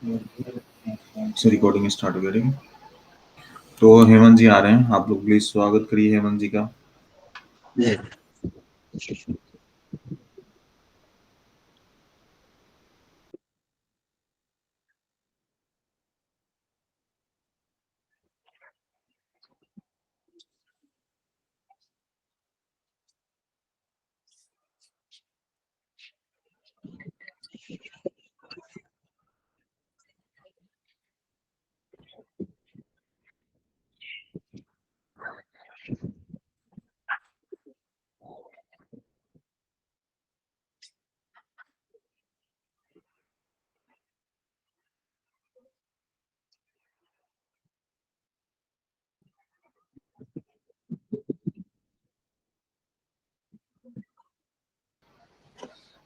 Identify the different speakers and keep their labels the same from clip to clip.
Speaker 1: से recording start करेंगे। तो हेमंत जी आ रहे हैं, आप लोग प्लीज स्वागत करिए हेमंत जी का।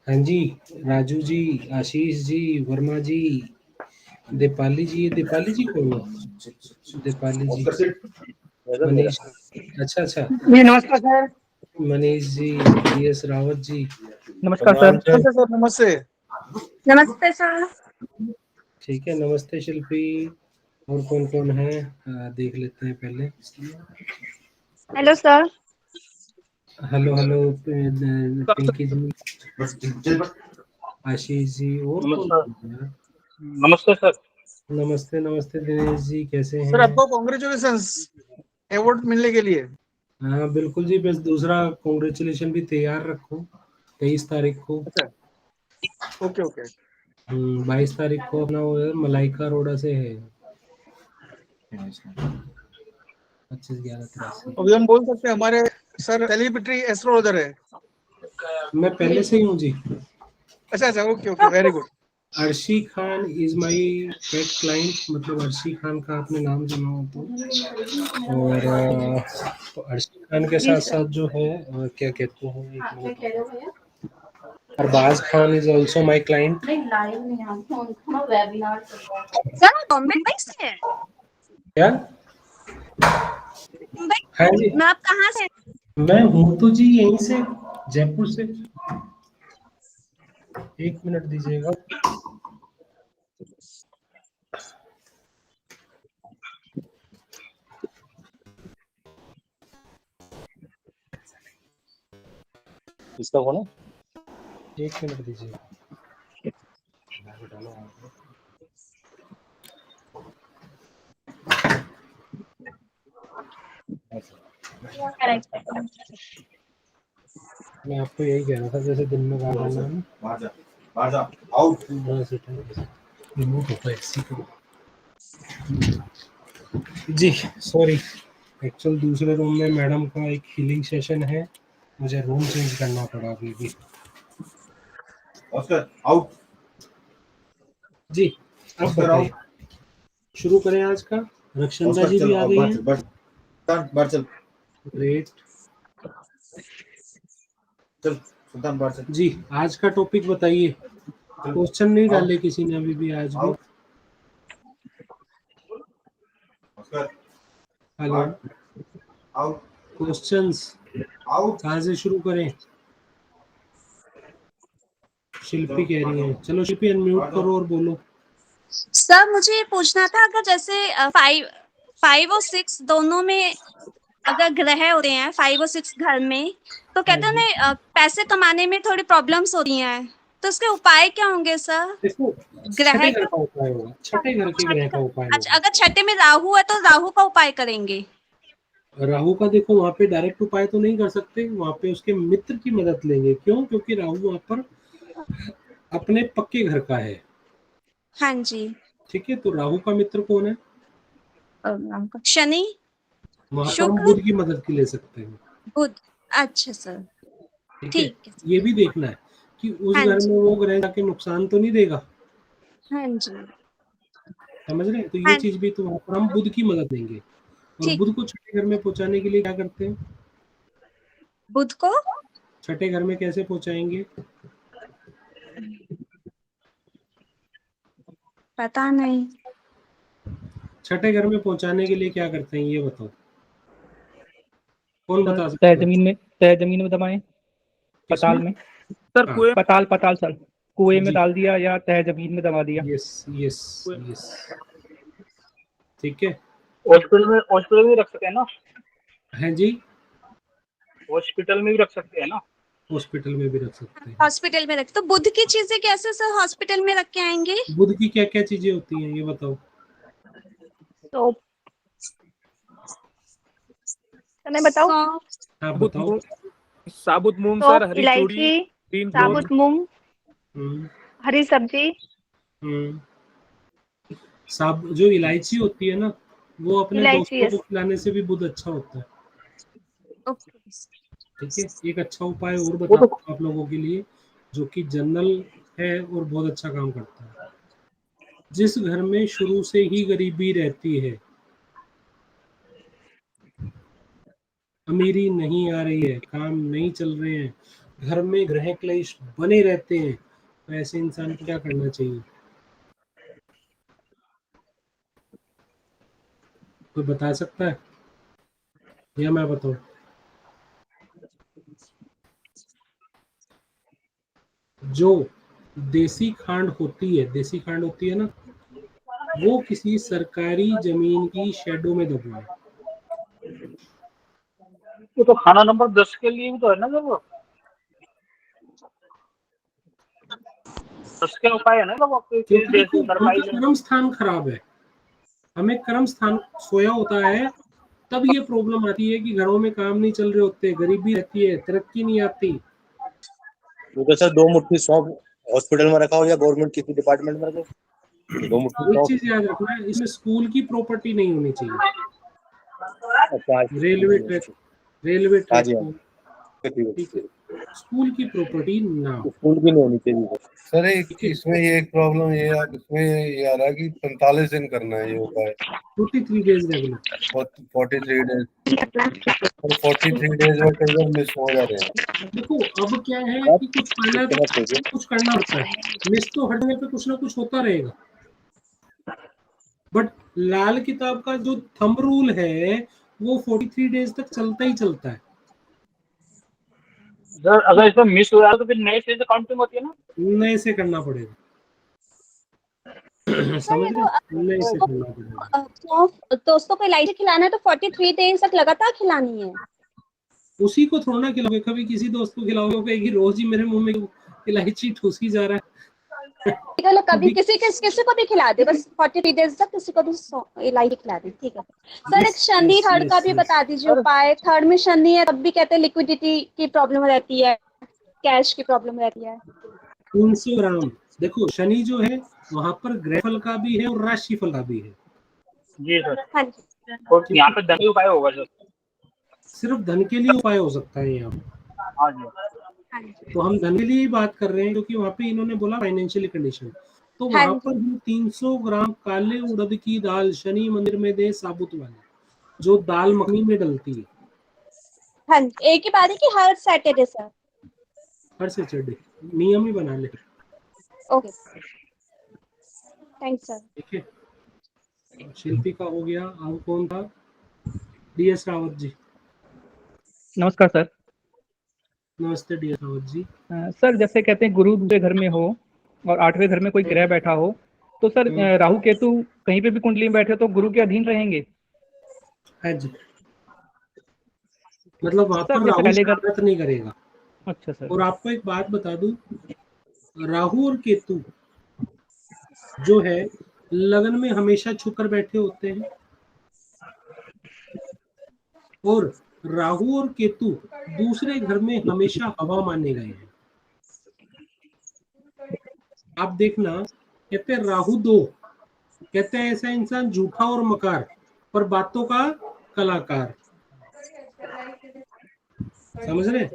Speaker 2: हाँ जी, राजू जी, आशीष जी, वर्मा जी, दीपाली जी। दीपाली जी कौन है? दीपाली जी, मनीष। अच्छा अच्छा,
Speaker 3: जी नमस्कार सर।
Speaker 2: मनीष जी, DS रावत जी,
Speaker 3: नमस्कार सर। नमस्ते सर। नमस्ते
Speaker 4: नमस्ते सर।
Speaker 2: ठीक है। नमस्ते शिल्पी। और कौन कौन है देख लेते हैं पहले।
Speaker 4: Hello sir.
Speaker 2: Hello hello Pinky ji, Ashish ji, और कौन कौन है?
Speaker 3: नमस्ते सर।
Speaker 2: नमस्ते नमस्ते दिनेश जी, कैसे
Speaker 3: सर
Speaker 2: हैं?
Speaker 3: आपको कांग्रेचुलेशंस अवार्ड मिलने के लिए।
Speaker 2: हाँ बिल्कुल जी, बस दूसरा कॉन्ग्रेचुलेशन भी तैयार रखो। 23 तारीख को।
Speaker 3: अच्छा, ओके ओके।
Speaker 2: 22 तारीख को अपना वो है, मलाइका अरोड़ा से है। 25/11/83।
Speaker 3: अभी हम बोल सकते हैं हमारे सर सेलिब्रिटी एस्ट्रोलॉजर है।
Speaker 2: मैं पहले से ही हूँ जी।
Speaker 3: अच्छा अच्छा, okay okay, very good.
Speaker 2: Arshi Khan is my pet client, मतलब अर्शी खान का आपने नाम सुना हो तो। और तो अर्शी खान के साथ साथ जो है क्या कहते हैं, एक minute, Arbaaz Khan is also my client.
Speaker 4: Sir Mumbai से है?
Speaker 2: क्या?
Speaker 4: मुंबई
Speaker 2: हाँ जी,
Speaker 4: में आप कहाँ से?
Speaker 2: मैं हूँ तो जी यहीं से, जयपुर से। एक मिनट दीजिएगा।
Speaker 3: इसका कौन है?
Speaker 2: एक मिनट दीजिएगा। मैं आपको यही कह रहा था, जैसे दिन में गाना है ना,
Speaker 1: बाहर जा, आउट।
Speaker 2: बस रिमोट होता है इसी को। जी सॉरी, एक्चुअल दूसरे रूम में मैडम का एक हीलिंग सेशन है, मुझे रूम चेंज करना पड़ा अभी भी।
Speaker 1: Oscar out.
Speaker 2: जी अब
Speaker 1: ऑस्कर
Speaker 2: बताइए,
Speaker 1: आउट।
Speaker 2: शुरू करें आज का। रक्षंदा
Speaker 1: ऑस्कर
Speaker 2: जी
Speaker 1: चल,
Speaker 2: भी आ गई
Speaker 1: बाहर
Speaker 2: हैं।
Speaker 1: चल, बाहर चल,
Speaker 2: ग्रेट।
Speaker 1: चल सुल्तान बाहर चल।
Speaker 2: जी आज का टॉपिक बताइए। क्वेश्चन नहीं डाले किसी ने अभी भी आज भी।
Speaker 1: Oscar
Speaker 2: hello,
Speaker 1: out.
Speaker 2: Questions
Speaker 1: out.
Speaker 2: कहाँ से शुरू करें? शिल्पी कह रही है, चलो शिल्पी अनम्यूट करो और बोलो।
Speaker 4: सर मुझे ये पूछना था, अगर जैसे 5 और 6 दोनों में अगर ग्रह होते हैं 5 और 6 घर में, तो कहते हैं ना पैसे कमाने में थोड़ी प्रॉब्लम्स होती हैं, तो इसके उपाय क्या होंगे सर?
Speaker 2: देखो,
Speaker 4: ग्रह
Speaker 2: छठे घर
Speaker 4: के
Speaker 2: का उपाय होगा, छठे घर के ग्रह का उपाय
Speaker 4: अच्छा,
Speaker 2: होगा।
Speaker 4: अगर छठे में राहु है तो राहु का उपाय करेंगे।
Speaker 2: राहु का देखो, वहां पे डायरेक्ट उपाय तो नहीं कर सकते, वहां पे उसके मित्र की मदद लेंगे। क्यों? क्योंकि राहु वहां पर अपने पक्के घर का है।
Speaker 4: हाँ जी।
Speaker 2: ठीक है, तो राहु का मित्र कौन है?
Speaker 4: शनि,
Speaker 2: वहां पर हम
Speaker 4: शुक्र,
Speaker 2: बुध की मदद की ले सकते हैं।
Speaker 4: बुध। अच्छा सर,
Speaker 2: ठीक है,
Speaker 4: ठीक है।
Speaker 2: ये भी देखना है कि उस
Speaker 4: हाँ
Speaker 2: घर
Speaker 4: जी,
Speaker 2: में वो ग्रह जाके नुकसान तो नहीं देगा।
Speaker 4: हाँ जी,
Speaker 2: समझ रहे हैं? तो ये
Speaker 4: हाँ,
Speaker 2: चीज भी, तो वहां पर हम बुध की मदद लेंगे। और
Speaker 4: ठीक।
Speaker 2: बुध को छठे घर में पहुंचाने के लिए क्या करते हैं?
Speaker 4: बुध को
Speaker 2: छठे घर में कैसे पहुंचाएंगे?
Speaker 4: पता नहीं।
Speaker 2: छठे घर में पहुंचाने के लिए क्या करते हैं, ये बताओ, कौन बता
Speaker 3: तय
Speaker 2: सकता है?
Speaker 3: जमीन में, तय जमीन में दबाएं।
Speaker 2: किसमें?
Speaker 3: पताल में सर,
Speaker 2: हाँ,
Speaker 3: कुएं। पताल पताल सर।
Speaker 5: कुएं में
Speaker 2: जी।
Speaker 5: डाल दिया या तह जमीन में दबा दिया।
Speaker 2: यस यस यस, ठीक है।
Speaker 5: हॉस्पिटल में भी रख सकते हैं ना?
Speaker 2: हैं जी,
Speaker 5: हॉस्पिटल में भी रख सकते हैं ना?
Speaker 2: हॉस्पिटल में भी रख सकते हैं।
Speaker 4: हॉस्पिटल में रख, तो बुध की चीजें कैसे सर हॉस्पिटल में रख के आएंगे?
Speaker 2: बुध की क्या क्या चीजें होती हैं ये बताओ।
Speaker 5: तो
Speaker 6: मैं बताऊं?
Speaker 4: सौंफ,
Speaker 2: आप
Speaker 7: साबुत
Speaker 2: बताओ।
Speaker 7: मूंग, साबुत मूंग
Speaker 6: सौंफ,
Speaker 7: सर, हरी चूड़ी,
Speaker 6: इलायची,
Speaker 7: ग्रीन क्लोथ।
Speaker 6: साबुत मूंग,
Speaker 2: हम्म
Speaker 6: हरी सब्जी।
Speaker 2: हम्म जो इलायची होती है ना, वो अपने
Speaker 6: इलायची,
Speaker 2: दोस्तों को
Speaker 6: यस।
Speaker 2: खिलाने से भी बुध अच्छा होता है।
Speaker 4: ओके।
Speaker 2: ठीक है, एक अच्छा उपाय और
Speaker 5: वो
Speaker 2: बताता
Speaker 5: तो
Speaker 2: हूँ आप लोगों के लिए, जो कि जनरल है और बहुत अच्छा काम करता है। जिस घर में शुरू से ही गरीबी रहती है, अमीरी नहीं आ रही है, काम नहीं चल रहे हैं, घर में गृह क्लेश बने रहते हैं, तो ऐसे इंसान को क्या करना चाहिए? कोई बता सकता है या मैं बताऊं? जो देसी खांड होती है ना, वो किसी सरकारी जमीन की शेडो में दबवाए।
Speaker 5: वो तो खाना नंबर 10 के लिए भी तो है ना सर, वो 10 के उपाय है ना सब आपके
Speaker 2: क्योंकि देखो,
Speaker 5: जैसे भरपाई
Speaker 2: उनका कर्म स्थान खराब है, हमें कर्म स्थान सोया होता है, तब ये प्रॉब्लम आती है कि घरों में काम नहीं चल रहे होते, गरीबी रहती है, तरक्की नहीं आती।
Speaker 8: वो तो सर 2 मुट्ठी सौंफ हॉस्पिटल में रखा हो या गवर्नमेंट किसी डिपार्टमेंट में रखो, 2 मुट्ठी
Speaker 2: एक
Speaker 8: सौंफ।
Speaker 2: चीज याद रखना है, इसमें स्कूल की प्रॉपर्टी नहीं होनी चाहिए।
Speaker 8: अच्छा,
Speaker 2: रेलवे ट्रैक, रेलवे
Speaker 8: हाँ
Speaker 2: ट्रैक
Speaker 8: जी, हाँ
Speaker 2: को,
Speaker 8: ठीक
Speaker 2: ठीक
Speaker 8: है।
Speaker 2: है, स्कूल की प्रॉपर्टी ना हो।
Speaker 8: स्कूल की नहीं होनी चाहिए।
Speaker 9: सर एक
Speaker 2: ठीक है,
Speaker 9: इसमें ये एक प्रॉब्लम ये इसमें ये आ रहा है कि 45 दिन करना है ये उपाय,
Speaker 2: 43 डेज रेगुलर।
Speaker 9: 43 डेज, और 43 डेज में कई बार मिस हो जा रहे हैं।
Speaker 2: देखो अब क्या है
Speaker 8: आप
Speaker 2: कि कुछ करना है तो
Speaker 8: समझ लीजिए।
Speaker 2: कुछ करना होता है, मिस तो हटने पे कुछ ना कुछ होता रहेगा। बट लाल किताब का जो थंब रूल है वो 43 डेज तक चलता ही चलता है।
Speaker 5: सर अगर इसमें मिस हो रहा है तो फिर नए से काउंटिंग होती है ना?
Speaker 2: नए से करना पड़ेगा।
Speaker 4: सर
Speaker 2: समझ
Speaker 4: ये
Speaker 2: रहे,
Speaker 4: तो
Speaker 2: नए से करना पड़ेगा।
Speaker 4: सौंफ दोस्तों को इलायची खिलाना है तो 43 डेज तक लगातार खिलानी है।
Speaker 2: उसी को थोड़ा ना खिलाओगे, कभी किसी दोस्त को खिलाओगे, वो कहेगी रोज ही मेरे मुंह में इलायची ठूसी जा रहा है।
Speaker 4: चलो कभी किसी को भी खिला दे, बस 43 डेज तक किसी को भी इलायची खिला दे, ठीक है। सर एक शनि थर्ड का भी बता दीजिए उपाय। थर्ड में शनि है, तब भी कहते हैं लिक्विडिटी की प्रॉब्लम रहती है, कैश की प्रॉब्लम रहती है।
Speaker 2: 300 ग्राम, देखो शनि जो है वहां पर ग्रह फल का भी है और राशि फल का भी है।
Speaker 5: जी सर।
Speaker 4: हाँ जी,
Speaker 5: और यहाँ पे धन उपाय होगा सर?
Speaker 2: सिर्फ धन के लिए उपाय हो सकता है यहाँ पर।
Speaker 5: हाँ जी।
Speaker 4: हाँ जी,
Speaker 2: तो हम धन के लिए ही बात कर रहे हैं, क्योंकि वहां पे इन्होंने बोला फाइनेंशियल कंडीशन, तो
Speaker 4: हाँ
Speaker 2: वहां
Speaker 4: जी,
Speaker 2: पर हम 300 ग्राम काले उड़द की दाल शनि मंदिर में दे, साबुत वाली, जो दाल मखनी में डलती है।
Speaker 4: हाँ जी, एक ही बात है कि हर सैटरडे सर।
Speaker 2: हर सैटरडे नियम ही बना ले।
Speaker 4: Okay, thanks sir.
Speaker 2: ठीक है, शिल्पी का हो गया। अब कौन था? डीएस रावत जी।
Speaker 5: नमस्कार सर।
Speaker 2: नमस्ते डीएस रावत जी।
Speaker 5: सर जैसे कहते हैं गुरु दूसरे घर में हो और 8वें घर में कोई ग्रह बैठा हो, तो सर राहु केतु कहीं पे भी कुंडली में बैठे तो गुरु के अधीन रहेंगे?
Speaker 2: है जी, मतलब वहां
Speaker 5: सर
Speaker 2: पर
Speaker 5: जैसे
Speaker 2: राहु
Speaker 5: पहले घर।
Speaker 2: शरारत नहीं करेगा।
Speaker 5: अच्छा सर।
Speaker 2: और आपको एक बात बता दूं, राहु और केतु जो है लगन में हमेशा छुपकर बैठे होते हैं, और राहु और केतु दूसरे घर में हमेशा हवा माने गए हैं। आप देखना, कहते हैं राहु 2, कहते हैं ऐसा इंसान झूठा और मकार पर बातों का कलाकार। समझ रहे?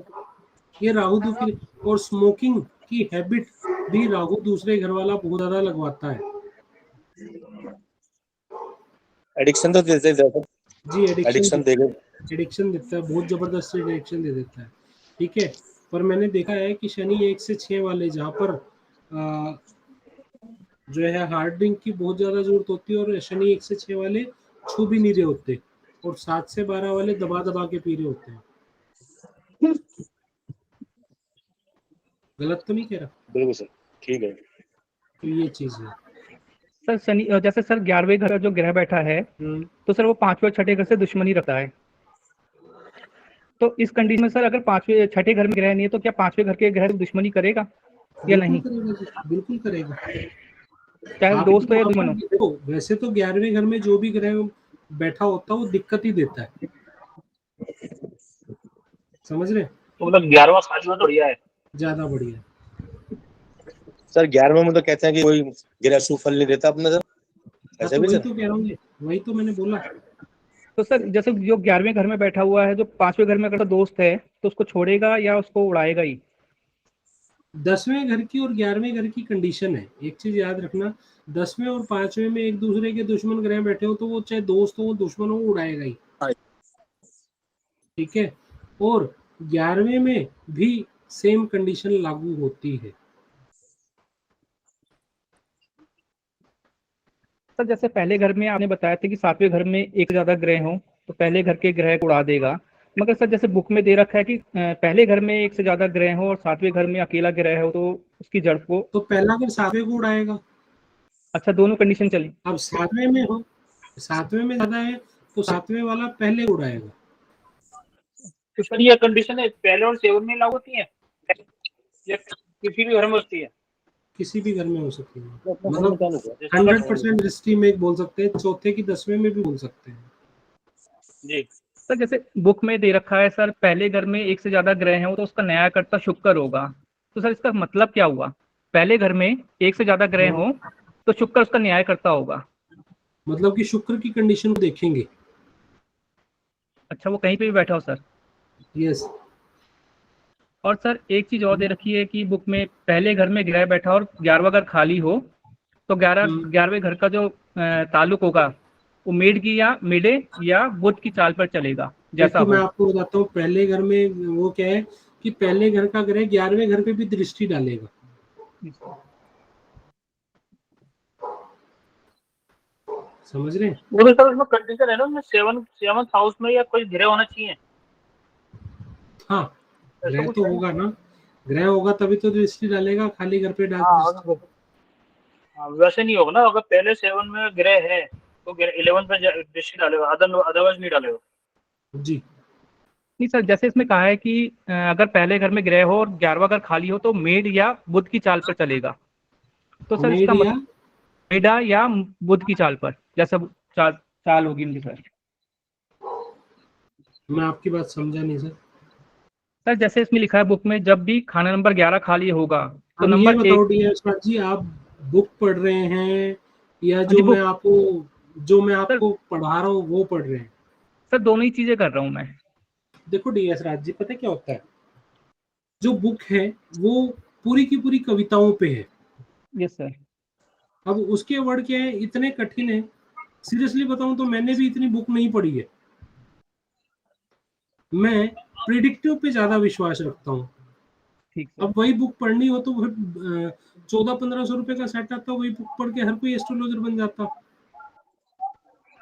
Speaker 2: ये राहु दूसरे, और स्मोकिंग की हैबिट भी राहु दूसरे घर वाला बहुत ज्यादा लगवाता है।
Speaker 8: एडिक्शन तो देते हैं
Speaker 2: जी,
Speaker 8: एडिक्शन देगा।
Speaker 2: एडिक्शन देता है, बहुत जबरदस्त एडिक्शन दे देता है। ठीक है, पर मैंने देखा है कि शनि 1 से 6 वाले जहाँ पर जो है हार्ड ड्रिंक की बहुत ज्यादा जरूरत होती है, और शनि 1 से 6 वाले छू भी नहीं रहे होते, और 7 से 12 वाले दबा दबा के पी रहे होते हैं। गलत तो नहीं कह रहा?
Speaker 8: बिल्कुल सर। ठीक है।
Speaker 2: तो ये चीज है।
Speaker 5: सर शनि जैसे सर 11वें घर का जो ग्रह बैठा है तो सर वो 5वें और छठे घर से दुश्मनी रखता है। तो इस कंडीशन में सर अगर 5वें छठे घर में ग्रह नहीं है तो क्या 5वें घर के ग्रह दुश्मनी करेगा या
Speaker 2: बिल्कुल
Speaker 5: नहीं?
Speaker 2: करेगा जी, बिल्कुल करेगा।
Speaker 5: चाहे
Speaker 2: आपको
Speaker 5: दोस्त हो या
Speaker 2: वहाँ
Speaker 5: दुश्मन
Speaker 2: पर
Speaker 5: हो।
Speaker 2: देखो, वैसे तो 11वें घर में जो भी ग्रह बैठा होता है वो दिक्कत ही देता है, समझ रहे?
Speaker 8: तो मतलब 11वां खाली तो बढ़िया है।
Speaker 2: ज्यादा बढ़िया।
Speaker 8: सर 11वें में तो कहते हैं कि कोई ग्रह शुभ फल नहीं देता अपने सर,
Speaker 2: हाँ
Speaker 8: ऐसा
Speaker 2: तो
Speaker 8: भी
Speaker 2: वही
Speaker 8: सर?
Speaker 2: तो कह रहा हूँ, वही तो मैंने बोला।
Speaker 5: तो सर जैसे जो 11वें घर में बैठा हुआ है, जो 5वें घर में अगर दोस्त है तो उसको छोड़ेगा या उसको उड़ाएगा ही?
Speaker 2: 10वें घर की और 11वें घर की कंडीशन है, एक चीज याद रखना, 10वें और 5वें में एक दूसरे के दुश्मन ग्रह बैठे हो तो वो चाहे दोस्त हो दुश्मन हो उड़ाएगा ही, ठीक है। और 11वें में भी सेम कंडीशन लागू होती है।
Speaker 5: सर जैसे पहले घर में आपने बताया था कि 7वें घर में एक से ज्यादा ग्रह हो तो पहले घर के ग्रह को उड़ा देगा, मगर सर जैसे बुक में दे रखा है कि पहले घर में एक से ज्यादा ग्रह हो और 7वें घर में अकेला ग्रह हो तो उसकी जड़ को।
Speaker 2: तो पहला घर 7वें को उड़ाएगा।
Speaker 5: अच्छा, दोनों कंडीशन चली।
Speaker 2: अब 7वें में हो, 7वें में ज्यादा है तो 7वें वाला पहले उड़ाएगा।
Speaker 7: तो सर ये कंडीशन है पहले और 7 में लागू होती है या किसी भी घर में होती है?
Speaker 2: किसी भी घर में हो सकती है,
Speaker 8: मतलब
Speaker 2: मतलब 100% दृष्टि में बोल सकते हैं, चौथे की 10वें में भी बोल सकते हैं
Speaker 7: जी।
Speaker 5: सर जैसे बुक में दे रखा है सर पहले घर में एक से ज्यादा ग्रह हो तो उसका न्यायकर्ता शुक्र होगा, तो सर इसका मतलब क्या हुआ? पहले घर में एक से ज्यादा ग्रह हो तो शुक्र उसका न्यायकर्ता होगा।
Speaker 2: मतलब कि शुक्र की कंडीशन को देखेंगे।
Speaker 5: अच्छा, वो कहीं पे भी बैठा हो सर?
Speaker 2: यस।
Speaker 5: और सर एक चीज और दे रखी है कि बुक में पहले घर में ग्रह बैठा और 11वां घर खाली हो तो 11वें घर का जो ताल्लुक होगा वो मेड की या मिडे या बुध की चाल पर चलेगा जैसा
Speaker 2: देखो मैं
Speaker 5: हो।
Speaker 2: आपको बताता हूँ, पहले घर में वो क्या है कि पहले घर का ग्रह 11वें घर पे भी दृष्टि डालेगा। समझ रहे हैं?
Speaker 7: वो तो सर उसमें कंडीशन है ना उसमें 7th हाउस में या कोई ग्रह होना चाहिए।
Speaker 2: हाँ, ग्रह तो होगा ना, ग्रह होगा तभी तो दृष्टि डालेगा, खाली घर पे डाल दृष्टि।
Speaker 7: हाँ, वैसे नहीं होगा ना, अगर पहले 7 में ग्रह है तो 11th में दृष्टि डालेगा, अदरवाइज नहीं डालेगा।
Speaker 2: जी
Speaker 5: नहीं सर, जैसे इसमें कहा है कि अगर पहले घर में ग्रह हो और 11वां घर खाली हो तो मेड या बुध की चाल पर चलेगा, तो सर इसका
Speaker 2: मेड या
Speaker 5: मेडा या बुध की चाल पर जैसा चाल होगी इनकी सर।
Speaker 2: मैं आपकी बात समझा नहीं सर।
Speaker 5: सर जैसे इसमें लिखा है बुक में जब भी खाना नंबर 11 खाली होगा तो
Speaker 2: अब ये
Speaker 5: नंबर
Speaker 2: बताओ
Speaker 5: 1।
Speaker 2: डीएस जी, आप बुक पढ़ रहे हैं या
Speaker 5: जी,
Speaker 2: जो मैं आपको पढ़ा रहा हूँ वो पढ़ रहे हैं?
Speaker 5: सर दोनों ही चीजें कर रहा हूँ मैं।
Speaker 2: देखो डीएस राज जी, पता क्या होता है, जो बुक है वो पूरी की पूरी कविताओं पे है।
Speaker 5: Yes sir.
Speaker 2: अब उसके वर्ड क्या है, इतने कठिन है, सीरियसली बताऊं तो मैंने भी इतनी बुक नहीं पढ़ी है। मैं प्रिडिक्टिव पे ज्यादा विश्वास रखता हूँ।
Speaker 5: ठीक सर।
Speaker 2: अब वही बुक पढ़नी हो तो 1400-1500 रुपए का सेट आता, वही बुक पढ़ के हर कोई एस्ट्रोलॉजर बन जाता।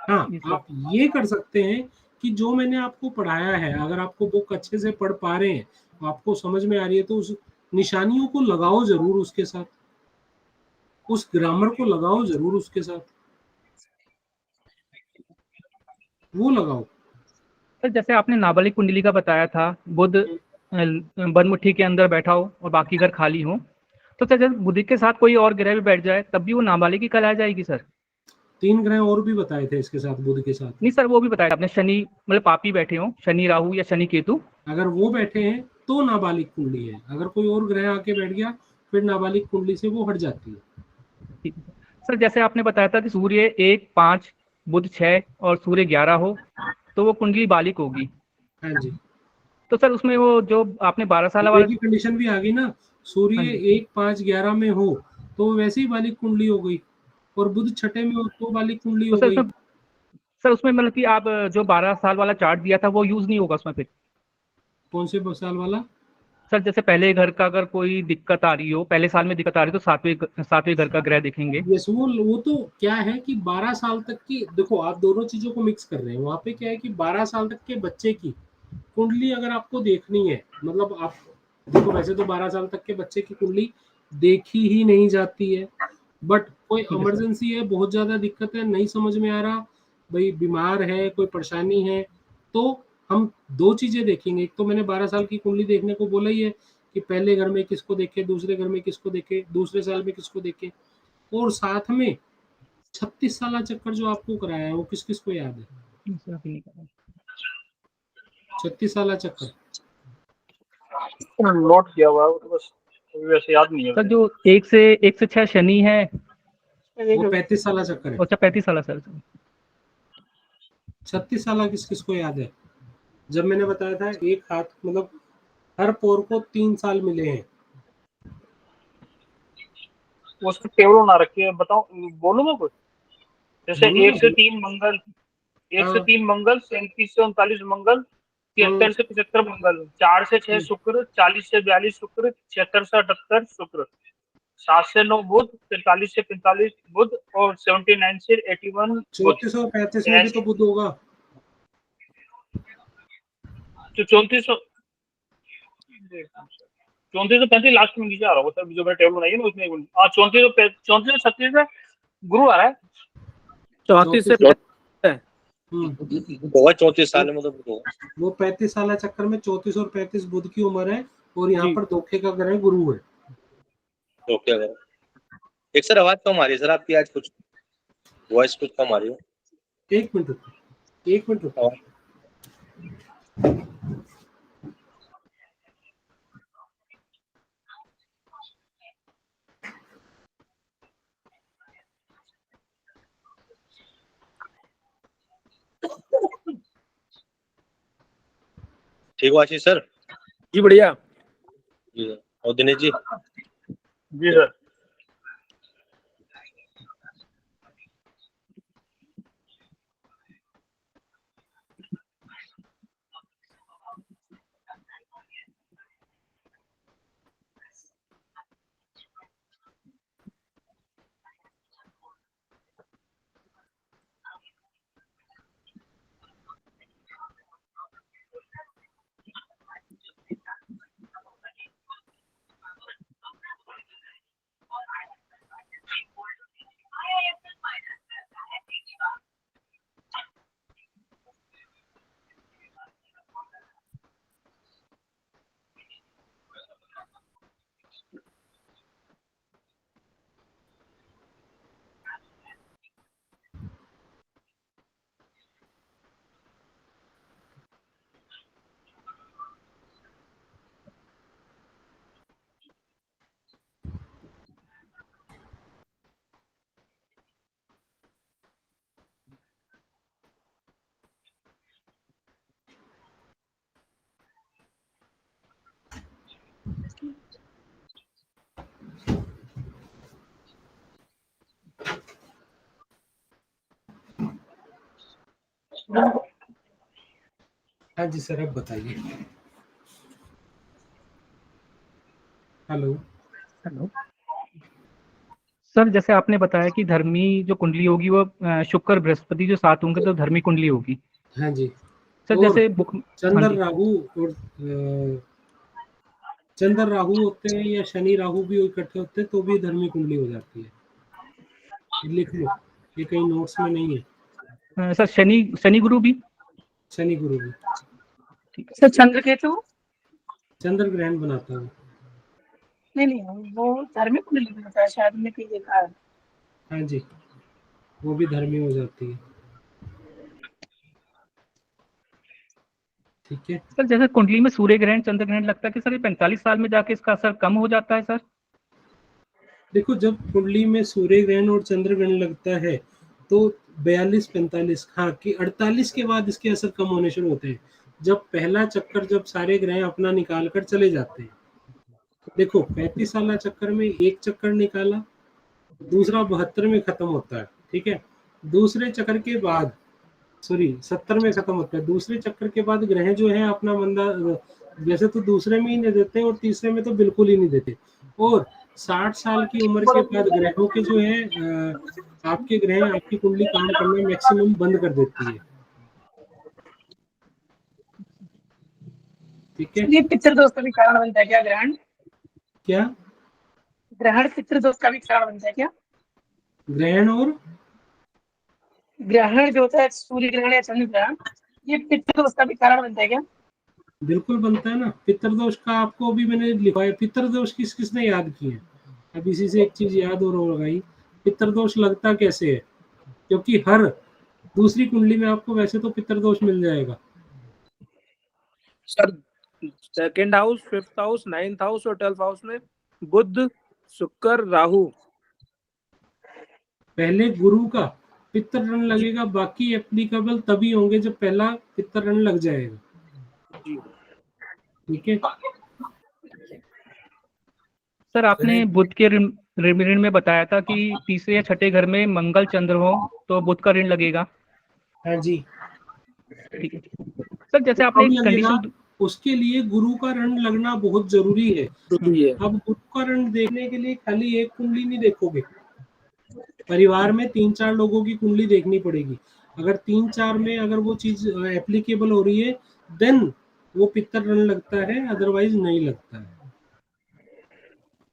Speaker 2: हाँ, आप ये कर सकते हैं कि जो मैंने आपको पढ़ाया है, अगर आपको बुक अच्छे से पढ़ पा रहे हैं, आपको समझ में आ रही है, तो उस निशानियों को लगाओ जरूर उसके साथ, उस ग्रामर को लगाओ जरूर उसके साथ, वो लगाओ।
Speaker 5: सर जैसे आपने नाबालिग कुंडली का बताया था, बुध बंद मुट्ठी के अंदर बैठा हो और बाकी घर खाली हो, तो सर जब बुध के साथ कोई और ग्रह भी बैठ जाए तब भी वो नाबालिग ही कहलाया जाएगी सर?
Speaker 2: 3 ग्रह और भी बताए थे इसके साथ, बुध के साथ।
Speaker 5: नहीं सर, वो भी बताया आपने, शनि मतलब पापी बैठे हो, शनि राहु या शनि केतु,
Speaker 2: अगर वो बैठे हैं तो नाबालिग कुंडली है, अगर कोई और ग्रह आके बैठ गया फिर नाबालिग कुंडली से वो हट जाती है।
Speaker 5: ठीक है सर। जैसे आपने बताया था कि सूर्य 1, 5, बुध 6 और सूर्य 11 हो तो वो कुंडली बालिक होगी।
Speaker 2: हाँ जी।
Speaker 5: तो सर उसमें वो जो आपने 12 साल
Speaker 2: सूर्य
Speaker 5: वाला।
Speaker 2: की कंडीशन भी आ गई ना,
Speaker 5: हाँ
Speaker 2: सूर्य
Speaker 5: जी।
Speaker 2: 1, 5, 11 में हो तो वैसे ही बालिक कुंडली हो गई, और बुध छठे में हो तो बालिक कुंडली
Speaker 5: तो
Speaker 2: हो गई।
Speaker 5: सर उसमें मतलब कि आप जो 12 साल वाला चार्ट दिया था वो यूज नहीं होगा उसमें फिर?
Speaker 2: कौन से साल वाला?
Speaker 5: सर जैसे पहले घर का अगर कोई दिक्कत आ रही हो, पहले साल में दिक्कत आ रही हो तो सातवें घर का ग्रह देखेंगे।
Speaker 2: यस, वो तो क्या है कि 12 साल तक की, देखो आप दोनों चीजों को मिक्स कर रहे हैं। वहां पे क्या है कि 12 साल तक के बच्चे की कुंडली अगर आपको देखनी है, मतलब आप देखो, वैसे तो 12 साल तक के बच्चे की कुंडली देखी ही नहीं जाती है। बट कोई इमरजेंसी है, बहुत ज्यादा दिक्कत है, नहीं समझ में आ रहा, भाई बीमार है, कोई परेशानी है, तो हम दो चीजें देखेंगे। एक तो मैंने 12 साल की कुंडली देखने को बोला ही है कि पहले घर में किसको देखे, दूसरे घर में किसको देखे, दूसरे साल में किसको देखे, और साथ में 36 साल चक्कर जो आपको कराया है वो किस किस को याद है? 36 साल चक्कर
Speaker 7: नोट किया हुआ है, वो तो बस अभी वैसे याद नहीं है।
Speaker 5: सर जो 1 से 6 शनि है
Speaker 2: वो 35 साल चक्कर है।
Speaker 5: अच्छा 35 साल सर।
Speaker 2: 36 साल किस किस को याद है? जब मैंने बताया था एक हाथ मतलब हर पोर को 3 साल मिले हैं।
Speaker 7: उसकी टेबल बना रखी है, बताओ बोलूं मैं कुछ? जैसे
Speaker 2: बोलो
Speaker 7: 1 से
Speaker 2: ना।
Speaker 7: 3 मंगल, 1 से
Speaker 2: हाँ।
Speaker 7: 3 मंगल, 37 से 39 मंगल, 73 से 75 मंगल, 4 से 6 शुक्र, 40 से 42 शुक्र, 76 से 78 शुक्र, 7 से 9 बुध, 43 से 45 बुध, और 79 से 81 बुध।
Speaker 2: 34 और 35 में भी तो बुध होगा।
Speaker 7: तो 34 और 35 लास्ट में नीचे आ रहा होगा सर, जो मैंने टेबल बनाई है ना उसमें। हाँ 34 और 36 में गुरु आ रहा है।
Speaker 3: 34 से
Speaker 8: होगा 34 साल में, तो
Speaker 2: वो 35 साल चक्कर में 34 और 35 बुध की उम्र है, और यहाँ पर धोखे का ग्रह गुरु है।
Speaker 8: ओके। एक सर आवाज कम आ रही है सर आपकी, आज कुछ वॉइस कुछ कम आ रही है।
Speaker 2: एक मिनट रुको।
Speaker 8: ठीक हो आशीष सर?
Speaker 3: जी बढ़िया।
Speaker 8: जी सर। और दिनेश जी?
Speaker 7: जी सर।
Speaker 2: हाँ जी सर, अब बताइए। हेलो
Speaker 5: सर जैसे आपने बताया कि धर्मी जो कुंडली होगी वो शुक्र बृहस्पति जो साथ होंगे तो धर्मी कुंडली होगी।
Speaker 2: हाँ जी।
Speaker 5: सर
Speaker 2: और
Speaker 5: जैसे बुक
Speaker 2: चंद्र राहु और चंद्र राहु होते हैं या शनि राहु भी इकट्ठे होते हैं तो भी धर्मी कुंडली हो जाती है। लिख लो, ये कहीं नोट्स में नहीं है।
Speaker 5: सर शनि गुरु भी?
Speaker 2: शनि गुरु भी।
Speaker 6: सर चंद्र केतु?
Speaker 2: चंद्र ग्रहण बनाता है।
Speaker 6: नहीं वो धार्मिक कुंडली में होता है शायद, मैंने कहीं देखा है।
Speaker 2: हाँ जी, वो भी धर्मी हो जाती है। ठीक है
Speaker 5: सर जैसे कुंडली में सूर्य ग्रहण चंद्र ग्रहण लगता है कि सर ये 45 साल में जाके इसका असर कम हो जाता है सर?
Speaker 2: देखो, जब कुंडली में सूर्य ग्रहण और चंद्र ग्रहण लगता है तो 42-45, हाँ कि 48 के बाद इसके असर कम होने शुरू होते हैं। जब पहला चक्कर, जब सारे ग्रह अपना निकाल कर चले जाते हैं। देखो 35 साल चक्कर में एक चक्कर निकाला, दूसरा 72 में खत्म होता है। ठीक है, दूसरे चक्कर के बाद 70 में खत्म होता है। दूसरे चक्कर के बाद ग्रह जो है अपना मंदा, वैसे तो दूसरे में ही नहीं देते और तीसरे में तो बिल्कुल ही नहीं देते। और 60 साल की उम्र के बाद ग्रहों के जो है आपके ग्रह आपकी कुंडली काम करना मैक्सिमम बंद कर देती है। ठीक है,
Speaker 6: ये पितृ दोस्तों के कारण बनता है क्या ग्रहण?
Speaker 2: क्या
Speaker 6: ग्रहण पितृदोष का भी कारण बनता है क्या?
Speaker 2: ग्रहण और
Speaker 6: ग्रहण जो होता है सूर्य ग्रहण या चंद्र ग्रहण, ये पितृदोष का भी कारण बनता है क्या?
Speaker 2: बिल्कुल बनता है ना। पितृदोष का आपको अभी मैंने लिखा है। पितृदोष किस किसने याद किए? अब इसी से एक चीज याद और हो गई, पितृदोष लगता कैसे है? क्योंकि हर दूसरी कुंडली में आपको वैसे तो पितृदोष मिल जाएगा।
Speaker 10: Sir second house, fifth house, ninth house और 12th हाउस में बुध, शुक्र, राहु।
Speaker 2: पहले गुरु का पितृ ऋण लगेगा, बाकी एप्लीकेबल तभी होंगे जब पहला पितृ ऋण लग जाएगा। ठीक है
Speaker 5: सर आपने बुध के ऋण में बताया था कि तीसरे या छठे घर में मंगल चंद्र हो तो बुध का ऋण लगेगा।
Speaker 2: हाँ जी।
Speaker 5: ठीक है सर, जैसे आपने
Speaker 2: अब लगेगा,
Speaker 5: कंडीशन,
Speaker 2: उसके लिए गुरु का ऋण लगना बहुत जरूरी है। अब गुरु का ऋण देखने के लिए खाली एक कुंडली नहीं देखोगे, परिवार में 3-4 लोगों की कुंडली देखनी पड़ेगी। अगर 3-4 में अगर वो चीज एप्लीकेबल हो रही है देन वो पितृ ऋण लगता है, अदरवाइज नहीं लगता है।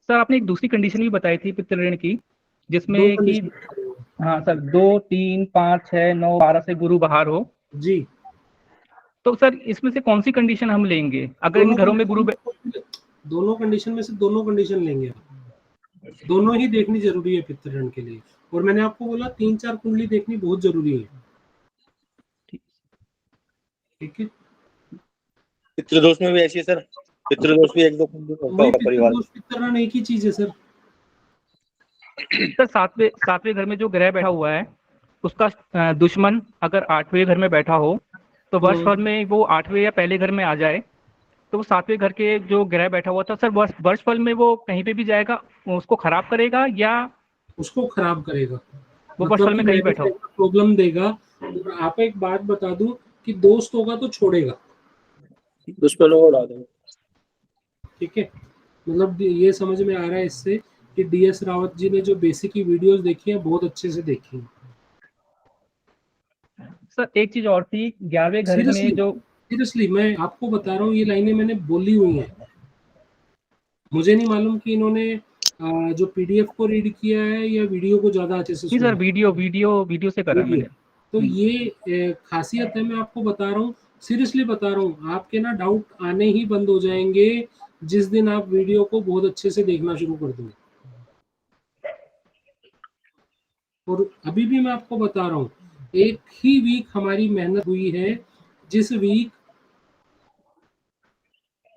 Speaker 5: सर आपने एक दूसरी कंडीशन भी बताई थी पितृ ऋण की, जिसमें
Speaker 2: दो
Speaker 5: कि हाँ सर 2, 3, 5, 6, 9, 12 से गुरु बाहर हो
Speaker 2: जी।
Speaker 5: तो सर इसमें से कौन सी कंडीशन हम लेंगे अगर इन घरों में गुरु
Speaker 2: दोनों कंडीशन में से दोनों कंडीशन लेंगे। दोनों ही देखनी जरूरी है पितृ ऋण के लिए। और मैंने आपको बोला 3-4 कुंडली देखनी बहुत जरूरी है। ठीक है।
Speaker 8: पितृदोष में भी ऐसी है सर, पितृदोष भी 1-2 होता होगा परिवार में।
Speaker 2: पितृ ऋण एक ही चीज है सर।
Speaker 5: सर सातवें घर में जो ग्रह बैठा हुआ है उसका दुश्मन अगर 8वें घर में बैठा हो तो वर्ष भर में वो 8वें या पहले घर में आ जाए तो वो 7वें घर के जो ग्रह बैठा हुआ था सर वर्ष फल में वो कहीं पे भी जाएगा, उसको खराब करेगा या
Speaker 2: उसको खराब करेगा,
Speaker 5: वो वर्ष फल में कहीं बैठा हो
Speaker 2: प्रॉब्लम देगा। आप एक बात बता दूं कि दोस्त होगा तो छोड़ेगा,
Speaker 10: दुश्मनों को उड़ा देगा।
Speaker 2: ठीक है, मतलब ये समझ में आ रहा है इससे कि DS रावत जी ने जो बेसिक की वीडियोस देखी है बहुत अच्छे से देखी है।
Speaker 5: सर एक चीज और थी 11वें घर में जो
Speaker 2: सीरियसली मैं आपको बता रहा हूँ, ये लाइनें मैंने बोली हुई हैं। मुझे नहीं मालूम कि इन्होंने जो PDF को रीड किया है या वीडियो को ज्यादा अच्छे से
Speaker 5: नहीं सर वीडियो से करा मैंने।
Speaker 2: तो ये खासियत है, मैं आपको बता रहा हूँ, सीरियसली बता रहा हूँ। आपके ना डाउट आने ही बंद हो जाएंगे जिस दिन आप वीडियो को बहुत अच्छे से देखना शुरू कर दोगे। और अभी भी मैं आपको बता रहा हूँ, एक ही वीक हमारी मेहनत हुई है, जिस वीक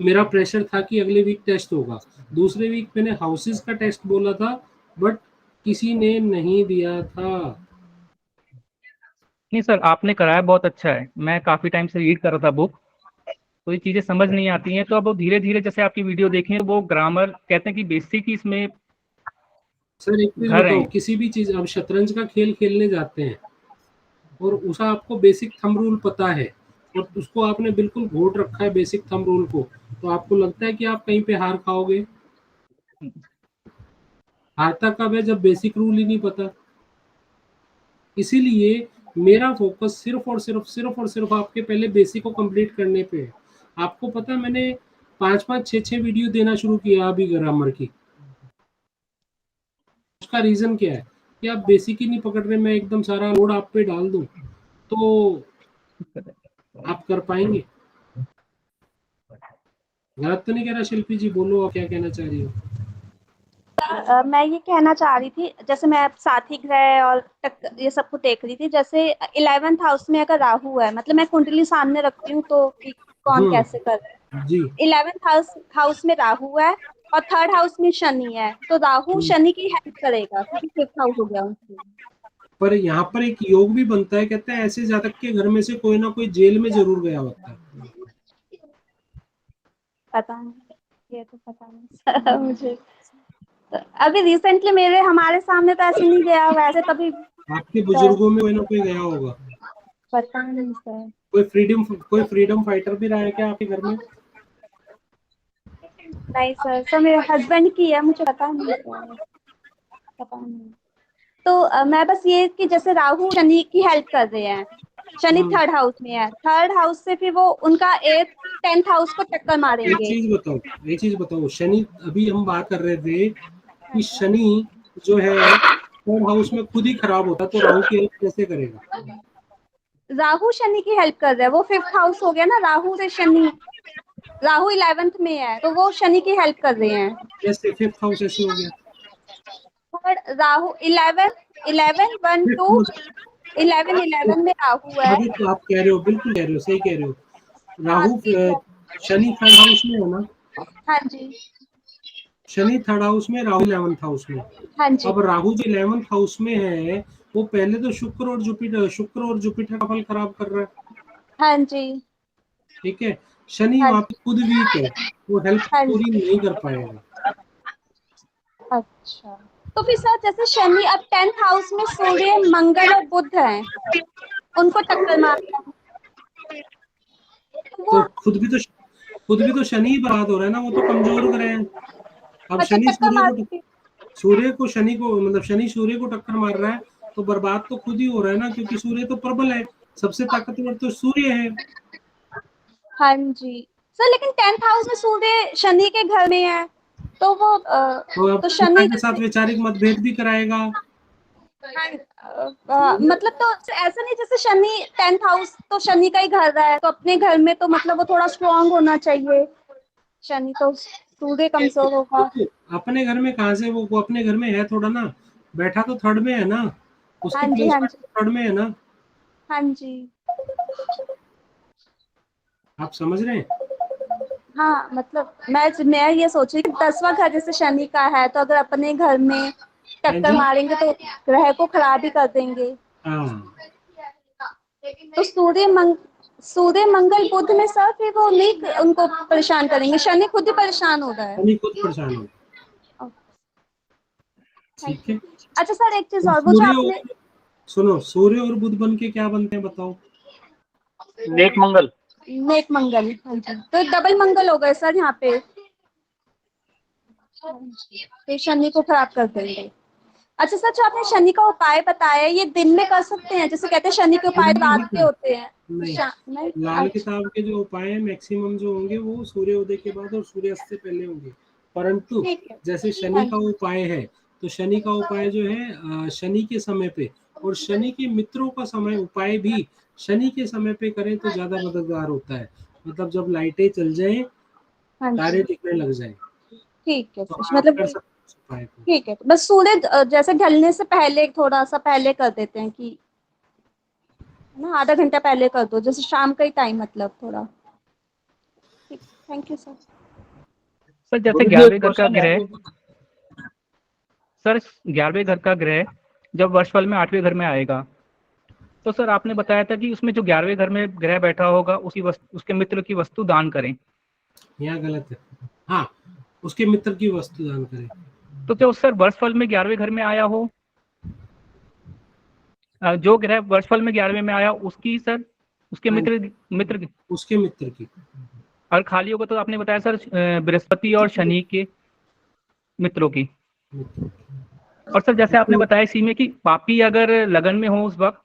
Speaker 2: मेरा प्रेशर था कि अगले वीक टेस्ट होगा। दूसरे वीक मैंने हाउसेस का टेस्ट बोला था बट किसी ने नहीं दिया था।
Speaker 5: नहीं सर आपने कराया बहुत अच्छा है, मैं काफी टाइम से रीड कर रहा था बुक, तो ये चीजें समझ नहीं आती हैं। तो अब धीरे धीरे जैसे आपकी वीडियो देखें वो ग्रामर कहते हैं कि बेसिक ही इसमें
Speaker 2: सर एक चीज बताओ, किसी भी चीज अब शतरंज का खेल खेलने जाते हैं और उसका आपको बेसिक थंब रूल पता है और उसको आपने बिल्कुल घोट रखा है बेसिक थंब रूल को, तो आपको लगता है कि आप कहीं पे हार खाओगे? हारता कब है? जब बेसिक रूल ही नहीं पता। इसीलिए मेरा फोकस सिर्फ और सिर्फ आपके पहले बेसिक को कंप्लीट करने पे है। आपको पता है मैंने 5-5, 6-6 वीडियो देना शुरू किया अभी ग्रामर की। उसका रीजन क्या है कि आप बेसिक ही नहीं पकड़ रहे, मैं एकदम सारा लोड आप पे डाल दूं तो आप कर पाएंगे? गलत तो नहीं कह रहा शिल्पी जी? बोलो आप क्या कहना चाह रही हो।
Speaker 4: मैं ये कहना चाह रही थी, जैसे मैं साथी ग्रह और ये सब कुछ देख रही थी, जैसे 11th हाउस में अगर राहु है, मतलब मैं कुंडली सामने रखती हूँ तो कि कौन कैसे कर रहा है जी। 11th हाउस में राहु है और 3rd हाउस में शनि है, तो राहु शनि की हेल्प करेगा क्योंकि 5th हाउस हो गया उनकी। पर
Speaker 2: यहाँ पर एक योग भी बनता है, कहते हैं ऐसे जातक के घर में से कोई ना कोई जेल में जरूर गया होता है।
Speaker 4: पता नहीं, ये तो पता नहीं मुझे। अभी रिसेंटली हमारे सामने तो ऐसे नहीं गया, वैसे कभी
Speaker 2: आपके बुजुर्गों में कोई ना कोई गया होगा।
Speaker 4: पता नहीं सर।
Speaker 2: कोई फ्रीडम फाइटर भी रहा है क्या आपके घर में?
Speaker 4: नहीं सर मेरे हस्बैंड की है, मुझे पता नहीं। तो मैं बस ये कि जैसे राहु शनि की हेल्प कर रहे हैं, शनि 3rd हाउस में है, 3rd हाउस से फिर वो उनका 8th 10th हाउस को टक्कर मारेंगे।
Speaker 2: एक चीज बताओ, शनि अभी हम बात कर रहे थे कि शनि जो है थर्ड हाउस में खुद ही खराब होता है, तो राहु की हेल्प कैसे करेगा?
Speaker 4: राहु शनि की हेल्प कर रहा है, वो 5th हाउस हो गया ना, राहु से शनि, राहु 11th में है तो वो शनि की हेल्प कर रहे हैं।
Speaker 2: जैसे 5th हाउस ऐसे हो गया,
Speaker 4: थर्ड राहु 11 11 1 2 11 में राहु है।
Speaker 2: अभी तो आप कह रहे हो, बिल्कुल कह रहे हो, सही कह रहे हो।
Speaker 4: हाँ
Speaker 2: राहु
Speaker 4: ठीक है।
Speaker 2: शनि थर्ड हाउस में है ना,
Speaker 4: हाँ जी
Speaker 2: शनि थर्ड हाउस में, राहु 11th हाउस में।
Speaker 4: हाँ जी
Speaker 2: अब राहु जो 11th हाउस में है, वो पहले तो शुक्र और जुपिटर का फल खराब कर रहा है,
Speaker 4: हाँ जी
Speaker 2: ठीक है। शनि
Speaker 4: हाँ
Speaker 2: वहां पे खुद वीक है, वो हेल्प
Speaker 4: हाँ
Speaker 2: पूरी
Speaker 4: जी।
Speaker 2: नहीं कर पाएगा।
Speaker 4: अच्छा, तो फिर सर जैसे शनि अब 10th हाउस में सूर्य मंगल और बुध है, उनको टक्कर मार रहा है, तो
Speaker 2: तो
Speaker 4: वो
Speaker 2: खुद भी तो शनि ही बर्बाद हो रहा है ना, वो तो कमजोर ग्रह है। अब
Speaker 4: अच्छा टक्कर मार
Speaker 2: शनि को मतलब शनि सूर्य को टक्कर मार रहा है, तो बर्बाद तो खुद ही हो रहा है ना, क्योंकि सूर्य तो प्रबल है, सबसे ताकतवर तो सूर्य है।
Speaker 4: हाँ जी सर, लेकिन 10th हाउस में सूर्य शनि के घर में है, तो वो
Speaker 2: तो अब
Speaker 4: तो
Speaker 2: पिता
Speaker 4: शनि
Speaker 2: के साथ वैचारिक मतभेद भी कराएगा।
Speaker 4: मतलब तो ऐसा नहीं, जैसे शनि 10th हाउस तो शनि का ही घर है, तो अपने घर में तो मतलब वो थोड़ा स्ट्रांग होना चाहिए, शनि तो सूर्य कमजोर होगा।
Speaker 2: अपने घर में कहाँ से, वो अपने घर में है थोड़ा ना, बैठा तो थर्ड में है ना,
Speaker 4: हाँ
Speaker 2: उसकी
Speaker 4: जी हाँ
Speaker 2: प्लेसमेंट
Speaker 4: जी
Speaker 2: थर्ड में है ना,
Speaker 4: हाँ जी
Speaker 2: आप समझ रहे हैं?
Speaker 4: हाँ, मतलब मैं ये सोच रही कि 10वां घर जैसे शनि का है, तो अगर अपने घर में
Speaker 2: हाँ
Speaker 4: टक्कर
Speaker 2: जी,
Speaker 4: मारेंगे तो ग्रह को खराब ही कर देंगे।
Speaker 2: हाँ,
Speaker 4: तो सूर्य मंगल बुध में सर फिर वो नहीं उनको परेशान करेंगे, शनि खुद ही परेशान हो रहा है।
Speaker 2: शनि खुद परेशान हो, ठीक है।
Speaker 4: अच्छा सर एक चीज
Speaker 2: तो
Speaker 4: और, वो जो आपने
Speaker 2: सुनो, सूर्य और बुध बन के क्या बनते हैं बताओ?
Speaker 7: नेक मंगल।
Speaker 4: नेक मंगल, हाँ जी, तो डबल मंगल हो गए सर यहाँ पे, तो शनि को खराब कर देंगे। अच्छा सर, जो आपने शनि का उपाय बताया, ये दिन में कर सकते हैं? जैसे कहते हैं शनि के उपाय रात के होते हैं।
Speaker 2: नहीं,
Speaker 4: नहीं
Speaker 2: लाल
Speaker 4: अच्छा
Speaker 2: किताब के जो उपाय हैं मैक्सिमम जो होंगे वो सूर्योदय के बाद और सूर्यास्त से पहले होंगे, परंतु
Speaker 4: ठीक है।
Speaker 2: जैसे
Speaker 4: हाँ
Speaker 2: शनि का
Speaker 4: जी
Speaker 2: उपाय है, तो शनि का उपाय जो है शनि के समय पे, और शनि के मित्रों का समय उपाय भी शनि के समय पे करें तो ज्यादा मददगार होता है। मतलब जब लाइटें चल जाएं,
Speaker 4: हाँ
Speaker 2: तारे
Speaker 4: जी
Speaker 2: दिखने लग जाएं,
Speaker 4: ठीक है
Speaker 2: तो
Speaker 4: सर,
Speaker 2: आप
Speaker 4: मतलब
Speaker 2: कर सकते हैं उस उपाय को।
Speaker 4: ठीक है, तो बस सूर्य जैसे ढलने से पहले थोड़ा सा पहले कर देते हैं कि है ना, आधा घंटा पहले कर दो, जैसे शाम का ही टाइम, मतलब थोड़ा ठीक। Thank you sir.
Speaker 5: सर जैसे
Speaker 7: गुरु जी एक
Speaker 5: 11वें घर का
Speaker 7: क्वेश्चन है।
Speaker 5: ग्रह, सर 11वें घर का ग्रह जब वर्षफल में 8वें घर में आएगा, तो सर आपने बताया था कि उसमें जो 11वें घर में ग्रह बैठा होगा उसके मित्र की वस्तु दान करें।
Speaker 2: यहाँ गलत है, हाँ, उसके मित्र की वस्तु दान करें।
Speaker 5: तो जो सर वर्षफल में 11वें घर में आया हो, जो ग्रह वर्षफल में 11वें में आया उसकी सर उसके
Speaker 2: हाँ,
Speaker 5: मित्र की,
Speaker 2: उसके मित्र की,
Speaker 5: और खाली होगा तो आपने बताया सर बृहस्पति और शनि के मित्रों की। और सर जैसे आपने बताया इसी में कि पापी अगर लगन में हो उस वक्त,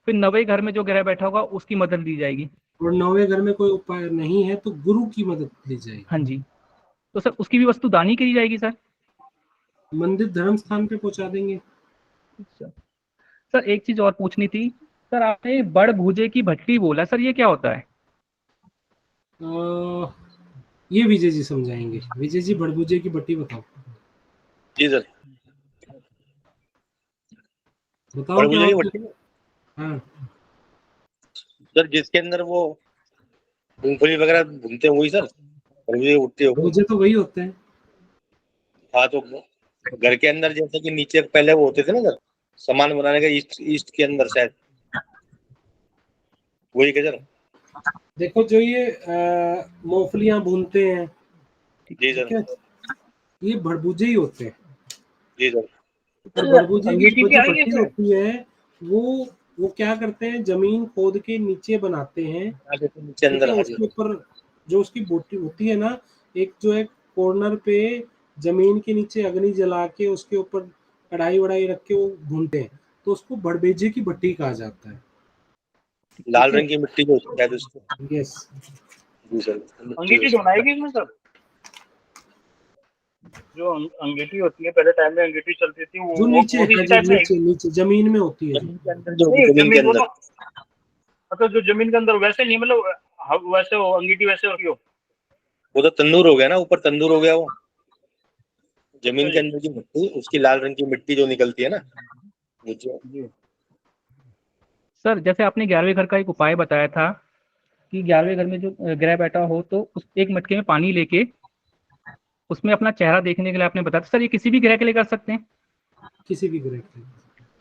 Speaker 5: फिर 9वें घर में जो ग्रह बैठा होगा उसकी मदद ली जाएगी।
Speaker 2: और 9वें घर में कोई उपाय नहीं है तो गुरु की मदद ली जाएगी।
Speaker 5: हाँ जी, तो सर उसकी भी वस्तु दान ही करी जाएगी सर?
Speaker 2: मंदिर धर्म स्थान पे पहुंचा देंगे।
Speaker 5: सर एक चीज और पूछनी थी, सर आपने बड़ भूजे की भट्टी बोला, सर ये क्या होता है?
Speaker 2: ये विजय जी समझाएंगे। विजय जी, बड़बूजे की भट्टी बताओ।
Speaker 8: जी सर,
Speaker 2: बताओ क्या
Speaker 8: बड़बुजे की
Speaker 2: होता
Speaker 8: भट्टी
Speaker 2: है? हाँ,
Speaker 8: सर जिसके अंदर वो मूंगफली वगैरह भूनते हैं वही सर, बड़बुजे की भट्टी हो गई।
Speaker 2: भूजे तो वही होते हैं।
Speaker 8: हाँ तो घर के अंदर जैसे कि नीचे पहले वो होते थे ना सर, सामान बनाने का, ईस्ट के अंदर शायद वही क्या सर?
Speaker 2: देखो, जो ये मूंगफलियां भूनते हैं,
Speaker 8: जी
Speaker 2: ठीक
Speaker 8: सर,
Speaker 2: है, ये बड़बूजे ही होते हैं।
Speaker 8: जी सर,
Speaker 2: और बड़बूजे की
Speaker 7: अंगीठी भी
Speaker 2: जो
Speaker 7: आई है
Speaker 2: भट्टी
Speaker 7: सर।
Speaker 2: होती है, वो क्या करते हैं, जमीन खोद के नीचे बनाते हैं,
Speaker 8: नीचे
Speaker 2: ठीक
Speaker 8: अंदर,
Speaker 2: है।
Speaker 8: हाँ जी
Speaker 2: उसके ऊपर जो उसकी बोटी होती है ना, एक जो है कॉर्नर पे जमीन के नीचे अग्नि जला के उसके ऊपर कढ़ाई वढ़ाई रख के वो भूनते हैं, तो उसको बड़बेजे की भट्टी कहा जाता है,
Speaker 8: लाल
Speaker 2: ठीक है।
Speaker 8: रंग की मिट्टी जो शायद उसको।
Speaker 2: यस,
Speaker 8: जी सर,
Speaker 7: अंगीठी बनाएगी इसमें सर। जो अंगीठी होती है, पहले टाइम में अंगीठी चलती थी,
Speaker 2: जो
Speaker 7: वो
Speaker 2: नीचे,
Speaker 7: वो भी
Speaker 2: हाँ
Speaker 7: इसी
Speaker 2: जी,
Speaker 7: टाइप में है?
Speaker 2: नीचे नीचे जमीन में होती है।
Speaker 8: जमीन के अंदर जो
Speaker 7: नहीं,
Speaker 8: जमीन के
Speaker 7: वो
Speaker 8: अंदर
Speaker 7: तो मतलब जो जमीन के अंदर वैसे नहीं, मतलब वैसे हो अंगीठी वैसे रखी हो।
Speaker 8: वो तो तंदूर हो गया ना, ऊपर तंदूर हो गया वो। जमीन के
Speaker 7: जी।
Speaker 8: अंदर की मिट्टी, उसकी लाल रंग की मिट्टी जो निकलती है ना, वो जो
Speaker 7: जी
Speaker 5: सर जैसे आपने 11वें घर का एक उपाय बताया था कि 11वें घर में जो ग्रह बैठा हो तो उस एक मटके में पानी लेके उसमें अपना चेहरा देखने के लिए आपने बताया। सर ये किसी भी ग्रह के लिए कर सकते हैं?
Speaker 2: किसी भी ग्रह के लिए।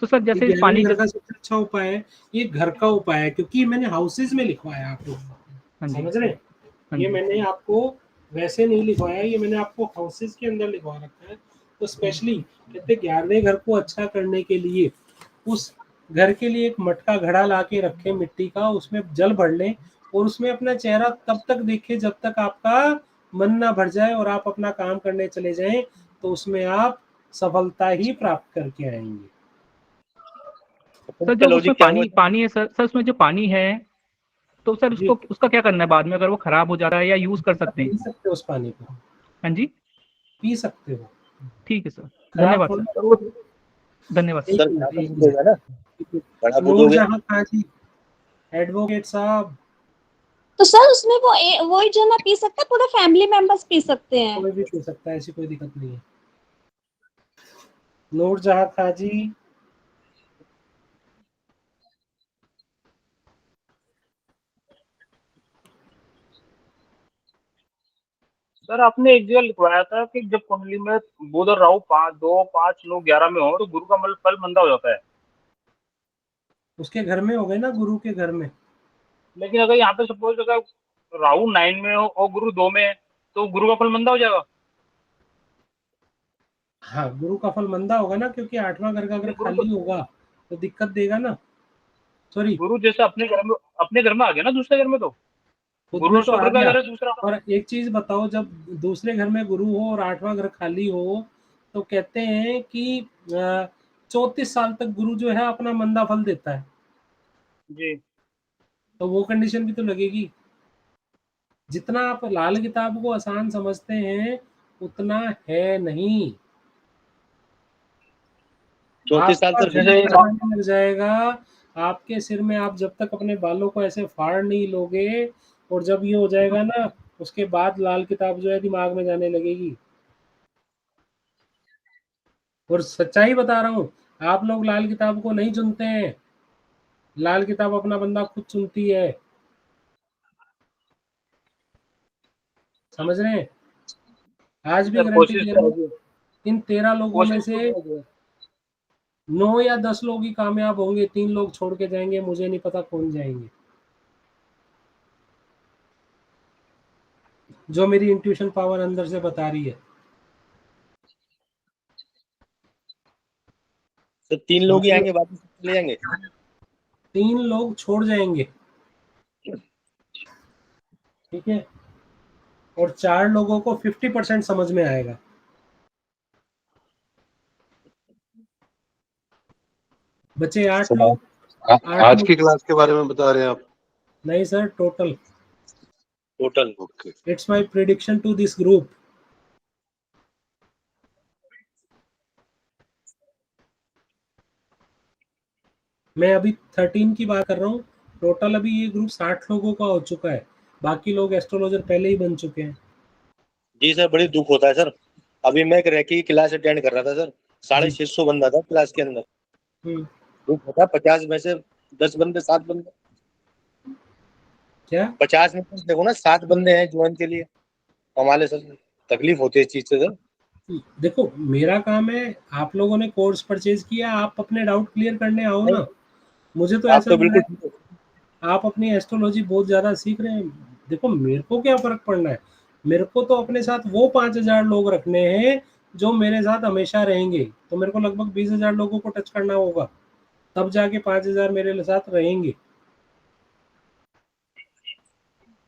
Speaker 5: तो सर
Speaker 2: ये
Speaker 5: जैसे
Speaker 2: 11वें
Speaker 5: पानी
Speaker 2: घर
Speaker 5: जब
Speaker 2: का सबसे अच्छा उपाय है, ये घर का उपाय है, क्योंकि मैंने हाउसेज में लिखवाया आपको,
Speaker 5: हाँ जी,
Speaker 2: समझ रहे हैं?
Speaker 5: हाँ
Speaker 2: ये
Speaker 5: जी,
Speaker 2: मैंने आपको वैसे नहीं लिखवाया, ये मैंने आपको हाउसेज के अंदर लिखवा रखा है। तो स्पेशली कहते 11वें घर को अच्छा करने के लिए उस घर के लिए एक मटका घड़ा ला के रखें मिट्टी का, उसमें जल भर लें और उसमें अपना चेहरा तब तक देखें जब तक आपका मन ना भर जाए और आप अपना काम करने चले जाएं, तो उसमें आप सफलता ही प्राप्त करके आएंगे।
Speaker 5: सर
Speaker 8: इसका
Speaker 5: जो उसमें
Speaker 8: लॉजिक क्या हुआ?
Speaker 5: पानी है सर उसमें जो पानी है तो सर
Speaker 2: जी,
Speaker 5: उसको उसका क्या करना है बाद में, अगर वो खराब हो जाता है या यूज कर
Speaker 2: आप
Speaker 5: सकते
Speaker 2: पी
Speaker 5: हैं?
Speaker 2: सकते हो उस पानी को,
Speaker 5: हाँ जी,
Speaker 2: पी सकते हो,
Speaker 5: ठीक है सर,
Speaker 2: खराब
Speaker 5: धन्यवाद
Speaker 2: थोड़ी।
Speaker 5: सर, धन्यवाद सर।
Speaker 2: एक
Speaker 8: सर
Speaker 2: मिनट,
Speaker 8: ज्यादा
Speaker 2: एक
Speaker 8: दूध हो गया ना,
Speaker 2: मिनट।
Speaker 8: बड़ा दूध हो गया।
Speaker 2: नूरजहां खां जी, एडवोकेट साहब,
Speaker 4: तो सर उसमें वो ही जना पी सकता है, पूरे फैमिली मेंबर्स पी सकते हैं?
Speaker 2: कोई भी पी सकता है, ऐसी कोई दिक्कत नहीं है। नूरजहां खां जी,
Speaker 7: सर, आपने एक जगह लिखवाया था कि जब कुंडली में बुध और राहु 2, 5, 9, 11 में हो तो गुरु का फल मंदा हो जाता है।
Speaker 2: उसके घर में हो गए ना, गुरु के घर में।
Speaker 7: लेकिन अगर यहाँ पे सपोज अगर राहु 9 में हो और गुरु 2 में है तो गुरु का फल मंदा हो जाएगा।
Speaker 2: हाँ, गुरु का फल मंदा होगा ना, क्योंकि 8वां घर का अगर
Speaker 7: गुरु
Speaker 2: खाली होगा तो दिक्कत देगा ना। सॉरी,
Speaker 7: गुरु जैसे अपने घर में आ गया ना, दूसरे घर में तो
Speaker 2: खुद
Speaker 7: गुरु
Speaker 2: में
Speaker 7: और
Speaker 2: तो आ
Speaker 7: शुक्र का
Speaker 2: गया।
Speaker 7: घर है दूसरा।
Speaker 2: और एक चीज बताओ, जब दूसरे घर में गुरु हो और 8वां घर खाली हो तो कहते हैं कि 34 साल तक गुरु जो है अपना मंदा फल देता है,
Speaker 7: जी
Speaker 2: तो वो कंडीशन भी तो लगेगी। जितना आप लाल किताब को आसान समझते हैं उतना है नहीं।
Speaker 8: 34 साल
Speaker 2: आपका
Speaker 8: सर
Speaker 2: दिन
Speaker 7: जैसे
Speaker 2: आने लग जाएगा आपके सिर में, आप जब तक अपने बालों को ऐसे फाड़ नहीं लोगे, और जब ये हो जाएगा ना उसके बाद लाल किताब जो है दिमाग में जाने लगेगी। और सच्चाई बता रहा हूँ, आप लोग लाल किताब को नहीं चुनते हैं, लाल किताब अपना बंदा खुद चुनती है, समझ रहे हैं? आज भी
Speaker 7: सर
Speaker 2: गारंटी
Speaker 7: कोशिश
Speaker 2: दे
Speaker 7: तो
Speaker 2: रहा हूँ,
Speaker 7: होगी,
Speaker 2: इन 13 लोगों में
Speaker 7: कोशिश तो
Speaker 2: से
Speaker 7: होगी।
Speaker 2: 9 या 10 लोग ही कामयाब होंगे, 3 लोग छोड़ के जाएंगे, मुझे नहीं पता कौन जाएंगे। जो मेरी इंट्यूशन पावर अंदर से बता रही है,
Speaker 8: सर 3 लोग
Speaker 2: समझ
Speaker 8: ही
Speaker 2: रहे
Speaker 8: आएंगे,
Speaker 2: हो?
Speaker 8: बाकी सब चले जाएंगे।
Speaker 2: 3 लोग छोड़ जाएंगे, ठीक है, और 4 लोगों को 50% समझ में आएगा। बचे 8 लोग। 8
Speaker 9: आज
Speaker 2: लोग
Speaker 9: की क्लास के बारे में बता रहे हैं आप?
Speaker 2: नहीं sir, total.
Speaker 8: Total
Speaker 9: okay.
Speaker 2: It's my prediction to this group. मैं अभी 13 की बात कर रहा हूँ। टोटल अभी ये ग्रुप 60 लोगों का हो चुका है, बाकी लोग एस्ट्रोलॉजर पहले ही बन चुके हैं।
Speaker 8: जी सर, बड़ी दुख होता है सर। अभी मैं एक रैकी की क्लास अटेंड कर रहा था सर, 650 बंदा था क्लास के अंदर।
Speaker 2: हम्म,
Speaker 8: दुख होता, 50 में से 10 बंदे, 7 बंदे,
Speaker 2: क्या
Speaker 8: 50 में से देखो ना 7 बंदे हैं ज्वाइन के लिए। हमारे सर तकलीफ होती है इस चीज से सर।
Speaker 2: देखो, मेरा काम है, आप लोगों ने कोर्स परचेज किया, आप अपने डाउट क्लियर करने आओ
Speaker 8: नहीं,
Speaker 2: ना। मुझे तो
Speaker 8: आप
Speaker 2: ऐसा
Speaker 8: तो
Speaker 2: लग रहा
Speaker 8: बिल्कुल
Speaker 2: है
Speaker 8: ठीक हो।
Speaker 2: आप अपनी एस्ट्रोलॉजी बहुत ज्यादा सीख रहे हैं। देखो, मेरे को क्या फर्क पड़ना है, मेरे को तो अपने साथ वो 5000 लोग रखने हैं जो मेरे साथ हमेशा रहेंगे। तो मेरे को लगभग 20,000 लोगों को टच करना होगा, तब जाके 5000 मेरे साथ रहेंगे।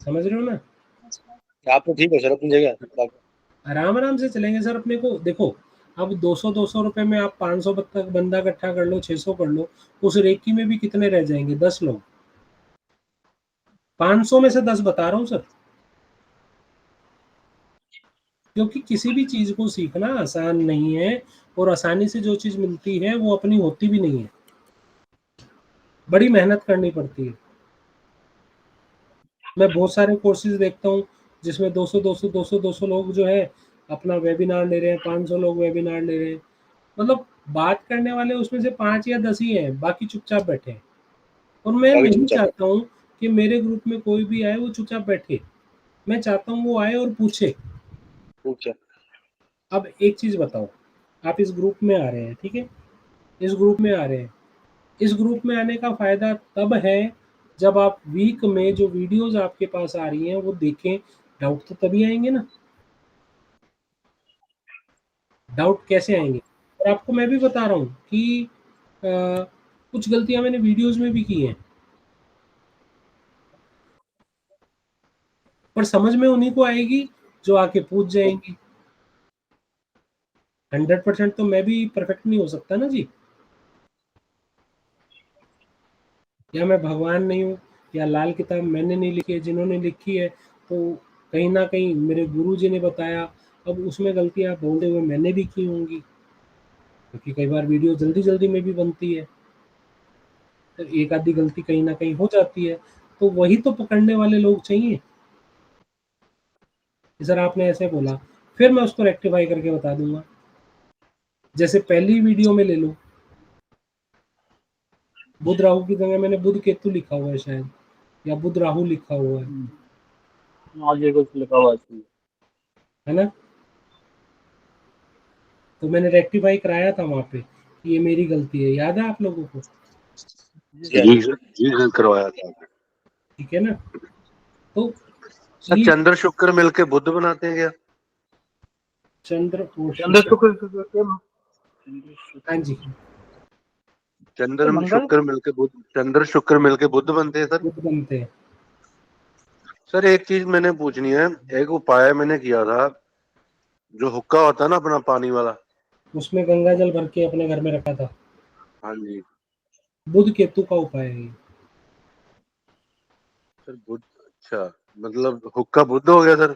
Speaker 2: समझ रहे हो ना?
Speaker 8: आप तो ठीक हो सर अपनी जगह।
Speaker 2: आराम आराम से चलेंगे सर। अपने को देखो, अब 200 रुपए में आप 500 तक बंदा इकट्ठा कर लो, 600 कर लो, उस रेकी में भी कितने रह जाएंगे? 10 लोग। 500 में से 10 बता रहा हूँ सर, क्योंकि किसी भी चीज को सीखना आसान नहीं है, और आसानी से जो चीज मिलती है वो अपनी होती भी नहीं है, बड़ी मेहनत करनी पड़ती है। मैं बहुत सारे कोर्सेज देखता हूँ जिसमें 200 लोग जो है अपना वेबिनार ले रहे हैं, 500 लोग वेबिनार ले रहे हैं। मतलब बात करने वाले उसमें से 5 या 10 ही हैं, बाकी चुपचाप बैठे हैं। और मैं
Speaker 8: बाकी
Speaker 2: नहीं
Speaker 8: चुपचाप
Speaker 2: चाहता हूँ कि मेरे ग्रुप में कोई भी आए वो चुपचाप बैठे, मैं चाहता हूँ वो आए और पूछे।
Speaker 8: पूछे।
Speaker 2: अब एक चीज बताओ, आप इस ग्रुप में आ रहे हैं, ठीक है, इस ग्रुप में आ रहे हैं, इस ग्रुप में आने का फायदा तब है जब आप वीक में जो वीडियोस आपके पास आ रही हैं वो देखें। डाउट तो तभी आएंगे ना, डाउट कैसे आएंगे? और आपको मैं भी बता रहा हूँ कि कुछ गलतियां मैंने वीडियोस में भी की हैं, पर समझ में उन्हीं को आएगी जो आके पूछ जाएंगी। 100% तो मैं भी परफेक्ट नहीं हो सकता ना जी, या मैं भगवान नहीं हूँ, या लाल किताब मैंने नहीं लिखी है, जिन्होंने लिखी है तो कहीं ना कहीं मेरे गुरु जी ने बताया। अब उसमें गलतियां बोलते हुए मैंने भी की होंगी, क्योंकि कई बार वीडियो जल्दी जल्दी में भी बनती है, तो एक आधी गलती कहीं ना कहीं हो जाती है, तो वही तो पकड़ने वाले लोग चाहिए। सर आपने ऐसे बोला, फिर मैं उसको रेक्टिफाई करके बता दूंगा। जैसे पहली वीडियो में ले लो, बुध राहु की जगह मैंने बुध केतु लिखा हुआ है शायद, या बुध राहु लिखा हुआ है,
Speaker 7: आगे कुछ लिखा हुआ
Speaker 2: है ना? तो मैंने रेक्टिफाई कराया था वहां पे कि ये मेरी गलती है, याद है आप लोगों को?
Speaker 9: जी करवाया था।
Speaker 2: ठीक है ना? तो
Speaker 9: सर चंद्र शुक्र मिलके बुध बनाते हैं क्या?
Speaker 2: चंद्र
Speaker 7: चंद्र शुक्र
Speaker 2: हाँ जी,
Speaker 9: चंद्र शुक्र मिलके बुध बनते हैं सर।
Speaker 2: बुध बनते हैं।
Speaker 9: सर एक चीज मैंने पूछनी है, एक उपाय मैंने किया था, जो हुक्का होता है ना अपना पानी वाला,
Speaker 2: उसमें गंगा जल भर के अपने घर में रखा था।
Speaker 9: हाँ जी
Speaker 2: बुध केतु का उपाय है ये।
Speaker 9: सर बुध, अच्छा मतलब हुक्का बुध हो गया सर।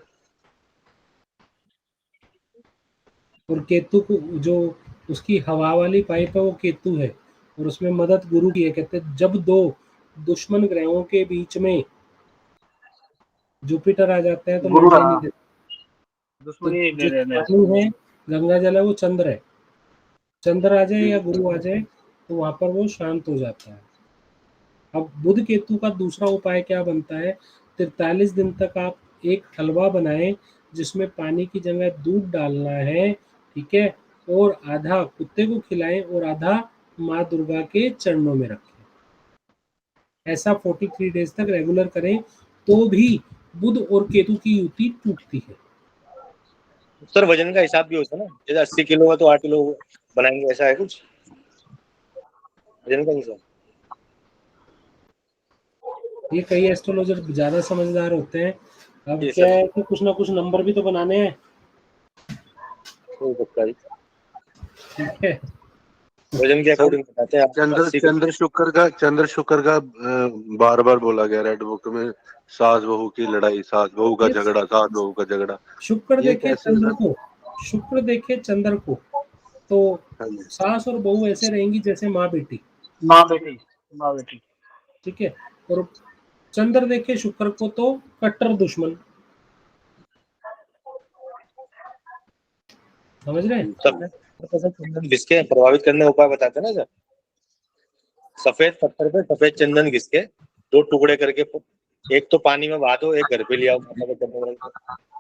Speaker 2: और केतु को जो उसकी हवा वाली पाइप है वो केतु है, और उसमें मदद गुरु की है। कहते हैं जब दो दुश्मन ग्रहों के बीच में जुपिटर आ जाते हैं तो
Speaker 7: गुरु
Speaker 2: मंडे नहीं देते।
Speaker 7: दुश्मनी
Speaker 2: जो पानी है, गंगा जल है, वो चंद्र है। चंद्र आ जाए या गुरु आ जाए तो वहां पर वो शांत हो जाता है। अब बुध केतु का दूसरा उपाय क्या बनता है? 43 दिन तक आप एक हलवा बनाएं जिसमें पानी की जगह दूध डालना है, ठीक है, और आधा कुत्ते को खिलाएं और आधा माँ दुर्गा के चरणों में रखें। ऐसा 43 डेज तक रेगुलर करें तो भी बुध और केतु की युति टूटती है।
Speaker 8: सर वजन का हिसाब भी होता है ना, जैसे 80 किलो है तो 8 किलो बनाएंगे, ऐसा है कुछ वजन का हिसाब?
Speaker 2: ये कई एस्ट्रोलॉजर ज्यादा समझदार होते हैं। अब
Speaker 8: ये
Speaker 2: क्या
Speaker 8: सर
Speaker 2: है कि कुछ ना कुछ नंबर भी तो बनाने हैं,
Speaker 8: हो सकता है,
Speaker 2: ठीक है।
Speaker 8: वजन के अकॉर्डिंग बताते हैं।
Speaker 9: चंद्र शुक्र का बार बार बोला गया रेड बुक में, सास बहू की लड़ाई, सास बहू का झगड़ा, सास बहू का झगड़ा।
Speaker 2: शुक्र
Speaker 9: ये
Speaker 2: देखे
Speaker 9: कैसे
Speaker 2: चंद्र को, शुक्र देखे चंद्र को, तो
Speaker 9: हाँ जी
Speaker 2: सास और बहू ऐसे रहेंगी जैसे माँ बेटी,
Speaker 7: माँ बेटी
Speaker 2: ठीक है। और चंद्र देखे शुक्र को तो कट्टर दुश्मन, समझ रहे हैं?
Speaker 8: चंदन घिस के प्रभावित करने का उपाय बताते हैं ना सर। सफेद पत्थर पे सफेद चंदन घिस के 2 टुकड़े करके, एक तो पानी में बहा दो, एक घर पे ले आओ।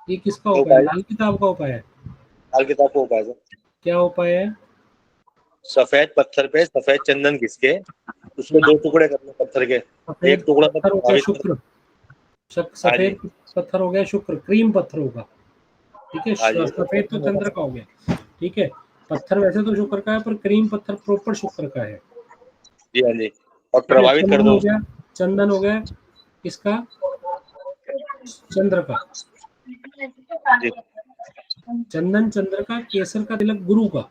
Speaker 2: ये किसका उपाय है? लाल किताब का उपाय है।
Speaker 8: लाल किताब का उपाय है।
Speaker 2: क्या उपाय है?
Speaker 8: सफेद पत्थर पे सफेद चंदन घिस के उसके 2 टुकड़े करने पत्थर के, एक टुकड़ा
Speaker 2: पत्थर हो गया शुक्र, सफेद पत्थर हो गया शुक्र, क्रीम पत्थर होगा, ठीक है। सफेद तो चंद्र का हो गया, ठीक है। पत्थर वैसे तो शुक्र का है, पर क्रीम पत्थर प्रॉपर शुक्र का है।
Speaker 8: जी हाँ जी, और प्रभावित कर दो।
Speaker 2: चंदन हो गया किसका? चंद्र का। चंदन चंद्र का, केसर का तिलक गुरु का।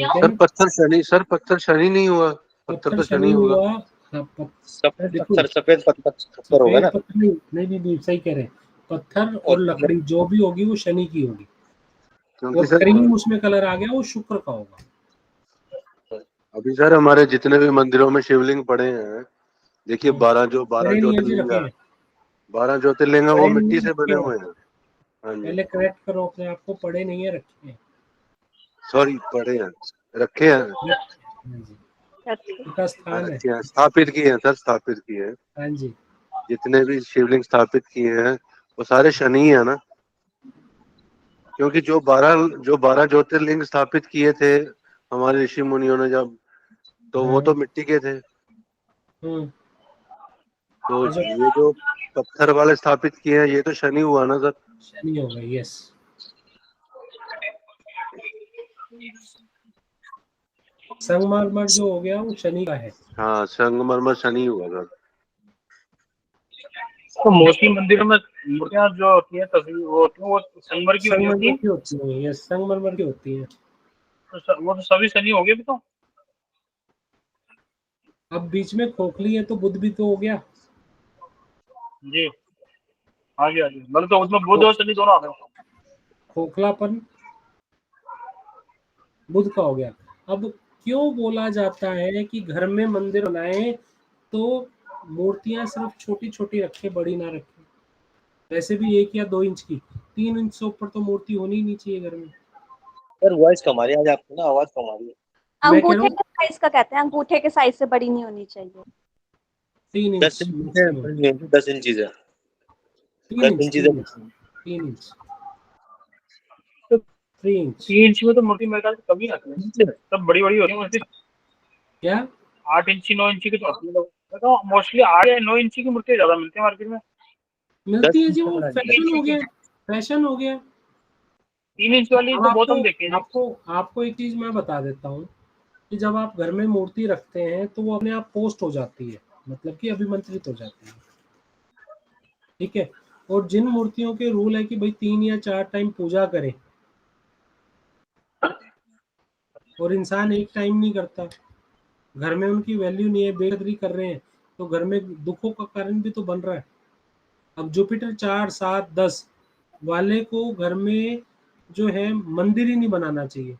Speaker 9: सर पत्थर शनि नहीं हुआ, पत्थर तो शनि होगा।
Speaker 8: सफेद पत्थर होगा ना?
Speaker 2: नहीं सही कह रहे हैं। पत्थर और लकड़ी जो भी होगी वो शनि की होगी,
Speaker 9: क्योंकि
Speaker 2: और
Speaker 9: सर
Speaker 2: क्रीम उसमें कलर आ गया वो शुक्र का होगा।
Speaker 9: अभी सर हमारे जितने भी मंदिरों में शिवलिंग पड़े हैं, देखिए 12
Speaker 2: पड़े नहीं अभी
Speaker 9: ज्योतिर्लिंग
Speaker 2: रखे
Speaker 9: है,
Speaker 2: हैं,
Speaker 9: 12 ज्योतिर्लिंग है, वो
Speaker 2: पड़े नहीं
Speaker 9: मिट्टी
Speaker 2: है,
Speaker 9: से
Speaker 2: रखे
Speaker 9: बने
Speaker 2: हैं।
Speaker 9: हुए हैं। हाँ जी,
Speaker 2: पहले करेक्ट करो अपने आप को, पड़े नहीं है, रखे हैं।
Speaker 9: सॉरी पड़े हैं, रखे हैं,
Speaker 2: हाँ जी, उनका स्थान है।
Speaker 9: रखे हैं, स्थापित किए हैं सर, स्थापित किए हैं।
Speaker 2: हाँ जी,
Speaker 9: जितने भी शिवलिंग स्थापित किए हैं वो सारे शनि ही है ना, क्योंकि जो 12 ज्योतिर्लिंग स्थापित किए थे हमारे ऋषि मुनियों ने जब, तो वो तो मिट्टी के थे,
Speaker 2: हम्म,
Speaker 9: तो
Speaker 2: अच्छा,
Speaker 9: ये जो पत्थर वाले स्थापित किए हैं ये तो शनि हुआ ना सर।
Speaker 2: शनि हो गई, यस। संगमरमर जो हो गया वो शनि का है।
Speaker 9: हाँ, संगमरमर शनि हुआ सर।
Speaker 7: तो मोस्टली मंदिरों में मूर्तियां जो होती है तस्वीर वो होती है, वो संगमरमर की बनी होती
Speaker 2: संगमरमर
Speaker 7: है।
Speaker 2: की होती है, यस, संगमरमर की होती है।
Speaker 7: वो तो सभी शनि हो गए अभी तो।
Speaker 2: अब बीच में खोखली है तो बुध भी तो हो गया।
Speaker 7: जी हाँ जी, हाँ जी, मतलब तो उसमें बुध और शनि दोनों आ गए।
Speaker 2: खोखलापन बुध का हो गया। अब क्यों बोला जाता है कि घर में मंदिर बनाए तो मूर्तियां सिर्फ छोटी छोटी रखे, बड़ी ना रखे। वैसे भी 1 या 2 इंच की, 3 इंच से ऊपर तो मूर्ति होनी ही नहीं चाहिए घर में।
Speaker 8: सर वॉइस कम आ रही है आज आपको ना, आवाज कम आ रही है।
Speaker 2: मैं कह रहा
Speaker 4: अंगूठे
Speaker 2: हूँ
Speaker 4: के साइज का कहते हैं, अंगूठे के साइज से बड़ी नहीं होनी चाहिए।
Speaker 2: 3
Speaker 8: 10
Speaker 2: इंच
Speaker 8: इंच है,
Speaker 2: मैक्सिमम।
Speaker 8: 10 इंच है, 10 इंच है।
Speaker 2: 3 इंच 3 इंच
Speaker 7: 3 इंच में तो मूर्ति मेरे ख्याल से कभी आती है, सब बड़ी बड़ी होती है मूर्ति।
Speaker 2: क्या
Speaker 7: 8 इंची 9 इंची की तो होती है, तो मोस्टली 8 या 9 इंची की मूर्ति ज्यादा मिलती है मार्केट में।
Speaker 2: मिलती है
Speaker 8: 10
Speaker 2: जी, वो फैशन हो गया, फैशन हो गया।
Speaker 7: 3 इंच वाली
Speaker 2: अब
Speaker 7: तो बहुत हम देखे हैं जी।
Speaker 2: आपको आपको एक चीज मैं बता देता हूँ कि जब आप घर में मूर्ति रखते हैं तो वो अपने आप पोस्ट हो जाती है, मतलब कि अभिमंत्रित हो जाती है, ठीक है। और जिन मूर्तियों के रूल है कि भाई 3 या 4 टाइम पूजा करें, और इंसान एक टाइम नहीं करता, घर में उनकी वैल्यू नहीं है, बेकदरी कर रहे हैं, तो घर में दुखों का कारण भी तो बन रहा है। अब जुपिटर 4, 7, 10 वाले को घर में जो है मंदिर ही नहीं बनाना चाहिए।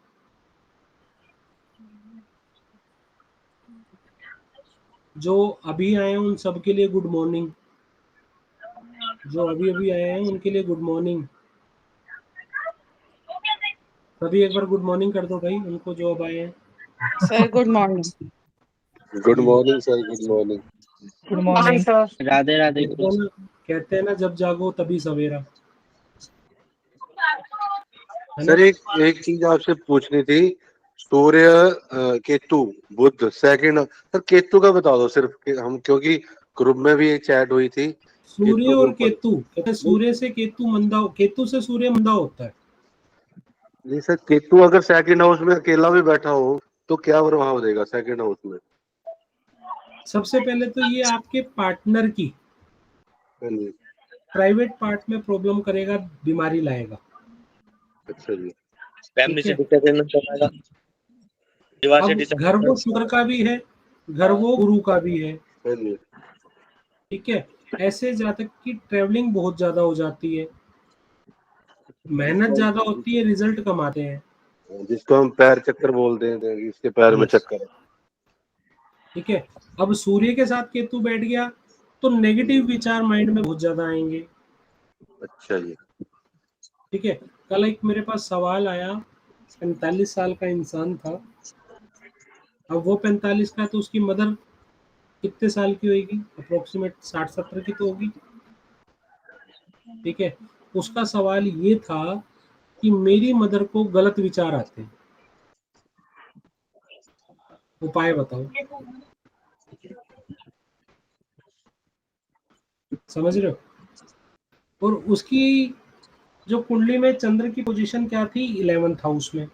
Speaker 2: जो अभी आए हैं उन सबके लिए गुड मॉर्निंग, जो अभी अभी आए हैं उनके लिए गुड मॉर्निंग। सभी एक बार गुड मॉर्निंग कर दो भाई उनको जो अब आए हैं।
Speaker 6: Sir good morning.
Speaker 9: Good morning sir, good morning.
Speaker 10: Good morning
Speaker 3: sir.
Speaker 10: Radhe Radhe.
Speaker 2: कहते हैं ना जब जागो तभी सवेरा, है ना।
Speaker 9: सर एक चीज आपसे पूछनी थी, सूर्य केतु बुध सेकंड, सर केतु का बता दो सिर्फ हम, क्योंकि ग्रुप में भी एक चैट हुई थी
Speaker 2: सूर्य
Speaker 9: केतु के
Speaker 2: और
Speaker 9: ऊपर।
Speaker 2: केतु, कहते हैं सूर्य से केतु मंदा, केतु से सूर्य मंदा होता है।
Speaker 9: नहीं सर, केतु अगर सेकंड हाउस में अकेला भी बैठा हो तो क्या प्रभाव देगा सेकंड हाउस में?
Speaker 2: सबसे पहले तो ये आपके पार्टनर की
Speaker 9: हाँ जी,
Speaker 2: प्राइवेट पार्ट में प्रॉब्लम करेगा, बीमारी लाएगा,
Speaker 8: अच्छा जी, फैमिली
Speaker 2: ठीक
Speaker 8: से
Speaker 2: है।
Speaker 8: डिस्टर्बेंस होगा, परिवार से
Speaker 2: अब घर वो शुक्र का भी है, घर वो गुरु का भी है,
Speaker 9: हाँ जी,
Speaker 2: ठीक है। ऐसे जातक की ट्रेवलिंग बहुत ज्यादा हो जाती है, मेहनत ज्यादा होती है, रिजल्ट कम आते हैं,
Speaker 9: जिसको हम पैर चक्कर बोलते हैं, तो इसके पैर में
Speaker 2: Yes.
Speaker 9: चक्कर है।
Speaker 2: ठीक है। अब सूर्य के साथ केतु बैठ गया तो नेगेटिव विचार माइंड में बहुत ज्यादा आएंगे,
Speaker 9: अच्छा जी,
Speaker 2: ठीक है। कल एक मेरे पास सवाल आया, 45 साल का इंसान था। अब वो 45 का, तो उसकी मदर कितने साल की होगी, अप्रोक्सीमेट 60-70 की तो होगी, ठीक है। उसका सवाल ये था कि मेरी मदर को गलत विचार आते हैं, उपाय बताओ। समझ रहे हो। और उसकी जो कुंडली में चंद्र की पोजीशन क्या थी, 11th हाउस में।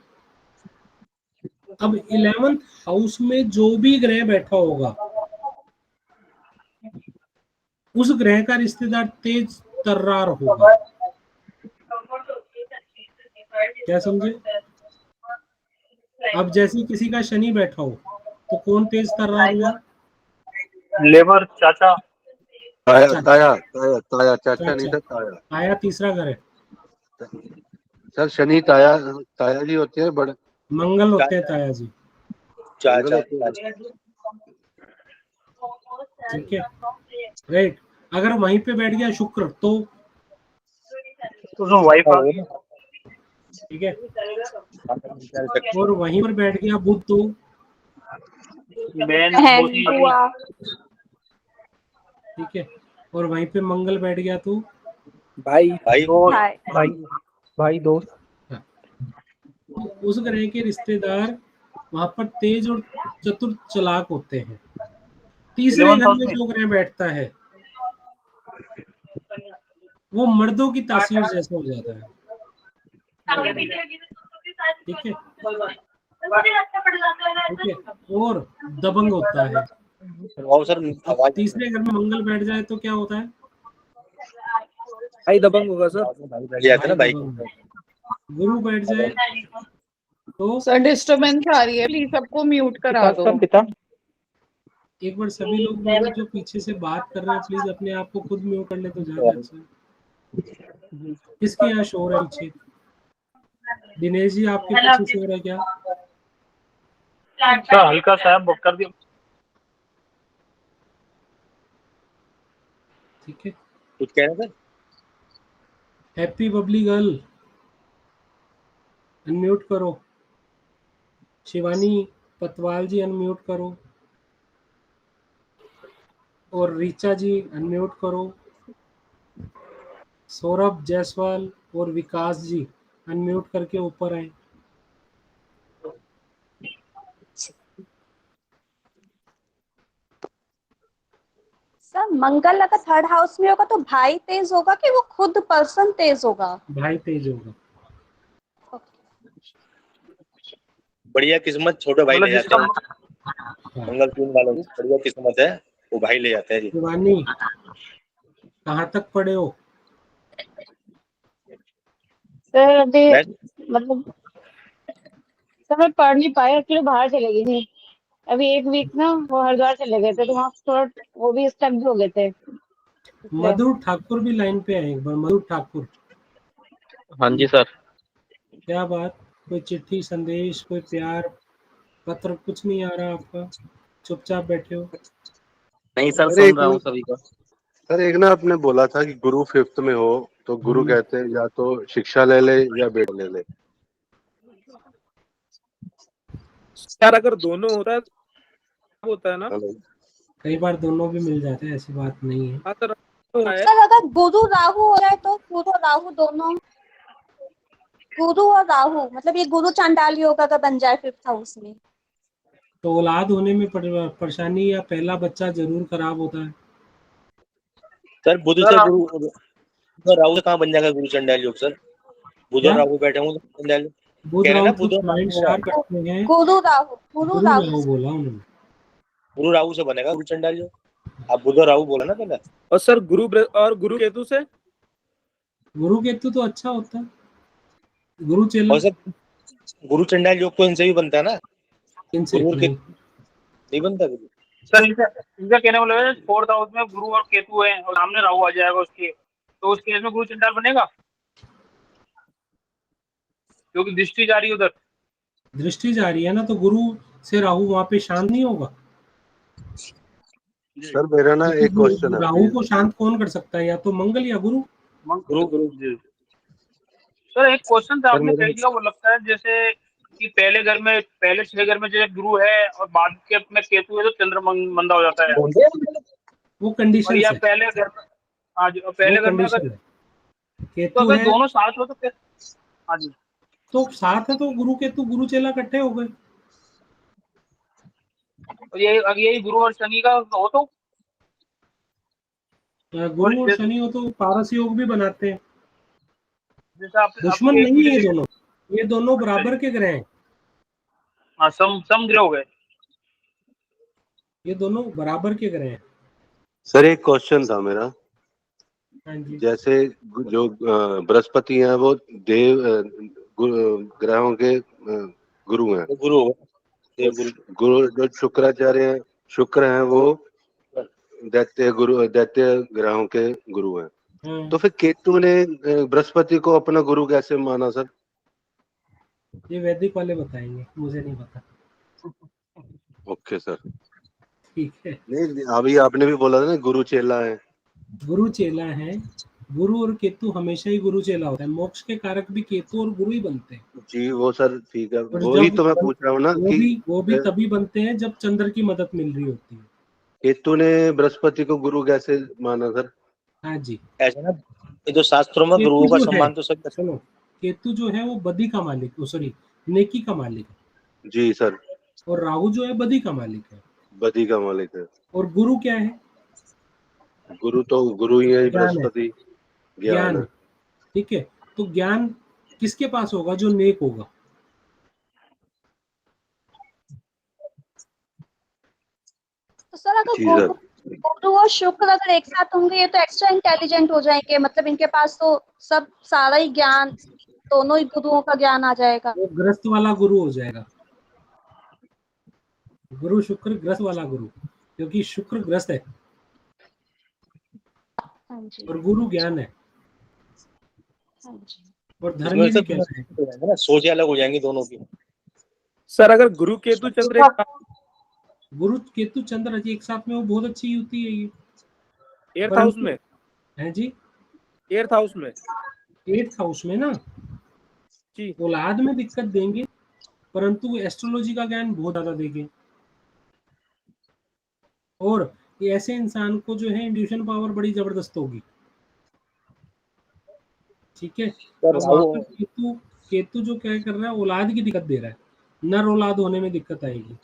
Speaker 2: अब 11th हाउस में जो भी ग्रह बैठा होगा उस ग्रह का रिश्तेदार तेज तर्रार होगा, क्या समझे। अब जैसे किसी का शनि बैठा हो तो कौन तेज तर्रार हुआ,
Speaker 7: लेबर चाचा।
Speaker 9: ताया
Speaker 2: अच्छा,
Speaker 9: ताया ताया ताया चाचा नहीं
Speaker 2: अच्छा,
Speaker 9: था, ताया।
Speaker 2: आया तीसरा घर है।
Speaker 9: सर शनि ताया, ताया जी होते हैं बड़े,
Speaker 2: मंगल होते हैं ताया जी।
Speaker 9: मंगल होते हैं।
Speaker 2: ठीक है, राइट। अगर वहीं पे बैठ गया शुक्र तो
Speaker 7: वाइफ आ गई।
Speaker 2: ठीक है, और वहीं पर बैठ गया बुध तो
Speaker 7: बहन
Speaker 4: बहन,
Speaker 7: पोती,
Speaker 4: बुआ,
Speaker 2: ठीक है, और वहीं पे मंगल बैठ गया तो
Speaker 10: भाई
Speaker 8: भाई
Speaker 7: दोस्त,
Speaker 4: भाई।
Speaker 5: भाई भाई दोस्त।
Speaker 2: तो उस ग्रह के रिश्तेदार वहां पर तेज और चतुर चालाक होते हैं। तीसरे
Speaker 7: 11th
Speaker 2: घर
Speaker 7: हाउस
Speaker 2: में
Speaker 7: में।
Speaker 2: जो ग्रह बैठता है वो मर्दों की तासीर जैसा हो जाता है। ठीक है, ठीक है, और दबंग होता है।
Speaker 8: और सर
Speaker 2: अब
Speaker 8: आवाज
Speaker 2: तीसरे घर में मंगल बैठ जाए तो क्या होता है?
Speaker 10: भाई दबंग होगा सर।
Speaker 8: भाई बैठ जाते ना
Speaker 2: भाई
Speaker 8: बाइक।
Speaker 2: दबंग। गुरु बैठ जाए तो
Speaker 6: सर डिस्टरबेंस आ रही है, प्लीज सबको म्यूट करा दो।
Speaker 5: पिता
Speaker 2: एक बार सभी लोग म्यूट, जो पीछे से बात कर रहे हैं प्लीज अपने आप को खुद म्यूट कर ले तो ज्यादा अच्छा है। किसके यहाँ शोर है पीछे? दिनेश जी आपके पीछे शोर है क्या?
Speaker 7: सर हल्का सा बुक कर दिया।
Speaker 2: ठीक है,
Speaker 8: कुछ कह रहे थे?
Speaker 2: हैप्पी बबली गर्ल अनम्यूट करो। शिवानी पतवाल जी अनम्यूट करो, और रीचा जी अनम्यूट करो। सौरभ जायसवाल और विकास जी अनम्यूट करके ऊपर आए।
Speaker 4: सर मंगल अगर थर्ड हाउस में होगा तो भाई तेज होगा कि वो खुद पर्सन तेज होगा?
Speaker 2: भाई तेज होगा।
Speaker 8: बढ़िया किस्मत छोटे भाई ले
Speaker 7: मतलब
Speaker 8: जाते
Speaker 7: जिसका
Speaker 8: हैं। मंगल तीन वालों की बढ़िया किस्मत है, वो भाई ले जाते हैं जी।
Speaker 2: शिवानी कहाँ तक पढ़े हो?
Speaker 6: सर अभी
Speaker 8: मैं
Speaker 6: मतलब सर मैं पढ़ नहीं पाया, एक्चुअली बाहर चले गई थी। अभी एक वीक ना वो हरिद्वार चले गए थे, तो वहाँ थोड़ा वो भी स्टक हो गए थे इसलिए।
Speaker 2: मधुर ठाकुर भी लाइन पे आए एक बार। मधुर ठाकुर,
Speaker 5: हाँ जी सर।
Speaker 2: क्या बात? कोई चिट्ठी, संदेश, कोई प्यार पत्र कुछ नहीं आ रहा आपका? चुपचाप बैठे हो।
Speaker 5: नहीं सर,
Speaker 9: सर
Speaker 5: सुन
Speaker 9: एक
Speaker 5: रहा हूँ सभी को।
Speaker 9: सर एक ना आपने बोला था कि गुरु 5th में हो तो गुरु कहते हैं या तो शिक्षा ले ले या बेटा ले ले।
Speaker 10: यार अगर दोनों होता है होता है ना।
Speaker 9: हेलो,
Speaker 2: कई बार दोनों भी मिल जाते हैं, ऐसी बात नहीं है।
Speaker 10: हाँ सर तो है।
Speaker 4: सर अगर गुरु राहु हो जाए तो गुरु और राहु दोनों, गुरु और राहु मतलब ये गुरु चांडाल योग अगर बन जाए 5th हाउस में
Speaker 2: तो औलाद होने में परेशानी या पहला बच्चा जरूर खराब होता है।
Speaker 8: सर बुध से गुरु, बुध राहु से कहाँ बन जाएगा गुरु चंडाल योग सर? बुध और
Speaker 2: क्या?
Speaker 8: राहु बैठे होंगे तो चंडाल योग।
Speaker 2: बुध
Speaker 8: कह रहे
Speaker 2: राहु
Speaker 8: ना
Speaker 2: तो
Speaker 8: बुध और
Speaker 2: पॉइंट
Speaker 8: राहु
Speaker 2: शार्प रखते हैं।
Speaker 4: गुरु राहु
Speaker 2: गुरु राहु बोला उन्होंने।
Speaker 8: गुरु राहु से बनेगा गुरु चंडाल योग। आप बुध और राहु बोला ना पहले।
Speaker 10: और सर और गुरु केतु से।
Speaker 2: गुरु केतु तो अच्छा होता है। गुरु चेला
Speaker 8: और सर गुरु चंडाल योग तो इनसे भी बनता है ना,
Speaker 2: इनसे
Speaker 8: गुरु और
Speaker 2: नहीं।
Speaker 8: केतु नहीं बनता गुरु।
Speaker 7: सर इनका कहने वाला है 4th हाउस में गुरु और केतु है और सामने राहु आ जाएगा उसके, तो उस केस में गुरु चंडाल बनेगा क्योंकि दृष्टि जा रही है उधर।
Speaker 2: दृष्टि जा रही है ना, तो गुरु से राहु वहां पे शांत नहीं होगा।
Speaker 9: सर मेरा ना एक क्वेश्चन है
Speaker 2: राहु को शांत कौन कर सकता है? या तो मंगल या गुरु।
Speaker 8: गुरु
Speaker 7: जी सर एक क्वेश्चन था
Speaker 9: सर
Speaker 7: आपने
Speaker 9: मेरा
Speaker 7: कह दिया, वो लगता है जैसे कि पहले घर में, पहले 6 घर में जो गुरु है और बाद के में केतु है तो चंद्र मंदा हो जाता है।
Speaker 2: वो
Speaker 7: और
Speaker 2: कंडीशन
Speaker 7: या
Speaker 2: है।
Speaker 7: पहले घर में, हाँ जी, और पहले
Speaker 2: वो
Speaker 7: घर में अगर,
Speaker 2: कंडीशन है।
Speaker 7: तो
Speaker 2: केतु
Speaker 7: अगर
Speaker 2: है
Speaker 7: दोनों साथ हो तो फिर, हाँ जी,
Speaker 2: तो साथ है तो गुरु केतु गुरु चेला इकट्ठे हो गए।
Speaker 7: और यही गुरु और शनि का हो तो,
Speaker 2: गुरु और शनि हो तो पारस योग भी बनाते हैं।
Speaker 7: जैसे आप
Speaker 2: दुश्मन
Speaker 7: आपकी एक
Speaker 2: नहीं है
Speaker 7: वीडियो
Speaker 2: ये दोनों, ये दोनों बराबर के ग्रह हैं।
Speaker 7: हाँ सम ग्रह हो गए।
Speaker 2: ये दोनों बराबर के ग्रह हैं।
Speaker 9: सर एक क्वेश्चन था मेरा।
Speaker 2: हाँ जी।
Speaker 9: जैसे जो बृहस्पति हैं वो देव ग्रहों के गुरु हैं।
Speaker 8: गुरु होगा।
Speaker 9: गुरु जो शुक्राचार्य हैं, शुक्र हैं वो दैत्य ग्रहों के गुरु हैं।
Speaker 2: हाँ,
Speaker 9: तो फिर केतु ने बृहस्पति को अपना गुरु कैसे माना सर?
Speaker 2: ये वैदिक वाले बताएंगे, मुझे नहीं पता।
Speaker 9: Okay sir.
Speaker 2: ठीक है,
Speaker 9: नहीं, अभी आपने भी बोला था ना गुरु चेला है।
Speaker 2: गुरु चेला है। गुरु और केतु हमेशा ही गुरु चेला होता है। मोक्ष के कारक भी केतु और गुरु ही बनते हैं।
Speaker 9: जी वो सर ठीक है,
Speaker 2: और
Speaker 9: वही
Speaker 2: जब
Speaker 9: तो मैं पूछ रहा हूँ ना कि
Speaker 2: वो भी तभी बनते हैं जब चंद्र की मदद मिल रही होती है।
Speaker 9: केतु ने बृहस्पति को गुरु कैसे माना सर?
Speaker 2: हाँ जी,
Speaker 8: ऐसा ना, ये जो शास्त्रों में
Speaker 2: केतु
Speaker 8: गुरुओं का
Speaker 2: जो है,
Speaker 8: सम्मान तो सब
Speaker 2: सुनो, केतु जो है वो बदी का मालिक, सॉरी, नेकी का मालिक है।
Speaker 9: जी सर।
Speaker 2: और राहु जो है बदी का मालिक है।
Speaker 9: बदी का मालिक है।
Speaker 2: और गुरु क्या है?
Speaker 9: गुरु तो गुरु ही है,
Speaker 2: ज्ञान है।
Speaker 9: बृहस्पति ज्ञान
Speaker 2: ज्ञान
Speaker 9: है।
Speaker 2: है, ठीक है। तो ज्ञान किसके पास होगा? जो नेक होगा।
Speaker 4: तो सर अगर
Speaker 9: जी सर।
Speaker 4: गुरु और शुक्र अगर एक साथ होंगे, ये तो एक्स्ट्रा इंटेलिजेंट हो जाएंगे, मतलब इनके पास तो सब सारा ही ज्ञान, दोनों ही गुरुओं का ज्ञान आ जाएगा।
Speaker 2: वो ग्रस्त वाला गुरु हो जाएगा। गुरु शुक्र ग्रस्त वाला गुरु, क्योंकि शुक्र ग्रस्त है
Speaker 4: हाँ जी,
Speaker 2: और गुरु ज्ञान है
Speaker 4: हाँ जी।
Speaker 2: और
Speaker 8: इसमें
Speaker 2: धर्मी भी
Speaker 8: सब
Speaker 2: कहते हैं।
Speaker 8: हो जाएंगे ना, सोच अलग हो जाएंगी दोनों की।
Speaker 10: सर अगर गुरु केतु चंद्र एक साथ
Speaker 2: गुरु केतु चंद्र एक साथ में, वो बहुत अच्छी युति है ये।
Speaker 10: एर्थ हाउस में,
Speaker 2: है जी,
Speaker 10: एर्थ हाउस में
Speaker 2: 8th हाउस में ना,
Speaker 10: जी।
Speaker 2: औलाद में दिक्कत देंगे, परंतु एस्ट्रोलॉजी का ज्ञान बहुत ज्यादा देंगे। और ये ऐसे इंसान को जो है इंट्यूशन पावर बड़ी जबरदस्त होगी। ठीक है।
Speaker 8: सर
Speaker 2: अब वहां पर केतु जो क्या कर रहा है, औलाद की दिक्कत दे रहा है, नर औलाद होने में दिक्कत आएगी।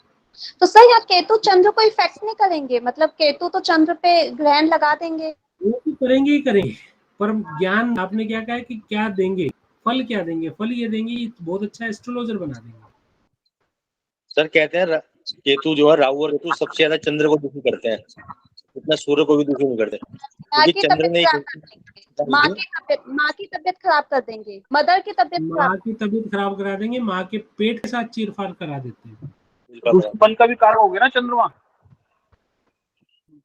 Speaker 4: तो सर यहाँ केतु चंद्र को इफेक्ट नहीं करेंगे? मतलब केतु तो चंद्र पे ग्रहण लगा देंगे।
Speaker 2: वो तो करेंगे ही करेंगे, पर ज्ञान आपने क्या कहा है कि क्या देंगे, फल क्या देंगे? फल ये देंगे, ये बहुत अच्छा एस्ट्रोलॉजर बना देंगे।
Speaker 8: सर कहते हैं केतु जो है, राहु और केतु सबसे ज्यादा चंद्र को दुखी करते हैं, इतना सूर्य को भी दुखी नहीं करते,
Speaker 4: माँ
Speaker 8: क्योंकि
Speaker 4: की
Speaker 8: चंद्र
Speaker 4: तबीयत
Speaker 8: ने
Speaker 4: खराब कर देंगे, माँ की तबीयत खराब कर देंगे, मदर की तबीयत
Speaker 2: माँ की तबीयत खराब करा देंगे, माँ के पेट के साथ चीरफाड़ करा देते हैं।
Speaker 7: मन का भी कारक हो गया ना चंद्रमा।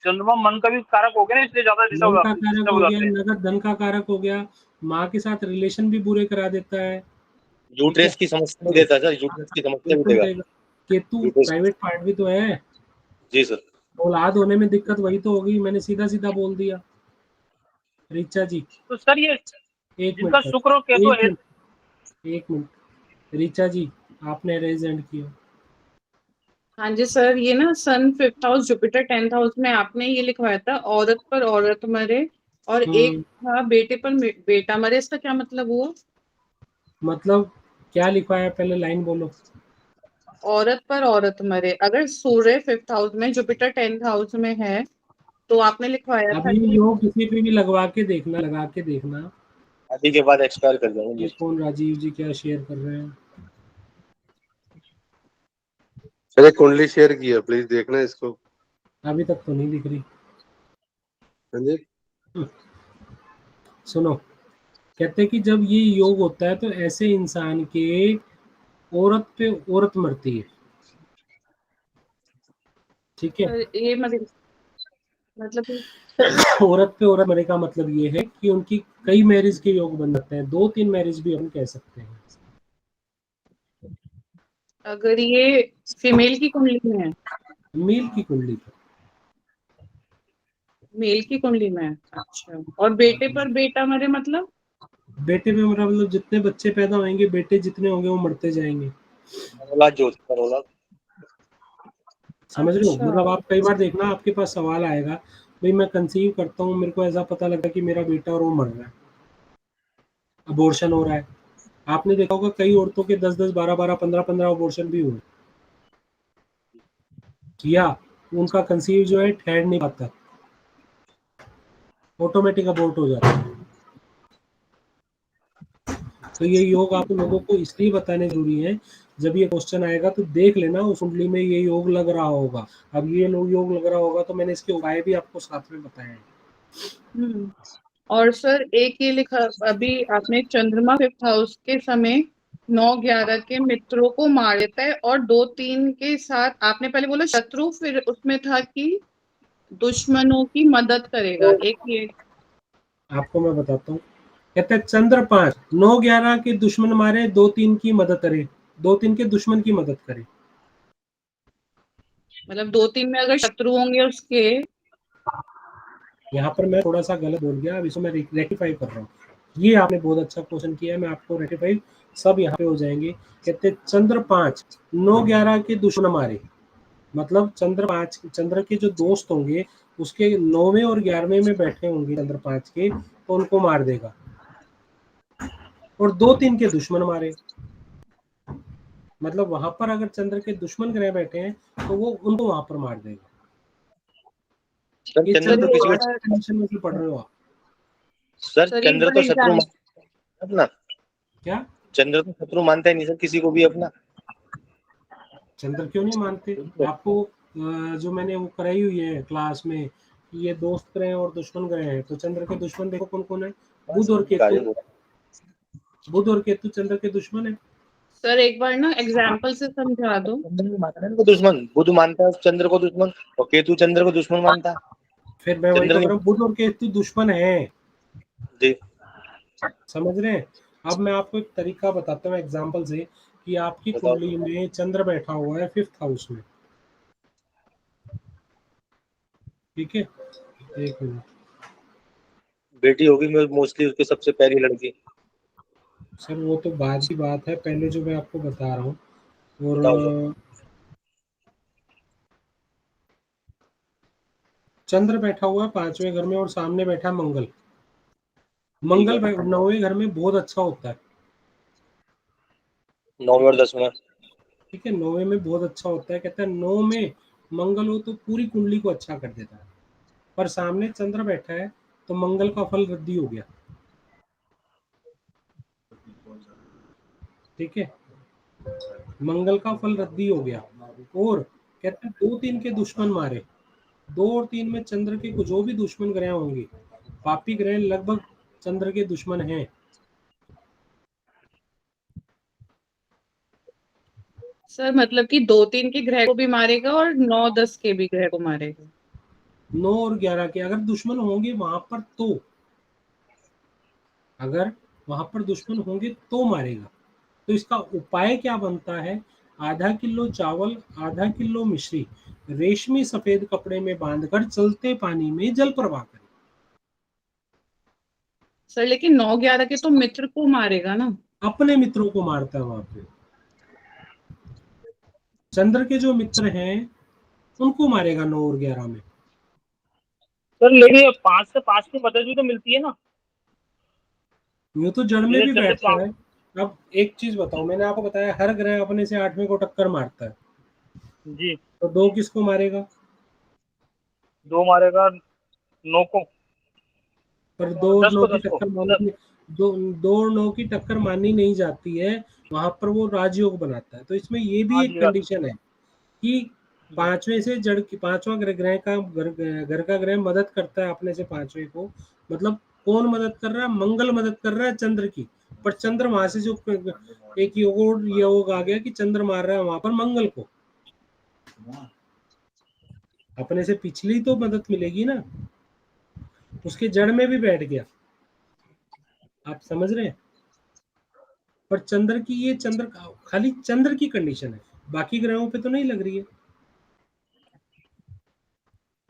Speaker 7: चंद्रमा मन का भी कारक हो गया ना, इसलिए ज्यादा
Speaker 2: मन का कारक हो गया, नगद धन का कारक हो गया, माँ के साथ रिलेशन भी बुरे करा देता है।
Speaker 8: यूट्रस की समस्या भी देता है सर, यूट्रस की समस्या भी देगा।
Speaker 2: केतु प्राइवेट पार्ट भी तो है
Speaker 8: जी सर।
Speaker 2: औलाद होने में दिक्कत वही तो होगी। मैंने सीधा सीधा बोल दिया। रिचा जी,
Speaker 7: तो सर ये
Speaker 2: एक
Speaker 7: जिनका
Speaker 2: मिनट,
Speaker 7: शुक्र और केतु है,
Speaker 2: एक मिनट, रिचा जी आपने रेज एंड किया।
Speaker 11: हाँ जी सर, ये ना सन 5th house, Jupiter 10th house में आपने ये लिखवाया था, औरत पर औरत मरे, और एक था बेटे पर बेटा मरे। इसका क्या मतलब हुआ?
Speaker 2: मतलब क्या लिखवाया, पहले लाइन बोलो।
Speaker 11: औरत पर औरत मरे, अगर सूर्य 5th हाउस में, जुपिटर 10th हाउस में है, तो आपने लिखवाया था
Speaker 2: अभी
Speaker 11: कि
Speaker 2: योग किसी पे भी लगा के देखना।
Speaker 8: शादी के बाद एक्सपायर कर जाएंगे।
Speaker 2: ये कौन राजीव जी क्या शेयर कर रहे हैं?
Speaker 9: अरे कुंडली शेयर किया, प्लीज देखना इसको।
Speaker 2: अभी तक तो नहीं दिख रही।
Speaker 9: हाँ जी।
Speaker 2: सुनो, कहते हैं कि जब ये योग होता है तो ऐसे इंसान के औरत पे औरत मरती है। ठीक है।
Speaker 11: ये मतलब
Speaker 2: औरत पे औरत मरे का मतलब ये है कि उनकी कई मैरिज के योग बन जाते हैं, 2-3 मैरिज भी हम कह सकते हैं।
Speaker 11: अगर ये फीमेल की कुंडली में है,
Speaker 2: मेल की कुंडली पे,
Speaker 11: मेल की कुंडली में है। अच्छा, और बेटे पर बेटा मरे मतलब?
Speaker 2: बेटे पे मरा मतलब जितने बच्चे पैदा होंगे, बेटे जितने होंगे वो मरते जाएंगे।
Speaker 8: औलाद जो होती है, औलाद
Speaker 2: समझ रहे हो?
Speaker 11: अच्छा।
Speaker 2: मतलब आप कई बार देखना, आपके पास सवाल आएगा, भाई मैं कंसीव करता हूँ, मेरे को ऐसा पता लगा कि मेरा बेटा और वो मर रहा है, अबॉर्शन हो रहा है। आपने देखा होगा कई औरतों के 10-10, 12-12, 15-15 अबॉर्शन भी हुए, या उनका कंसीव जो है ठहर नहीं पाता, ऑटोमेटिक अबॉर्ट हो जाता है। तो ये योग आप लोगों को इसलिए बताने जरूरी है, जब ये क्वेश्चन आएगा तो देख लेना उस कुंडली में ये योग लग रहा होगा। अब ये योग लग रहा होगा तो मैंने इसके उपाय भी आपको साथ में बताए हैं।
Speaker 11: और सर एक ये लिखा, अभी आपने चंद्रमा 5th हाउस के समय 9-11 के मित्रों को मार देता है, और 2-3 के साथ आपने पहले बोला शत्रु, फिर उसमें था कि दुश्मनों की मदद करेगा, एक ये।
Speaker 2: आपको मैं बताता हूँ, कहते हैं चंद्र 5 9-11 के दुश्मन मारे, 2-3 की मदद करे, 2-3 के दुश्मन की मदद करे।
Speaker 11: मतलब 2-3 में अगर शत्रु होंगे उसके।
Speaker 2: यहाँ पर मैं थोड़ा सा गलत बोल गया, अब इसको मैं रेक्टिफाई कर रहा हूँ। ये आपने बहुत अच्छा क्वेश्चन किया है, मैं आपको रेक्टिफाई सब यहाँ पे हो जाएंगे। कहते हैं चंद्र 5 9-11 के दुश्मन मारे, मतलब चंद्र 5 चंद्र के जो दोस्त होंगे उसके 9वें और 11वें में बैठे होंगे चंद्र 5 के, तो उनको मार देगा। और 2-3 के दुश्मन मारे, मतलब वहां पर अगर चंद्र के दुश्मन ग्रह बैठे हैं तो वो उनको वहां पर मार देगा।
Speaker 8: सर
Speaker 2: ये
Speaker 8: चंद्र तो
Speaker 2: चंद्र
Speaker 8: किसी को
Speaker 2: 5 की कंडीशन में से पढ़ रहे हो आप।
Speaker 8: सर
Speaker 11: सर एक
Speaker 8: चंद्र
Speaker 11: बार
Speaker 8: तो शत्रु
Speaker 11: एग्जाम,
Speaker 8: अपना,
Speaker 2: क्या
Speaker 8: चंद्र तो शत्रु मानता ही नहीं सर किसी को भी अपना।
Speaker 2: चंद्र क्यों नहीं मानते आपको? जो मैंने वो कराई हुई है क्लास में कि ये दोस्त ग्रह हैं और दुश्मन ग्रह हैं, तो चंद्र के दुश्मन देखो कौन कौन है, बुध और केतु। बुध और केतु चंद्र के दुश्मन है।
Speaker 11: सर एक बार ना एग्जाम्पल से समझा दो।
Speaker 8: दुश्मन बुध मानता है चंद्र को दुश्मन, और केतु चंद्र को दुश्मन मानता है।
Speaker 2: फिर मैं वही तो कह रहा हूँ, बुध और केतु दुश्मन है,
Speaker 8: जी
Speaker 2: समझ रहे हैं? अब मैं आपको एक तरीका बताता हूँ एग्जाम्पल से कि आपकी
Speaker 8: बताओ।
Speaker 2: कुंडली में चंद्र बैठा हुआ है 5th हाउस में, ठीक है? एक मिनट,
Speaker 8: बेटी होगी मोस्टली उसके सबसे पहली लड़की।
Speaker 2: सर वो तो बाद की बात है, पहले जो मैं आपको बता रहा हूँ।
Speaker 8: बताओ सर।
Speaker 2: और चंद्र बैठा हुआ है 5वें घर में और सामने बैठा है मंगल। मंगल 9वें घर में बहुत अच्छा होता है,
Speaker 8: 9वें और 10वें।
Speaker 2: ठीक है? 9वें में बहुत अच्छा होता है, कहता है 9 में मंगल हो तो पूरी कुंडली को अच्छा कर देता है। पर सामने चंद्र बैठा है तो मंगल का फल रद्दी हो गया, ठीक है? मंगल का फल रद्दी हो गया। और कहते हैं 2-3 के दुश्मन मारे, 2 और 3 में चंद्र के जो भी दुश्मन ग्रह होंगे, पापी ग्रह लगभग चंद्र के दुश्मन हैं।
Speaker 11: सर मतलब कि 2-3 के ग्रह को भी मारेगा और 9-10 के भी ग्रह को मारेगा।
Speaker 2: 9 और 11 के अगर दुश्मन होंगे वहां पर, तो अगर वहां पर दुश्मन होंगे तो मारेगा। तो इसका उपाय क्या बनता है? आधा किलो चावल, आधा किलो मिश्री रेशमी सफेद कपड़े में बांधकर चलते पानी में जल प्रवाह करें।
Speaker 11: सर लेकिन 9-11 के तो मित्र को मारेगा ना।
Speaker 2: अपने मित्रों को मारता है वहां पे, चंद्र के जो मित्र हैं उनको मारेगा 9 और 11 में।
Speaker 7: सर लेकिन 5 से 5 की मदद भी तो मिलती है ना।
Speaker 2: यूं तो जड़ में भी
Speaker 7: जैसे
Speaker 2: बैठता है। अब एक चीज बताओ, मैंने आपको बताया हर ग्रह अपने से 8वें को टक्कर मारता है,
Speaker 7: जी
Speaker 2: तो 2 किसको मारेगा?
Speaker 7: 2 मारेगा 9 को,
Speaker 2: पर 2 और
Speaker 7: 10
Speaker 2: 9
Speaker 7: को,
Speaker 2: की
Speaker 7: 10 को।
Speaker 2: टक्कर माननी, 2 और 9 की टक्कर माननी नहीं जाती है, वहां पर वो राजयोग बनाता है। तो इसमें ये भी
Speaker 7: हाँ
Speaker 2: एक
Speaker 7: जी
Speaker 2: कंडीशन है कि 5वें से जड़ की 5वां ग्रह का घर का ग्रह मदद करता है अपने से 5वें को। मतलब कौन मदद कर रहा है? मंगल मदद कर रहा है चंद्र की। पर चंद्र वहां से जो एक योग आ गया कि चंद्र मार रहा है वहां पर मंगल को, अपने से पिछली तो मदद मिलेगी ना, उसके जड़ में भी बैठ गया। आप समझ रहे हैं? पर चंद्र की ये चंद्र खाली चंद्र की कंडीशन है, बाकी ग्रहों पे तो नहीं लग रही है।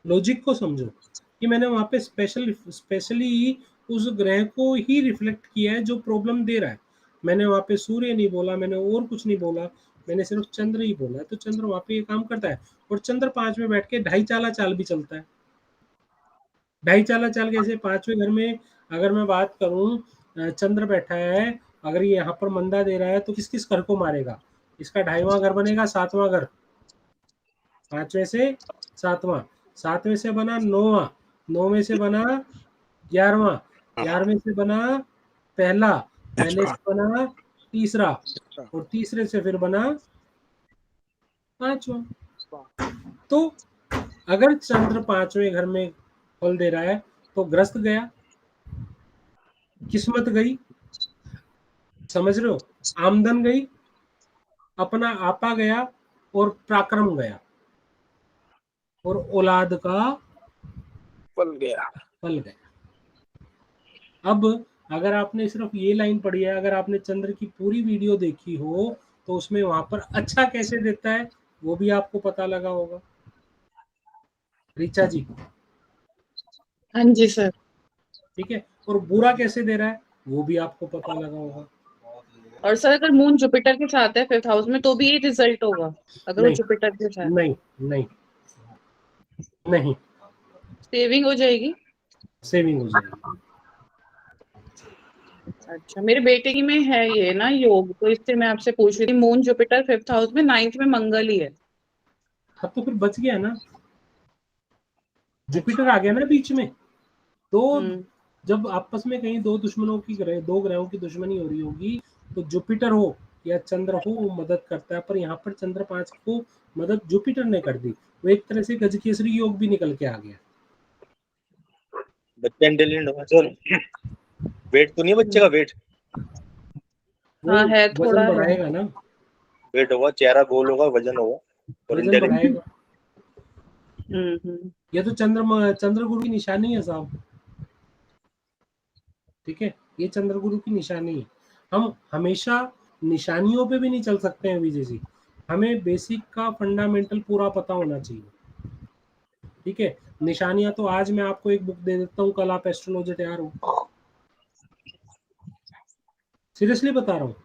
Speaker 2: लॉजिक को समझो कि मैंने वहां पे स्पेशली उस ग्रह को ही रिफ्लेक्ट किया है जो प्रॉब्लम दे रहा है। मैंने वहां पे सूर्य नहीं बोला, मैंने और कुछ नहीं बोला, मैंने सिर्फ चंद्र ही बोला है। तो चंद्र वहां पे ये काम करता है। और चंद्र 5 में बैठ के ढाई चाला चाल भी चलता है। ढाई चाला चाल कैसे? 5वें घर में अगर मैं बात करूं, चंद्र बैठा है, अगर ये यहाँ पर मंदा दे रहा है तो किस किस घर को मारेगा? इसका 2.5वां घर बनेगा, 7वां घर, 5वें से 7वां, 7वें से बना 9वां, 9वें से बना 11वां, 11वें से बना पहला, पहले से बना तीसरा, और तीसरे से फिर बना 5वां। तो अगर चंद्र 5वें घर में फल दे रहा है तो ग्रस्त गया, किस्मत गई, समझ रहे हो? आमदन गई, अपना आपा गया, और पराक्रम गया, और औलाद का
Speaker 10: फल गया।
Speaker 2: फल गया। अब अगर आपने सिर्फ ये लाइन पढ़ी है, अगर आपने चंद्र की पूरी वीडियो देखी हो तो उसमें वहां पर अच्छा कैसे देता है वो भी आपको पता लगा होगा, ऋचा जी।
Speaker 11: हाँ जी सर।
Speaker 2: ठीक है, और बुरा कैसे दे रहा है वो भी आपको पता लगा होगा।
Speaker 11: और सर अगर मून जुपिटर के साथ है 5th हाउस में तो भी ये रिजल्ट होगा अगर वो
Speaker 2: नहीं
Speaker 11: जुपिटर के साथ?
Speaker 2: नहीं नहीं नहीं,
Speaker 11: सेविंग हो जाएगी।
Speaker 2: सेविंग हो जाएगी।
Speaker 11: अच्छा, मेरे बेटे की में है ये ना योग, तो इससे मैं आपसे पूछ रही थी। मून जुपिटर 5th हाउस में, 9th में मंगल ही है।
Speaker 2: हाँ तो फिर बच गया ना, जुपिटर आ गया ना बीच में। तो जब आपस में कहीं दो दुश्मनों की दो ग्रहों की दुश्मनी हो रही होगी तो जुपिटर हो या चंद्र हो वो मदद करता है, पर यहाँ पर चंद्र 5 को मदद जुपिटर ने कर दी, वो एक तरह से गजकेसरी योग भी निकल के आ गया।
Speaker 8: बच्चा इंटेलिजेंट होगा सर। वेट तो नहीं है बच्चे का? वेट
Speaker 11: हाँ है, थोड़ा
Speaker 2: वजन
Speaker 11: है।
Speaker 2: बढ़ाएगा ना,
Speaker 8: वेट होगा, चेहरा गोल होगा, वजन होगा और
Speaker 2: वजन
Speaker 8: इंटेलिजेंट।
Speaker 2: बढ़ाएगा। ये तो चंद्र गुरु की निशानी है साहब। ठीक है, ये चंद्र गुरु की निशानी है। हम हमेशा निशानियों पे भी नहीं चल सकते हैं विजय जी, हमें बेसिक का फंडामेंटल पूरा पता होना चाहिए। ठीक है, निशानियां तो आज मैं आपको एक बुक दे देता हूँ, कल आप एस्ट्रोलॉजर तैयार हो। सीरियसली बता रहा हूँ,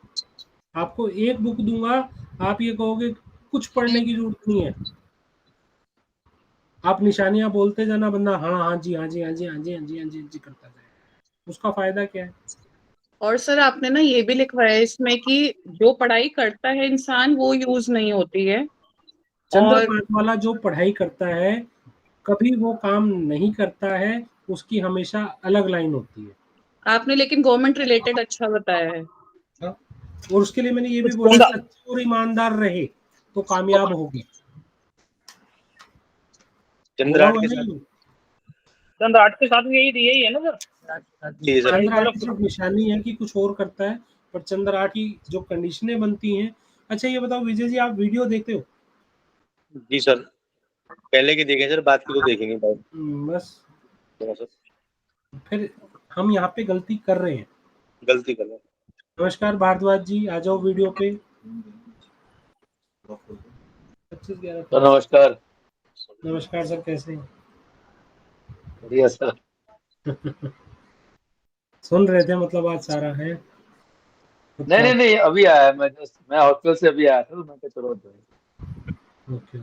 Speaker 2: आपको एक बुक दूंगा, आप ये कहोगे कुछ पढ़ने की जरूरत नहीं है, आप निशानियां बोलते जाना, बंदा हाँ हाँ जी हाँ जी हाँ जी हाँ जी हाँ जी हाँ जी हाँ जी करता जाए, उसका फायदा क्या है?
Speaker 11: और सर आपने ना ये भी लिखवाया है इसमें कि जो पढ़ाई करता है इंसान वो यूज नहीं होती है।
Speaker 2: चंद्र
Speaker 11: और
Speaker 2: 5 वाला जो पढ़ाई करता है कभी वो काम नहीं करता है, उसकी हमेशा अलग लाइन होती है।
Speaker 11: आपने लेकिन गवर्नमेंट रिलेटेड अच्छा बताया है।
Speaker 2: और उसके लिए मैंने ये भी बोला सच्चे और ईमानदार रहे तो कामयाब होगी।
Speaker 8: चंद्र 8 के साथ,
Speaker 7: चंद्र 8 के साथ भी यही है ना सर?
Speaker 2: चंद्र 8 की सिर्फ निशानी है कि कुछ और करता है, पर चंद्र 8 की जो कंडीशनें बनती हैं। अच्छा ये बताओ विजय जी, आप वीडियो देखते हो?
Speaker 8: जी सर, पहले की देखें सर, बाद की तो देखेंगे
Speaker 2: बस
Speaker 8: सर।
Speaker 2: फिर हम यहाँ पे गलती कर रहे हैं,
Speaker 8: गलती कर रहे हैं।
Speaker 2: नमस्कार भारद्वाज जी, आ जाओ वीडियो पे। 25/11
Speaker 12: सर नमस्कार।
Speaker 2: नमस्कार सर, कैसे हैं?
Speaker 12: बढ़िया सर।
Speaker 2: सुन रहे थे मतलब आज सारा है?
Speaker 12: नहीं अभी आया, मैं हॉस्पिटल से अभी आया था, तो मैं चलो।
Speaker 2: ओके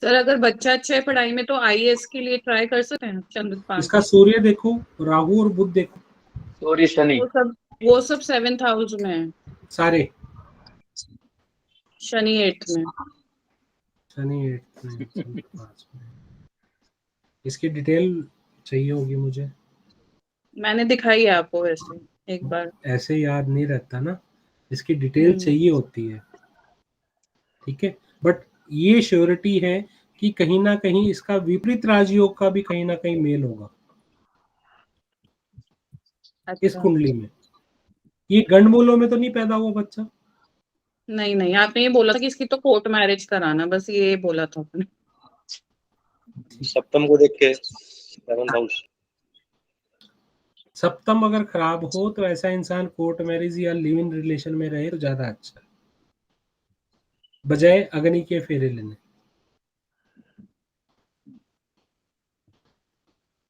Speaker 11: सर अगर बच्चा अच्छा है पढ़ाई में तो आईएएस के लिए ट्राई कर सकते हैं चंद्र 5।
Speaker 2: इसका सूर्य देखो, राहु और बुध देखो।
Speaker 12: सूर्य शनि
Speaker 11: वो सब 7th हाउस में है
Speaker 2: सारे,
Speaker 11: शनि 8th में।
Speaker 2: शनि 8th में, चंद्र 5 में। इसकी डिटेल चाहिए होगी मुझे,
Speaker 11: मैंने दिखाई है आपको वैसे एक बार।
Speaker 2: ऐसे याद नहीं रहता ना, इसकी डिटेल चाहिए होती है। ठीक है, बट ये श्योरिटी है कि कहीं ना कहीं इसका विपरीत राजयोग का भी कहीं ना कहीं मेल होगा।
Speaker 11: अच्छा।
Speaker 2: इस कुंडली में ये गंडमूलों में तो नहीं पैदा हुआ बच्चा?
Speaker 11: नहीं आपने ये बोला था कि इसकी तो कोर्ट मैरिज कराना, बस ये बोला था आपने।
Speaker 8: सप्तम को देख के 7th हाउस।
Speaker 2: सप्तम अगर खराब हो तो ऐसा इंसान कोर्ट मैरिज या लिव इन रिलेशन में रहे तो ज्यादा अच्छा है, बजाय अग्नि के फेरे लेने।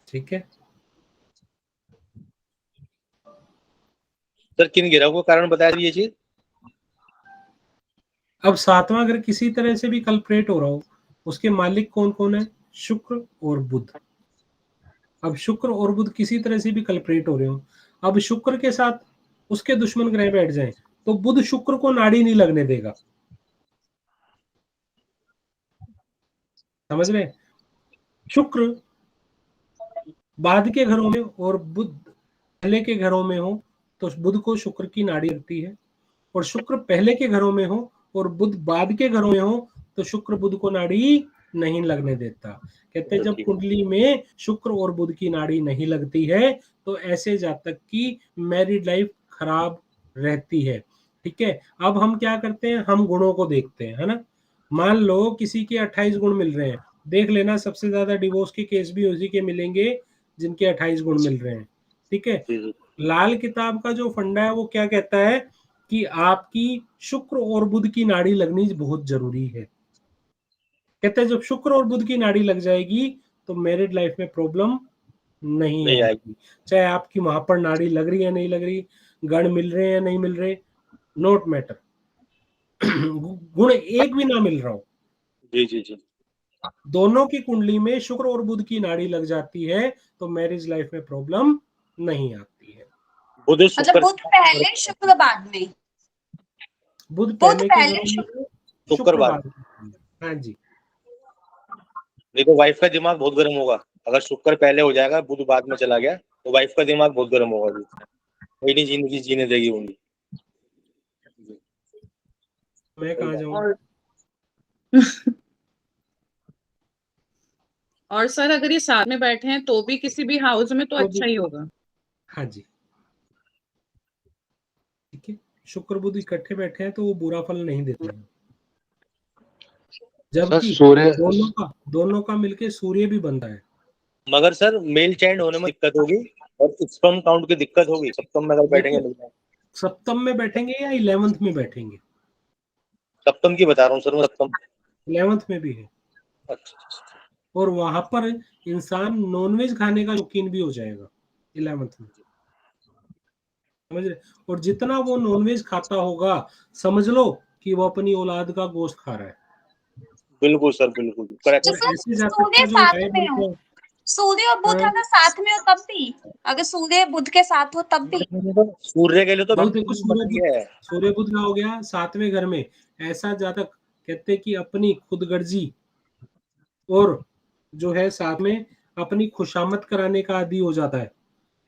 Speaker 2: ठीक है,
Speaker 8: सर किन गिरहों को कारण बताया ये चीज?
Speaker 2: अब 7वां अगर किसी तरह से भी कल्परेट हो रहा हो, उसके मालिक कौन कौन है? शुक्र और बुध। अब शुक्र और बुध किसी तरह से भी कल्परेट हो रहे हो, अब शुक्र के साथ उसके दुश्मन ग्रह बैठ जाएं तो बुध शुक्र को नाड़ी नहीं लगने देगा। समझ रहे? शुक्र बाद के घरों में और बुध पहले के घरों में हो तो बुध को शुक्र की नाड़ी लगती है, और शुक्र पहले के घरों में हो और बुध बाद के घरों में हो तो शुक्र बुध को नाड़ी नहीं लगने देता। कहते हैं जब कुंडली में शुक्र और बुध की नाड़ी नहीं लगती है तो ऐसे जातक की मैरिड लाइफ खराब रहती है। ठीक है, अब हम क्या करते हैं, हम गुणों को देखते हैं, है ना। मान लो किसी के 28 गुण मिल रहे हैं देख लेना, सबसे ज्यादा डिवोर्स के केस भी उसी के मिलेंगे जिनके 28 गुण मिल रहे हैं। ठीक है, लाल किताब का जो फंडा है वो क्या कहता है कि आपकी शुक्र और बुध की नाड़ी लगनी बहुत जरूरी है। कहते हैं जब शुक्र और बुध की नाड़ी लग जाएगी तो मैरिड लाइफ में प्रॉब्लम नहीं आएगी, चाहे आपकी वहां पर नाड़ी लग रही है नहीं लग रही, गण मिल रहे हैं नहीं मिल रहे, नोट मैटर। गुण एक भी ना मिल रहा हो,
Speaker 8: जी जी जी,
Speaker 2: दोनों की कुंडली में शुक्र और बुध की नाड़ी लग जाती है तो मैरिज लाइफ में प्रॉब्लम नहीं आती है।
Speaker 8: बुध
Speaker 4: मतलब बुध पहले शुक्र बाद में,
Speaker 2: बुध
Speaker 4: बुध
Speaker 2: पहले के
Speaker 4: पहले
Speaker 2: घरों
Speaker 4: शुक्र,
Speaker 2: में,
Speaker 8: शुक्र बाद।
Speaker 2: बाद में। हाँ जी,
Speaker 8: देखो वाइफ का दिमाग बहुत गर्म होगा, अगर शुक्र पहले हो जाएगा बुध बाद में चला गया तो वाइफ का दिमाग बहुत गर्म होगा, कोई नहीं जिंदगी जीने देगी उनकी।
Speaker 2: मैं कहाँ जाऊँ?
Speaker 11: और सर अगर ये साथ में बैठे हैं तो भी किसी भी हाउस में तो अच्छा ही होगा।
Speaker 2: हाँ जी, ठीक है, शुक्र बुध इकट्ठे बैठे हैं तो वो बुरा फल नहीं देते हैं, जबकि दोनों का मिलके सूर्य भी बनता है।
Speaker 8: मगर सर मेल चाइल्ड होने में दिक्कत होगी और स्पर्म काउंट की दिक्कत होगी सप्तम में अगर बैठेंगे।
Speaker 2: सप्तम में बैठेंगे या 11th में बैठेंगे?
Speaker 8: सप्तम की बता रहा हूँ सर मैं, सप्तम
Speaker 2: 11th में भी है।
Speaker 8: अच्छा,
Speaker 2: और वहां पर इंसान नॉनवेज खाने का शौकीन भी हो जाएगा 11th में, समझ रहे? और जितना वो नॉनवेज खाता होगा समझ लो कि वो अपनी औलाद का गोश्त खा रहा है।
Speaker 8: बिल्कुल सर, बिल्कुल करेक्ट।
Speaker 2: और ऐसे जातक
Speaker 4: सूर्य
Speaker 2: का जो
Speaker 4: साथ
Speaker 2: है
Speaker 4: में हो, सूर्य और बुध अगर साथ में हो तब भी, अगर सूर्य बुध के साथ हो तब भी,
Speaker 8: सूर्य के लिए तो
Speaker 2: भाई देखो सूर्य बुध का हो गया 7वें घर में, ऐसा जातक कहते हैं कि अपनी खुदगर्जी और जो है साथ में अपनी खुशामद कराने का आदी हो जाता है।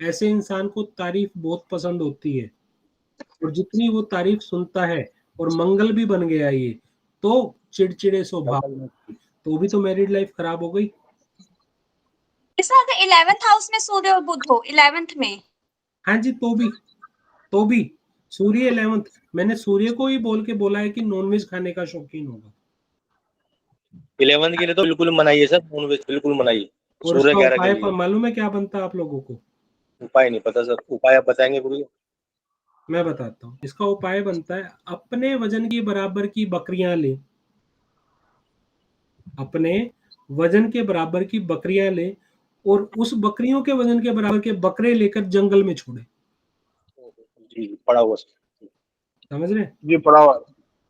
Speaker 2: ऐसे इंसान को तारीफ बहुत पसंद होती है और जितनी वो तारीफ सुनता है और मंगल भी बन गया ये तो चिड़चिड़े स्वभाव, तो भी तो मैरिड लाइफ खराब हो गई।
Speaker 4: ऐसा अगर 11th हाउस में सूर्य और बुध हो 11th में,
Speaker 2: हाँ जी, तो भी सूर्य 11th, मैंने सूर्य को ही बोल के बोला है कि नॉनवेज खाने का शौकीन होगा।
Speaker 8: 11 के लिए तो बिल्कुल मनाइए सर, नॉनवेज बिल्कुल मनाइए।
Speaker 2: और
Speaker 8: सूर्य
Speaker 2: इसका
Speaker 8: 11 के
Speaker 2: उपाय
Speaker 8: लिए
Speaker 2: मालूम है क्या बनता है आप लोगों को?
Speaker 8: उपाय नहीं पता सर, उपाय आप बताएंगे गुरु?
Speaker 2: मैं बताता हूँ, इसका उपाय बनता है अपने वजन की बराबर की बकरियां ले, अपने वजन के बराबर की बकरियां ले और उस बकरियों के वजन के बराबर के बकरे लेकर जंगल में छोड़े।
Speaker 8: जी पड़ा हुआ सर,
Speaker 2: समझ रहे?
Speaker 8: जी पड़ा हुआ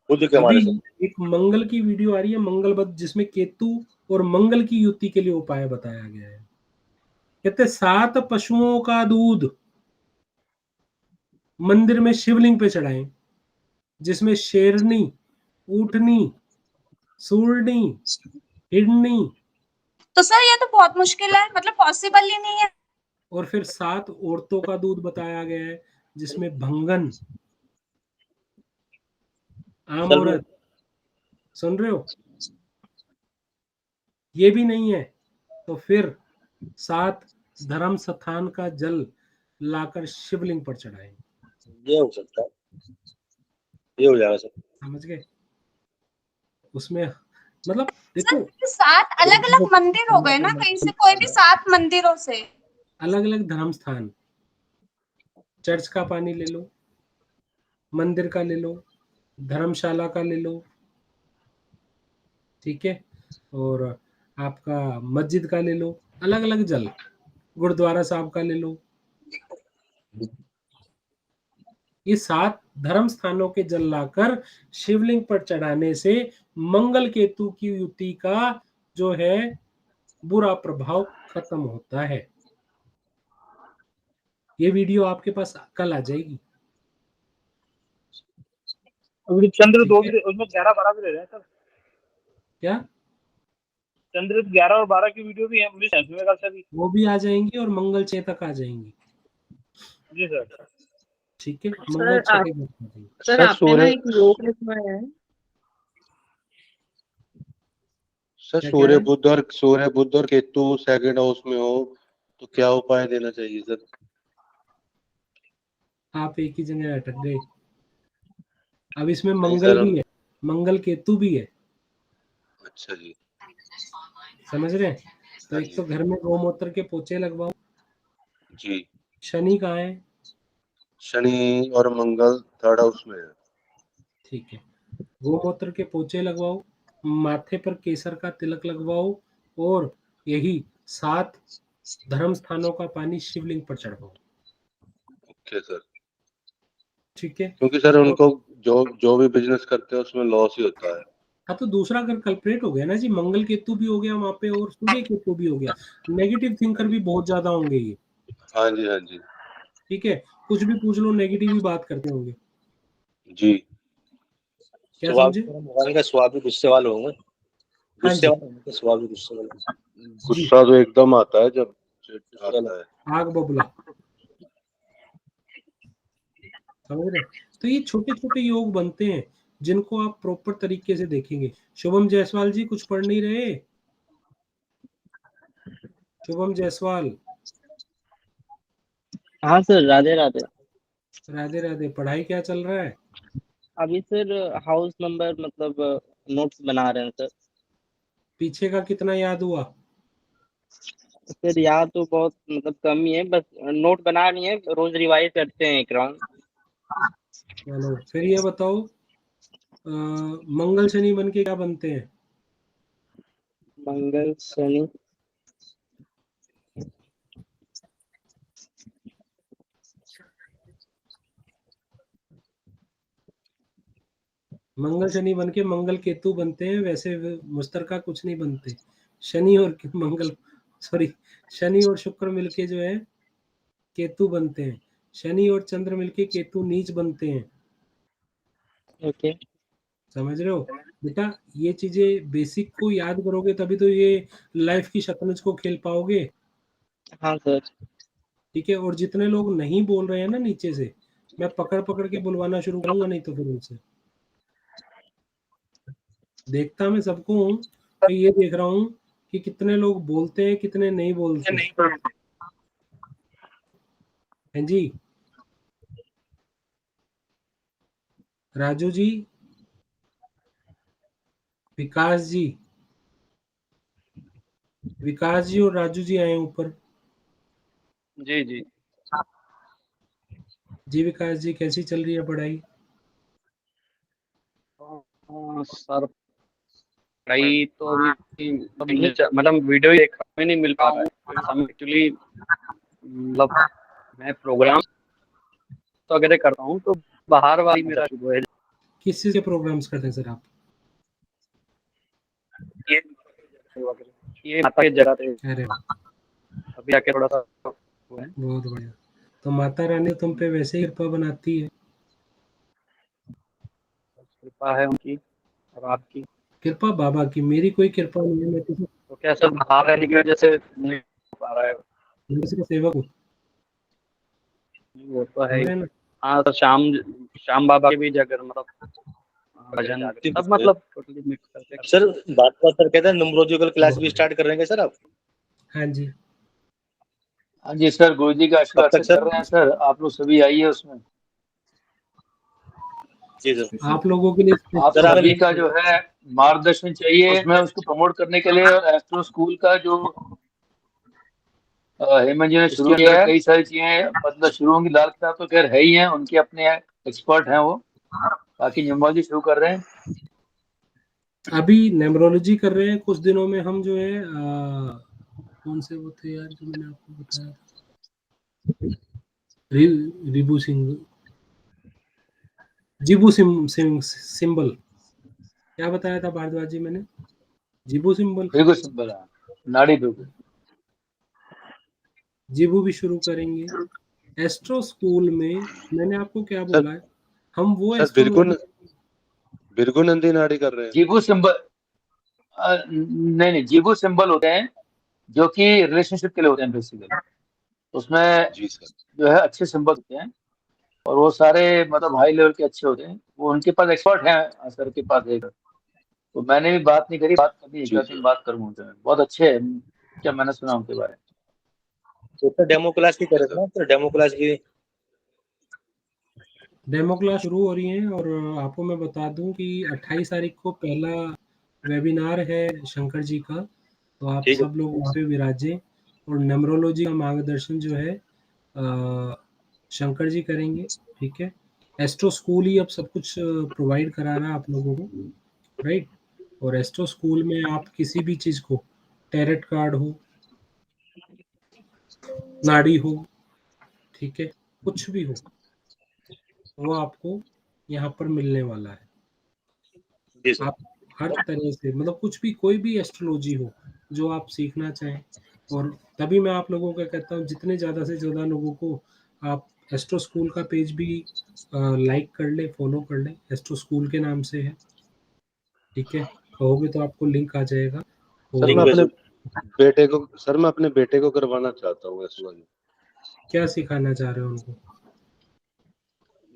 Speaker 8: बुद्ध के
Speaker 2: अभी
Speaker 8: हमारे सर।
Speaker 2: एक मंगल की वीडियो आ रही है, मंगल बद, जिसमें केतु और मंगल की युति के लिए उपाय बताया गया है। कहते 7 पशुओं का दूध मंदिर में शिवलिंग पे चढ़ाएं, जिसमें शेरनी, ऊंटनी, सूरनी, हिरनी,
Speaker 4: तो सर ये तो बहुत मुश्किल है, मतलब पॉसिबल ही नहीं है।
Speaker 2: और फिर 7 औरतों का दूध बताया गया है जिसमें भंगन, आम औरत, सुन रहे हो? ये भी नहीं है तो फिर 7 धर्म स्थान का जल लाकर शिवलिंग पर चढ़ाएं।
Speaker 8: ये हो सकता है, ये हो जाएगा सर।
Speaker 2: समझ गए? उसमें मतलब देखो
Speaker 4: सर 7 अलग अलग मंदिर हो गए ना, कहीं से कोई भी 7 मंदिरों से,
Speaker 2: अलग अलग धर्म स्थान, चर्च का पानी ले लो, मंदिर का ले लो, धर्मशाला का ले लो, ठीक है, और आपका मस्जिद का ले लो, अलग अलग जल, गुरुद्वारा साहब का ले लो, ये 7 धर्म स्थानों के जल लाकर शिवलिंग पर चढ़ाने से मंगल केतु की युति का जो है बुरा प्रभाव खत्म होता है। ये वीडियो आपके पास कल आ जाएगी।
Speaker 7: चंद्र 2 भी उसमें 11-12 भी दे रहे हैं सर।
Speaker 2: क्या
Speaker 7: चंद्र 11 और 12 की वीडियो भी है, मुझे सेंस में कर सकी।
Speaker 2: वो भी आ जाएंगी और मंगल 6 तक आ जाएंगी।
Speaker 7: जी सर।
Speaker 2: ठीक है, मंगल 6 के बाद आ जाएंगी।
Speaker 11: सर आपने ना एक योग लिखवाया है
Speaker 9: सर, सूर्य बुध और केतु सेकंड हाउस में हो तो क्या उपाय देना चाहिए सर?
Speaker 2: आप एक ही जगह अटक गए। अब इसमें मंगल भी है, मंगल केतु भी है।
Speaker 9: अच्छा जी।
Speaker 2: समझ रहे हैं? तो
Speaker 9: हाँ
Speaker 2: एक
Speaker 9: जी।
Speaker 2: तो घर में गौमूत्र के पोछे लगवाओ।
Speaker 9: जी।
Speaker 2: शनि कहाँ है?
Speaker 9: शनि और मंगल थर्ड हाउस में है।
Speaker 2: ठीक है, गौमूत्र के पोछे लगवाओ, माथे पर केसर का तिलक लगवाओ और यही 7 धर्म स्थानों का पानी शिवलिंग पर चढ़वाओ।
Speaker 9: Okay sir.
Speaker 2: ठीक है,
Speaker 9: क्योंकि सर
Speaker 2: और
Speaker 9: उनको जो भी बिजनेस करते हैं उसमें लॉस ही होता है।
Speaker 2: हाँ तो दूसरा अगर कल्प्रेट हो गया ना जी, मंगल केतु भी हो गया वहां पे और सूर्य केतु भी हो गया, नेगेटिव थिंकर भी बहुत ज्यादा होंगे ये।
Speaker 9: हाँ जी, हाँ जी।
Speaker 2: ठीक है, कुछ भी पूछ लो नेगेटिव ही बात करते होंगे।
Speaker 9: जी।
Speaker 2: क्या
Speaker 8: स्वभाव
Speaker 2: समझे?
Speaker 8: भगवान का स्वभाव भी गुस्से वाले होंगे।
Speaker 2: हाँ
Speaker 8: गुस्से
Speaker 2: जी,
Speaker 8: वाले होंगे, स्वभाव भी गुस्से वाले।
Speaker 2: जी,
Speaker 9: गुस्सा तो एकदम आता है जब आता है।
Speaker 2: आग बबूला। समझ रहे? तो ये छोटे छोटे योग बनते हैं जिनको आप प्रॉपर तरीके से देखेंगे। शुभम जायसवाल जी कुछ पढ़ नहीं रहे? शुभम जायसवाल,
Speaker 13: हाँ सर, राधे राधे।
Speaker 2: राधे राधे। पढ़ाई क्या चल रहा है?
Speaker 13: अभी सर हाउस नंबर मतलब नोट्स बना रहे हैं सर।
Speaker 2: पीछे का कितना याद हुआ?
Speaker 13: सर याद तो बहुत मतलब कम ही है, बस नोट बना रही है, रोज रिवाइज करते हैं एक राउंड।
Speaker 2: चलो फिर ये बताओ, मंगल शनि बन के क्या बनते हैं?
Speaker 13: मंगल शनि
Speaker 2: मंगल शनि बन के मंगल केतु बनते हैं, वैसे मुश्तरका कुछ नहीं बनते। शनि और मंगल, सॉरी, शनि और शुक्र मिलके जो है केतु बनते हैं। शनि और चंद्र मिलके केतु नीच बनते हैं।
Speaker 13: ओके।
Speaker 2: समझ रहे हो बेटा? ये चीजें बेसिक को याद करोगे तभी तो ये लाइफ की शतरंज को खेल पाओगे।
Speaker 13: हाँ सर।
Speaker 2: ठीक है, और जितने लोग नहीं बोल रहे हैं ना नीचे से, मैं पकड़ पकड़ के बुलवाना शुरू करूंगा, नहीं तो फिर उनसे देखता मैं सबको हूँ। तो ये देख रहा हूँ कि कितने लोग बोलते हैं कितने नहीं बोलते हैं जी। राजू जी, विकास जी, विकास जी और राजू जी आए ऊपर।
Speaker 13: जी जी।
Speaker 2: जी विकास जी, कैसी चल रही है पढ़ाई?
Speaker 13: सर पढ़ाई तो अभी मतलब वीडियो ही देखा में नहीं मिल पा रहा है हम एक्चुअली, मतलब मैं प्रोग्राम तो अगर करता हूँ तो बाहर वाली मेरा शुरू है।
Speaker 2: किस चीज के प्रोग्राम्स करते हैं सर आप?
Speaker 13: ये माता की जगह पे
Speaker 2: अरे
Speaker 13: अभी आके थोड़ा सा हुआ है।
Speaker 2: बहुत बढ़िया। तो माता रानी तुम पे वैसे ही कृपा बनाती है।
Speaker 13: कृपा है उनकी और आपकी।
Speaker 2: कृपा बाबा की, मेरी कोई कृपा नहीं है। मैं किसी
Speaker 13: तो क्या सर बाहर रहने की वजह से नहीं हो पा रहा है?
Speaker 2: मैं किसी का सेवक हूँ।
Speaker 13: वो तो है
Speaker 2: समझ
Speaker 13: ही।
Speaker 2: रहे हैं ना?
Speaker 13: हाँ तो श्याम बाबा की भी जगह मतलब भजन सब मतलब टोटली मिक्स करके।
Speaker 8: सर बात सर कहते हैं न्यूमरोलॉजिकल क्लास भी स्टार्ट कर रहे हैं सर आप?
Speaker 2: हाँ जी,
Speaker 12: हाँ जी सर, गुरु जी का आशीर्वाद
Speaker 8: कब तक
Speaker 12: से
Speaker 8: सर?
Speaker 12: कर रहे हैं सर, आप लोग सभी आइए उसमें।
Speaker 8: जी सर।
Speaker 2: आप लोगों के लिए
Speaker 12: आप
Speaker 8: सर,
Speaker 12: सभी का जो है मार्गदर्शन चाहिए उसमें, उसको प्रमोट करने के लिए। और एस्ट्रो स्कूल का जो हेमंत जी ने शुरू
Speaker 8: इसके
Speaker 12: किया है,
Speaker 8: अंदर
Speaker 12: कई सारी चीजें मतलब शुरू होंगी। लाल किताब तो खैर है ही है, उनके अपने एक्सपर्ट हैं वो। बाकी न्यूमरोलॉजी शुरू कर रहे हैं।
Speaker 2: अभी न्यूमरोलॉजी कर रहे हैं। कुछ दिनों में हम जो है कौन से वो थे यार जो मैंने आपको बताया था, रिबू सिंह, जीबू सिंबल, क्या बताया था भारद्वाज जी मैंने? जीबू सिंबल,
Speaker 12: बिल्कुल सिंपल है, नाड़ी बिल्कुल।
Speaker 2: जीबू भी शुरू करेंगे। एस्ट्रो स्कूल में मैंने आपको क्या बोला है, हम वो
Speaker 9: सर
Speaker 2: एस्ट्रोलॉजी
Speaker 9: बिरगु नंदी नाड़ी कर रहे हैं।
Speaker 12: जीबू सिंबल नहीं नहीं, जीबू सिंबल होते हैं जो कि रिलेशनशिप के लिए होते हैं बेसिकली। उसमें
Speaker 9: जी सर।
Speaker 12: जो है अच्छे सिंबल होते हैं और वो सारे मतलब हाई लेवल के अच्छे होते हैं। वो उनके पास एक्सपर्ट हैं सर के पास एक। तो मैंने भी बात नहीं करी, बात करनी एक
Speaker 9: जी
Speaker 12: आध दिन बात करूंगा उनसे। बहुत अच्छे हैं, क्या मैंने सुना उनके बारे में।
Speaker 8: तो सर डेमो क्लास की करें ना, सर डेमो क्लास की।
Speaker 2: डेमो क्लास शुरू हो रही है। और आपको मैं बता दूं कि 28 तारीख को पहला वेबिनार है शंकर जी का, तो आप
Speaker 8: ठीक है।
Speaker 2: सब लोग वहाँ पे विराजें। और न्यूमरोलॉजी का मार्गदर्शन जो है शंकर जी करेंगे, ठीक है। एस्ट्रो स्कूल ही अब सब कुछ प्रोवाइड करा रहा है आप लोगों को, राइट। और एस्ट्रो स्कूल में आप किसी भी चीज़ को, टैरेट कार्ड हो, नाड़ी हो, ठीक है, कुछ भी हो, वो आपको यहाँ पर मिलने वाला है।
Speaker 8: जी सर।
Speaker 2: आप हर तरह से, मतलब कुछ भी, कोई भी एस्ट्रोलॉजी हो जो आप सीखना चाहें। और तभी मैं आप लोगों को कहता हूँ, जितने ज़्यादा से ज़्यादा लोगों को आप एस्ट्रो स्कूल का पेज भी लाइक कर ले, फॉलो कर ले, एस्ट्रो स्कूल के नाम से है, ठीक है। कहोगे तो आपको लिंक आ जाएगा।
Speaker 9: सर
Speaker 2: और
Speaker 9: मैं अपने बेटे को करवाना चाहता हूँ एस्ट्रोलॉजी।
Speaker 2: क्या सिखाना चाह रहे हो उनको?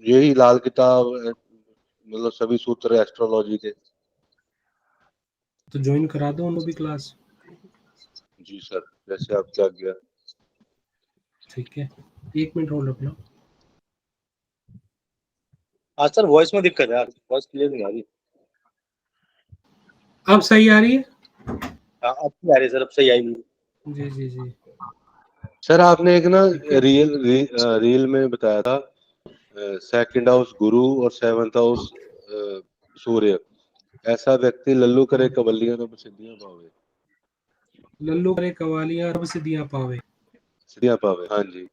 Speaker 9: यही लाल किताब, मतलब सभी सूत्र एस्ट्रोलॉजी के।
Speaker 2: तो ज्वाइन करा दो उनको भी क्लास।
Speaker 9: जी सर, जैसे आपकी आज्ञा।
Speaker 2: ठीक है, 1 मिनट होल्ड रखना।
Speaker 8: आज सर वॉइस में दिक्कत है यार, वॉइस क्लियर नहीं आ रही।
Speaker 2: अब सही आ रही है?
Speaker 8: हाँ अब आ रही है सर, अब सही आएगी।
Speaker 2: जी जी जी।
Speaker 9: सर आपने एक ना रील में बताया था, सेकंड हाउस गुरु और 7th हाउस सूर्य। ऐसा व्यक्ति लल्लू करे कवलियां तो सिद्धियां पावे।
Speaker 2: लल्लू करे कवालियां रब सिद्धियां पावे।
Speaker 9: सिद्धियां पावे, हाँ जी।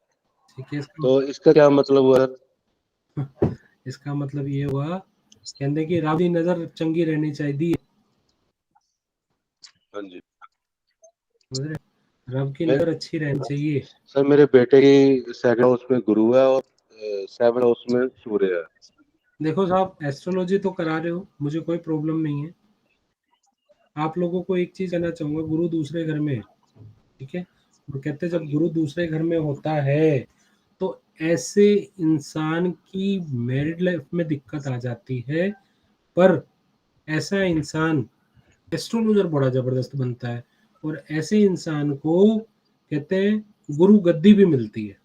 Speaker 2: ठीक है।
Speaker 9: तो इसका क्या मतलब हुआ?
Speaker 2: इसका मतलब ये हुआ, कहते कि रब की नजर चंगी रहनी चाहिए।
Speaker 9: हाँ जी।
Speaker 2: रब की नजर अच्छी रहनी चाहिए।
Speaker 9: सर मेरे बेटे की 2nd हाउस में गुरु है और 7th हाउस में सूर्य है।
Speaker 2: देखो साहब, एस्ट्रोलॉजी तो करा रहे हो, मुझे कोई प्रॉब्लम नहीं है। आप लोगों को एक चीज कहना चाहूंगा, गुरु दूसरे घर में है, ठीक है। वो कहते हैं जब गुरु दूसरे घर में होता है तो ऐसे इंसान की मैरिड लाइफ में दिक्कत आ जाती है। पर ऐसा इंसान एस्ट्रोलॉजर बड़ा जबरदस्त बनता है, और ऐसे इंसान को कहते हैं गुरु गद्दी भी मिलती है।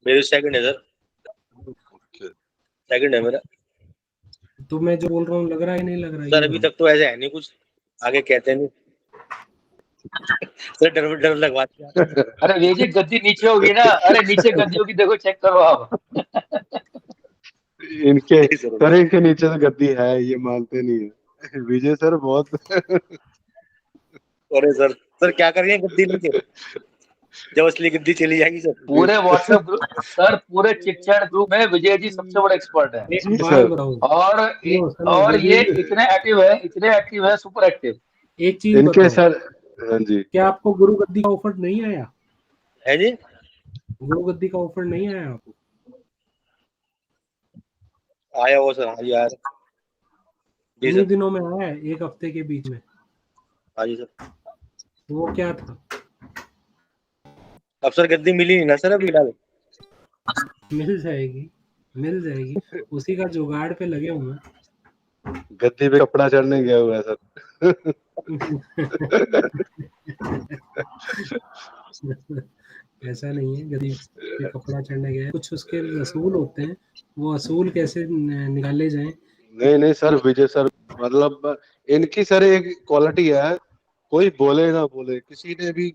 Speaker 8: मेरी 2nd है सर, 2nd है मेरा।
Speaker 2: तो मैं जो बोल रहा हूँ लग रहा है नहीं लग रहा है?
Speaker 8: सर अभी तक तो ऐसे है नहीं कुछ, आगे कहते नहीं सर, डर लगवाते हैं।
Speaker 12: अरे ये गद्दी नीचे होगी ना, अरे नीचे गद्दी होगी, देखो चेक करो आप।
Speaker 9: इनके नीचे तो गद्दी है, ये मानते नहीं है विजय सर बहुत।
Speaker 8: अरे सर क्या करेंगे गद्दी लेके, जब असली गद्दी चली जाएगी सर।
Speaker 12: पूरे व्हाट्सएप ग्रुप सर, पूरे चिटचैट ग्रुप में विजय जी सबसे बड़ा एक्सपर्ट है।
Speaker 2: एक बात बताओ,
Speaker 12: और ये इतने एक्टिव है, सुपर एक्टिव।
Speaker 2: एक चीज
Speaker 9: इनके
Speaker 2: बताओ
Speaker 9: सर, हाँ जी,
Speaker 2: क्या आपको गुरु गद्दी का ऑफर नहीं आया?
Speaker 8: है जी,
Speaker 2: गुरु गद्दी का ऑफर नहीं आया आपको?
Speaker 8: आया वो सर, हाँ जी यार,
Speaker 2: इन्हीं दिनों में आया है, 1 हफ्ते के बीच में।
Speaker 8: हाँ जी सर।
Speaker 2: वो क्या था?
Speaker 8: अब सर गद्दी मिली नहीं ना सर अभी फिलहाल।
Speaker 2: मिल जाएगी, उसी का जुगाड़ पे लगे हुए हैं।
Speaker 9: गद्दी पे कपड़ा चढ़ने गया हुआ है सर।
Speaker 2: ऐसा नहीं है गद्दी पे कपड़ा चढ़ने गया है, कुछ उसके असूल होते हैं, वो असूल कैसे निकाले जाएं।
Speaker 9: नहीं सर, विजय सर मतलब इनकी सर एक क्वालिटी है, कोई बोले ना बोले, किसी ने भी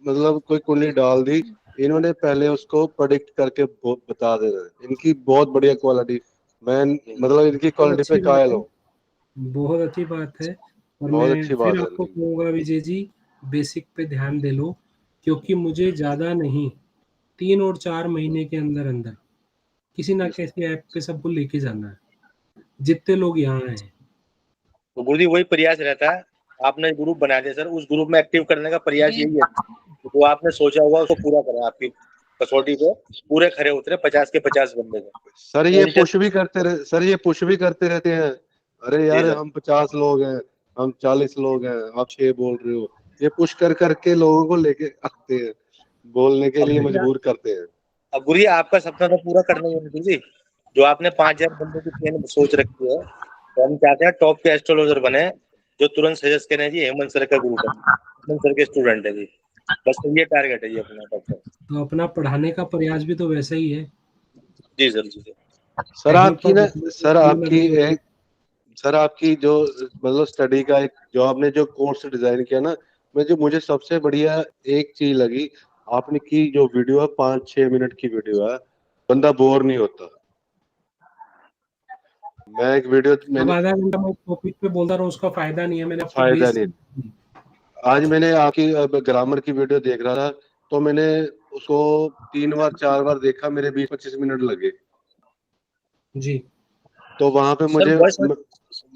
Speaker 9: मतलब कोई कुंडली डाल दी, इन्होंने पहले उसको प्रेडिक्ट करके बता देना। इनकी बहुत बढ़िया क्वालिटी, मैं मतलब इनकी क्वालिटी पे कायल हूँ।
Speaker 2: बहुत अच्छी बात है। और
Speaker 9: बहुत
Speaker 2: मैं
Speaker 9: अच्छी
Speaker 2: फिर
Speaker 9: बात है
Speaker 2: आपको कहूँगा विजय जी, बेसिक पे ध्यान दे लो, क्योंकि मुझे ज़्यादा नहीं, 3 और 4 महीने के अंदर अंदर किसी ना किसी ऐप पे सबको लेके जाना है, जितने लोग यहाँ आए हैं।
Speaker 8: तो गुरु जी वही प्रयास रहता है, आपने ग्रुप बना दिया सर, उस ग्रुप में एक्टिव करने का प्रयास यही है, जो आपने सोचा होगा उसको पूरा करें, आपकी कसौटी पे पूरे खरे उतरे 50 के 50 बंदे को।
Speaker 9: सर ये पुश भी करते रहे, सर ये पुश भी करते रहते हैं, अरे यार हम 50 लोग हैं, हम 40 लोग हैं, आप 6 बोल रहे हो, ये पुश कर करके लोगों को लेके आते हैं, बोलने के लिए मजबूर करते हैं।
Speaker 8: अब गुरु जी आपका सपना तो पूरा करना ही है गुरु जी, जो आपने 5000 बंदों की ट्रेन सोच रखी है, तो हम चाहते हैं टॉप के एस्ट्रोलॉजर बने, जो तुरंत सजेस्ट करें जी हेमंत सर का ग्रुप है, हेमंत सर के स्टूडेंट है जी, बस ये टारगेट है जी अपना तब।
Speaker 2: तो अपना पढ़ाने का प्रयास भी तो वैसा ही है।
Speaker 8: जी सर, जी
Speaker 9: सर आपकी ना, सर आपकी एक, सर आपकी जो मतलब स्टडी का एक जो आपने जो कोर्स डिजाइन किया ना, मुझे सबसे बढ़िया एक चीज लगी आपने की, जो वीडियो है 5-6 मिनट की वीडियो है, बंदा बोर नहीं होता। मैं एक वीडियो
Speaker 2: अब
Speaker 9: मैंने
Speaker 2: आधा घंटा मैं टॉपिक पे बोलता रहा हूँ, उसका फायदा नहीं है। मैंने आपको
Speaker 9: फायदा नहीं।
Speaker 2: बेसिक
Speaker 9: आज मैंने आपकी ग्रामर की वीडियो देख रहा था, तो मैंने उसको 3 बार 4 बार देखा, मेरे 20-25 मिनट लगे।
Speaker 2: जी।
Speaker 9: तो वहां पे
Speaker 8: सर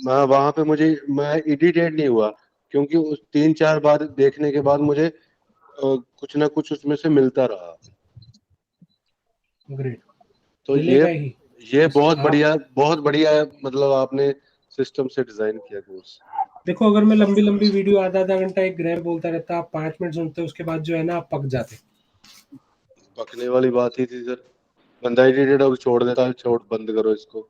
Speaker 9: वहां पे मैं इरिटेट नहीं हुआ, क्योंकि उस 3-4 बार देखने के बाद मुझे कुछ ना कुछ उसमें से मिलता रहा।
Speaker 2: ग्रेट।
Speaker 9: तो
Speaker 2: मिलेगा ही।
Speaker 9: ये
Speaker 2: बस आप
Speaker 9: बहुत बढ़िया मतलब आपने सिस्टम से डिजाइन किया कोर्स।
Speaker 2: देखो, अगर मैं लंबी लंबी वीडियो आधा आधा घंटा एक ग्रैम बोलता रहता, आप 5 मिनट सुनते, उसके बाद जो है ना आप पक जाते।
Speaker 9: पकने वाली बात ही थी सर, बंदा इरिटेट होकर छोड़ देता है, छोड़ बंद करो इसको।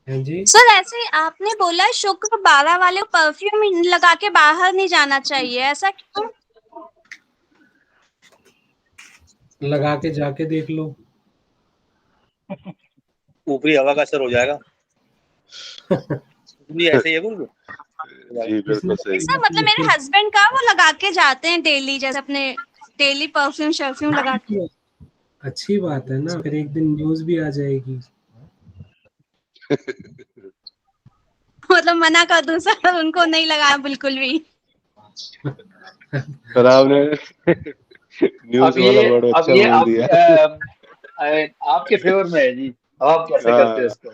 Speaker 2: हाँ जी।
Speaker 4: सर ऐसे आपने बोला शुक्र 12 वाले को परफ्यूम लगा के बाहर नहीं जाना चाहिए, ऐसा क्यों?
Speaker 2: लगा के जाके देख लो।
Speaker 8: ऊपरी हवा का असर हो जाएगा। जी ऐसे ही है बिल्कुल।
Speaker 9: जी बिल्कुल सही।
Speaker 4: सर मतलब मेरे हस्बैंड का वो लगा के जाते हैं डेली, जैसे अपने डेली परफ्यूम शर्फ्यूम लगा के।
Speaker 2: अच्छी बात है ना, फिर एक दिन न्यूज भी आ जाएगी।
Speaker 4: मतलब मना कर दूं सर उनको नहीं लगाया बिल्कुल भी?
Speaker 9: पर आपने न्यूज वाला वर्ड अच्छा बोल दिया।
Speaker 12: आपके फेवर में है जी, अब आप कैसे करते हो इसको?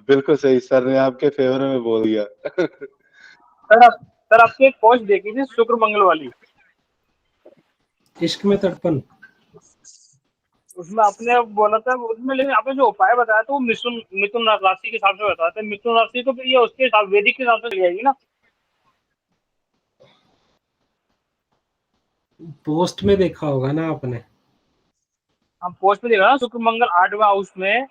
Speaker 9: बिल्कुल सही, सर ने आपके फेवर में बोल दिया।
Speaker 7: सर आपकी एक पोस्ट देखी थी शुक्र मंगल वाली,
Speaker 2: इश्क में तड़पन।
Speaker 7: उसमें आपने बोला था उसमें, लेकिन आपने जो उपाय बताया था वो मिथुन राशि के हिसाब से बताया था। मिथुन राशि तो फिर ये उसके हिसाब वैदिक के हिसाब से लग जाएगी ना?
Speaker 2: पोस्ट में देखा होगा ना आपने।
Speaker 7: हम पोस्ट में देखा ना, शुक्र मंगल 8वां हाउस में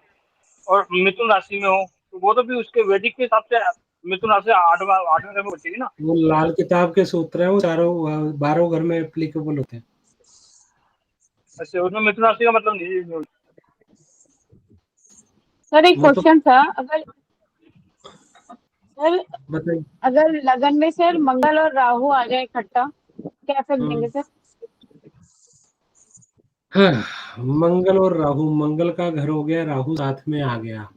Speaker 7: और मिथुन राशि में हो, तो वो तो भी उसके वैदिक के हिसाब से मिथुन राशि 8वें घर में बचेगी ना?
Speaker 2: वो लाल किताब के सूत्र हैं, वो चारों 12 घर में एप्लीकेबल होते हैं।
Speaker 7: अच्छा, उसमें मिथुन राशि का मतलब नहीं।
Speaker 6: सर एक
Speaker 2: वो तो
Speaker 6: क्वेश्चन था, अगर सर
Speaker 2: बताइए।
Speaker 6: अगर लगन में सर मंगल और राहु आ जाए इकट्ठा, क्या इफेक्ट देंगे सर?
Speaker 2: हाँ, मंगल और राहु, मंगल का घर हो गया, राहु साथ में आ गया।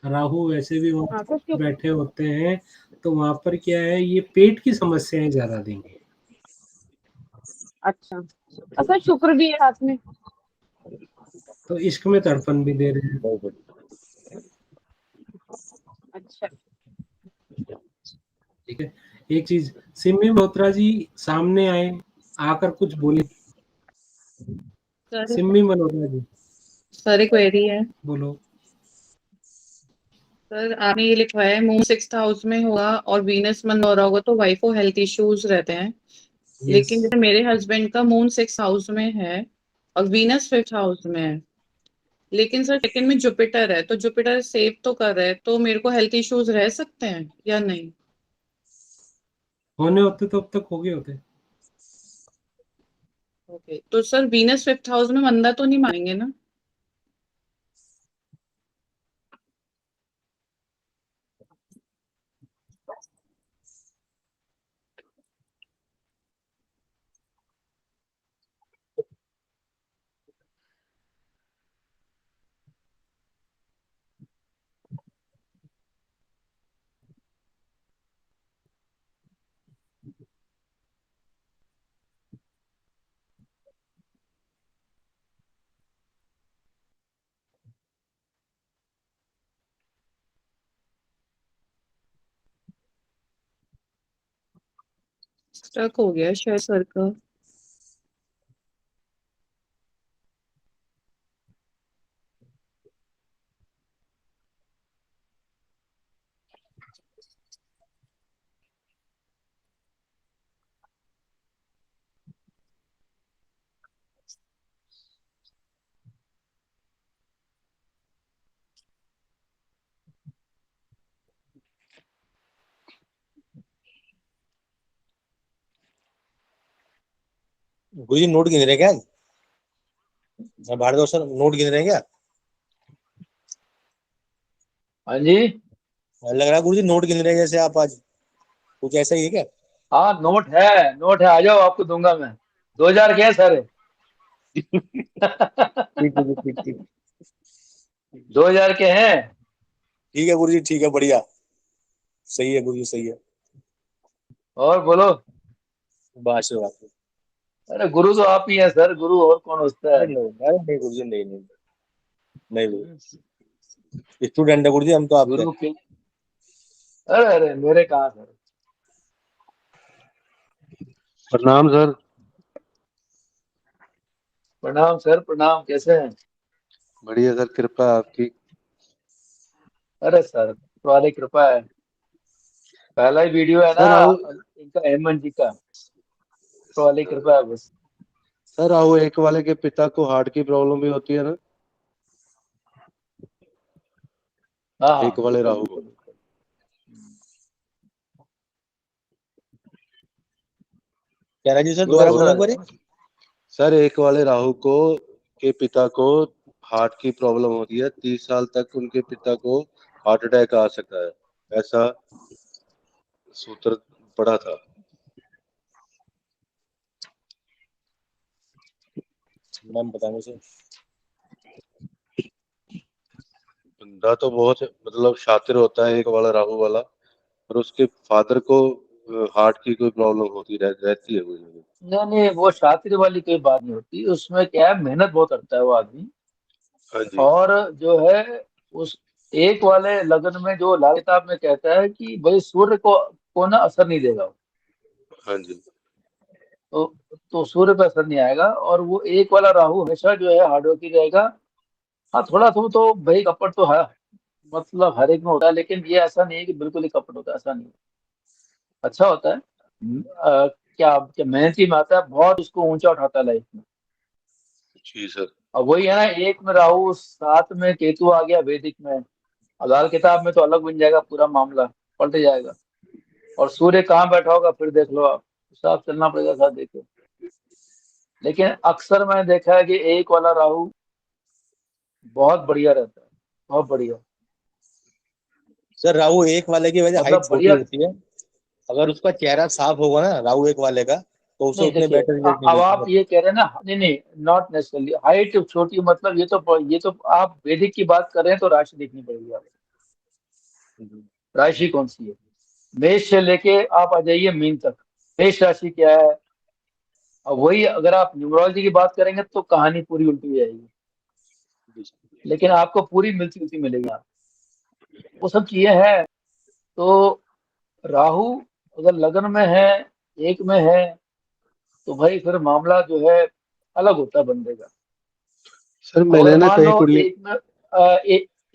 Speaker 2: राहु वैसे भी वहां
Speaker 6: हाँ सर
Speaker 2: बैठे होते हैं, तो वहां पर क्या है, ये पेट की समस्याएं ज्यादा देंगे।
Speaker 6: अच्छा, और सर शुक्र भी है साथ में।
Speaker 2: तो इश्क में तड़पन भी दे रहे हैं।
Speaker 6: अच्छा
Speaker 2: ठीक है। एक चीज, सिमी मल्होत्रा जी सामने आए, आकर कुछ बोले।
Speaker 11: सर
Speaker 2: सिमी मल्होत्रा जी
Speaker 11: सर एक क्वेरी है
Speaker 2: बोलो।
Speaker 11: सर, आपने ये लिखवाया है मून 6th हाउस में होगा और वीनस मन हो रहा होगा तो वाइफ को हेल्थ इश्यूज रहते हैं,
Speaker 2: यस।
Speaker 11: लेकिन जैसे मेरे हस्बैंड का मून 6th हाउस में है और वीनस 5th हाउस में है, लेकिन सर सेकंड में जुपिटर है, तो जुपिटर सेव तो कर रहा है, तो मेरे को हेल्थ इश्यूज रह सकते हैं या नहीं?
Speaker 2: होने होते तो अब तक हो गए होते।
Speaker 11: ओके, तो सर वीनस 5th हाउस में मंदा तो नहीं मानेंगे ना? स्टक हो गया शायद सर का।
Speaker 8: गुरुजी नोट गिन रहे हैं क्या? भारत सर नोट गिन रहे हैं क्या?
Speaker 12: हाँ जी।
Speaker 8: लग रहा है गुरुजी नोट गिन रहे हैं जैसे आप आज, कुछ ऐसा ही है क्या?
Speaker 12: हाँ नोट है, आ जाओ आपको दूंगा मैं। 2000 के हैं सारे।
Speaker 8: ठीक है ठीक ठीक
Speaker 12: 2000 के हैं।
Speaker 8: ठीक है गुरुजी, ठीक है, बढ़िया, सही है गुरुजी, सही है।
Speaker 12: और बोलो।
Speaker 8: बात बात
Speaker 12: अरे गुरु तो आप ही हैं सर, गुरु और कौन होता है?
Speaker 8: नहीं नहीं गुरुजी, नहीं नहीं नहीं, स्टूडेंट है गुरुजी हम तो आपके।
Speaker 12: गुरु के अरे मेरे कहाँ सर।
Speaker 9: प्रणाम सर।
Speaker 12: प्रणाम सर, प्रणाम, कैसे हैं?
Speaker 9: बढ़िया सर, कृपा है आपकी।
Speaker 12: अरे सर तुम्हारी कृपा है। पहला ही वीडियो है ना
Speaker 9: सर राहुल,
Speaker 12: इनका, हेमंत जी का, तुम्हारी कृपा है बस।
Speaker 9: सर राहुल एक वाले के पिता को हार्ट की प्रॉब्लम भी होती है ना?
Speaker 12: हाँ
Speaker 9: एक वाले
Speaker 12: बिल्कुल
Speaker 9: राहुल
Speaker 12: बिल्कुल
Speaker 9: को।
Speaker 12: बिल्कुल।
Speaker 8: कह रहा जी सर,
Speaker 12: बोलो
Speaker 8: दोबारा बोलना
Speaker 12: सर।
Speaker 8: एक बारी।
Speaker 9: सर एक वाले राहुल को के पिता को हार्ट की प्रॉब्लम होती है, 30 साल तक उनके पिता को हार्ट अटैक आ सकता है, ऐसा सूत्र पड़ा था।
Speaker 8: नाम बताने से
Speaker 9: बंदा तो बहुत मतलब शातिर होता है एक वाला राहुल वाला, और उसके फादर को हार्ट की कोई प्रॉब्लम होती रहती है कोई ना कोई।
Speaker 12: नहीं नहीं, वो शातिर वाली कोई बात नहीं होती, उसमें क्या है, मेहनत बहुत करता है वो आदमी।
Speaker 9: हाँ जी।
Speaker 12: और जो है उस एक वाले लगन में जो लाल किताब में कहता है कि भाई सूर्य को ना असर नहीं देगा वो।
Speaker 9: हाँ जी।
Speaker 12: तो सूर्य पे असर नहीं आएगा, और वो एक वाला राहु हमेशा जो है हार्डवर्किंग रहेगा। हाँ थोड़ा थोड़ा तो भाई कपट तो है, मतलब हर एक में होता है, लेकिन ये ऐसा नहीं है कि बिल्कुल ही कपट होता है, ऐसा नहीं है। अच्छा होता है। क्या मेहनती में आता है, बहुत उसको ऊंचा उठाता है लाइफ में।
Speaker 9: जी सर।
Speaker 12: अब वही है ना, एक में राहु, साथ में केतु आ गया वैदिक में। लाल किताब में तो अलग बन जाएगा, पूरा मामला पलट जाएगा। और सूर्य कहाँ बैठा होगा फिर देख लो आप, साथ चलना पड़ेगा, साथ देखो। लेकिन अक्सर मैंने देखा है कि एक वाला राहु बहुत बढ़िया रहता है, बहुत बढ़िया।
Speaker 8: सर राहु एक वाले की वजह हाइट
Speaker 12: मतलब
Speaker 8: छोटी
Speaker 12: बढ़िया।
Speaker 8: होती है, अगर उसका चेहरा साफ होगा ना राहु एक वाले का, तो उसे
Speaker 12: नहीं
Speaker 8: उतने
Speaker 12: देखिए,
Speaker 8: बेटर रिजल्ट नहीं
Speaker 12: अब आप
Speaker 8: मिलते।
Speaker 12: ये कह रहे हैं ना, नहीं नहीं, नॉट नेसेसरली हाइट छोटी, मतलब ये तो आप वैदिक की बात कर रहे हैं तो राशि देखनी पड़ेगी आप। राशि कौन सी है? मेष से लेके आप आ जाइए मीन तक, मेष राशि क्या है। अब वही अगर आप न्यूमरोलॉजी की बात करेंगे तो कहानी पूरी उल्टी हो जाएगी, लेकिन आपको पूरी मिलती जुलती मिलेगी आप। वो सब चीजें हैं। तो राहु अगर लगन में है, एक में है, तो भाई फिर मामला जो है अलग होता है बंदे का।
Speaker 9: सर
Speaker 12: अब
Speaker 9: मैंने
Speaker 12: अगर
Speaker 9: ना
Speaker 12: मान
Speaker 9: कहीं
Speaker 12: लो
Speaker 9: कुंडली।
Speaker 12: एक में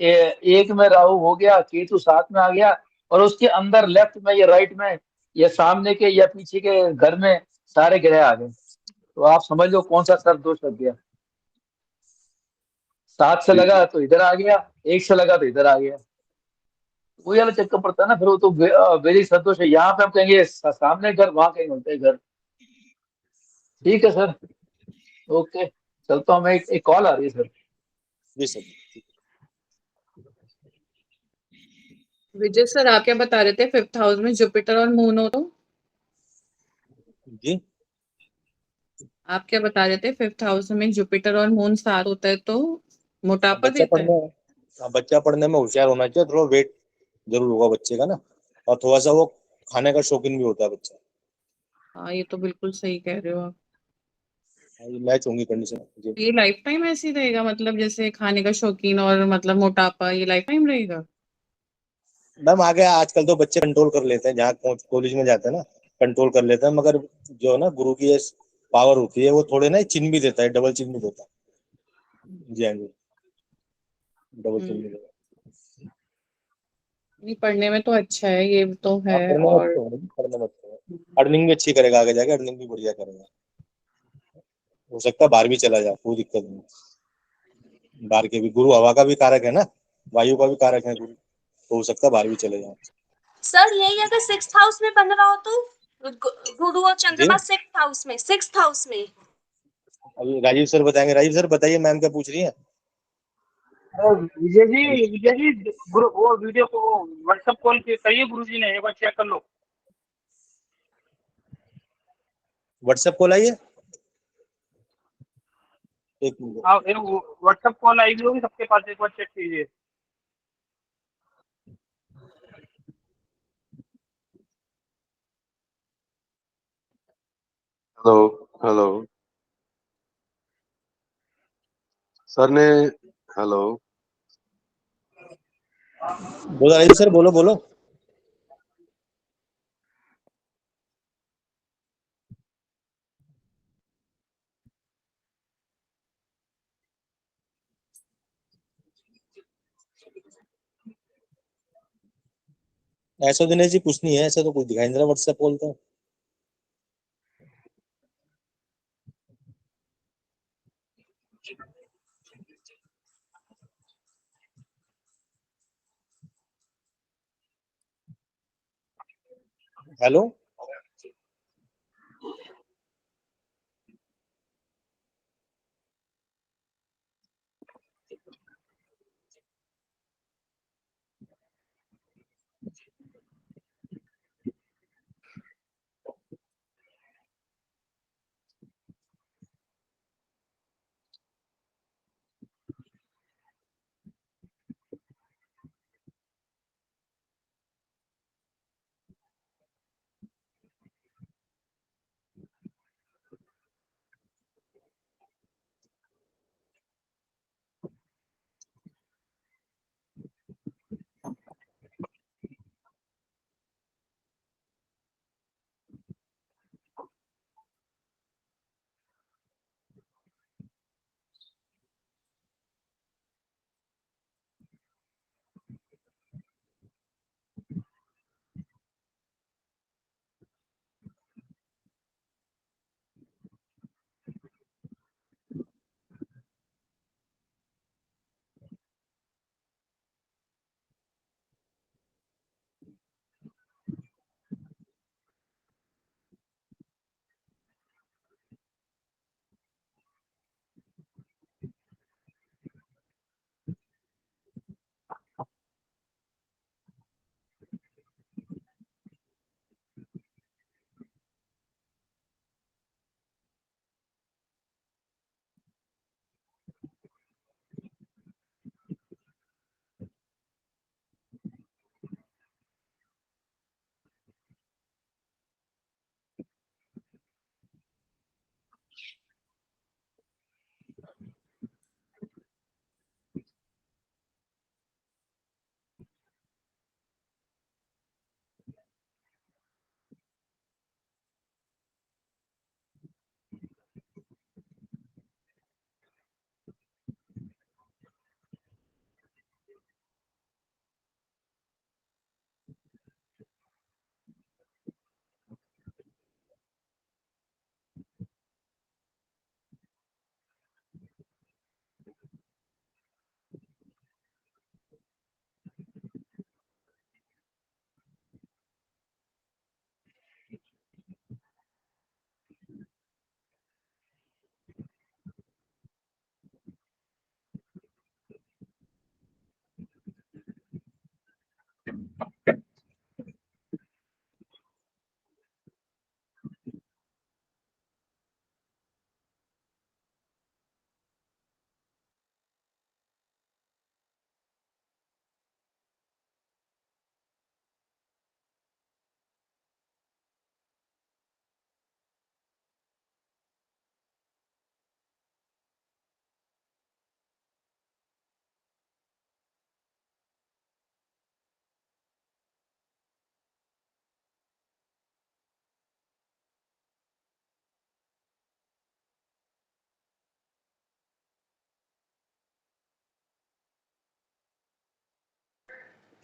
Speaker 12: एक में राहु हो गया, केतु साथ में आ गया, और उसके अंदर लेफ्ट में या राइट में या सामने के या पीछे के घर में सारे ग्रह आ गए, तो आप समझ लो कौन सा सर दोष लग गया। 7 से
Speaker 9: जी
Speaker 12: लगा
Speaker 9: जी।
Speaker 12: तो इधर आ गया, 1 से लगा तो इधर आ गया। वही वाला चक्कर पड़ता है ना, फिर वो तो वैदिक संतोष है। यहाँ पे हम कहेंगे सामने घर, वहां कहीं होते हैं घर। ठीक है सर, ओके, चलता हूँ मैं, एक कॉल आ रही है सर।
Speaker 8: जी सर।
Speaker 11: विजय सर आप क्या बता रहे थे, 5th हाउस में जुपिटर और मून हो तो?
Speaker 8: जी
Speaker 11: आप क्या बता रहे थे, 5th हाउस में जुपिटर और मून साथ होता है तो मोटापा
Speaker 8: बच्चा
Speaker 11: देता है?
Speaker 8: बच्चा पढ़ने में होशियार होना चाहिए, थोड़ा वेट जरूर होगा बच्चे का ना, और थोड़ा सा वो खाने का शौकीन भी होता है बच्चा।
Speaker 11: हाँ ये तो बिल्कुल सही कह रहे हो आप।
Speaker 8: ये मैच होंगी कंडीशन जी।
Speaker 11: ये लाइफ टाइम ऐसे ही रहेगा, मतलब जैसे खाने का शौकीन और मतलब मोटापा, ये लाइफ टाइम रहेगा?
Speaker 8: मैम आगे आजकल तो बच्चे कंट्रोल कर लेते हैं, जहाँ कॉलेज में जाते हैं ना कंट्रोल कर लेते हैं, मगर जो है ना गुरु की ये पावर होती है, वो थोड़े ना चिन्ह भी देता है, डबल चिन्ह भी देता है। जी हाँ जी, डबल चिन्ह भी देता
Speaker 11: नहीं पढ़ने में तो अच्छा है, ये तो
Speaker 8: है। हाँ
Speaker 11: है।
Speaker 8: पढ़ने में
Speaker 11: और
Speaker 8: अच्छा है, पढ़ने में अच्छा है, अर्निंग भी अच्छी करेगा, आगे जाके अर्निंग भी बढ़िया करेगा। हो सकता है 12वीं चला जाए, कोई दिक्कत नहीं। 12 के भी गुरु हवा का भी कारक है ना, वायु का भी कारक है गुरु, तो हो सकता है 12वीं चले जाए।
Speaker 4: सर यही अगर 6th हाउस में बन रहा हो तो गुरु और
Speaker 8: जी
Speaker 4: चंद्रमा 6th हाउस में, 6th हाउस में।
Speaker 8: अभी राजीव सर बताएंगे। राजीव सर बताइए, मैम क्या पूछ रही है?
Speaker 7: विजय जी वो वीडियो को व्हाट्सएप कॉल करिए गुरु जी ने, एक बार चेक कर लो।
Speaker 8: व्हाट्सएप कॉल आई है, एक मिनट।
Speaker 7: हाँ व्हाट्सएप कॉल आई हुई होगी सबके पास, एक बार चेक कीजिए।
Speaker 9: हेलो हेलो सर ने, हेलो
Speaker 8: बोलो आयुष सर, बोलो बोलो। ऐसा दिनेश जी कुछ नहीं है, ऐसा तो कुछ दिखाई नहीं दे रहा व्हाट्सएप कॉल तो। हेलो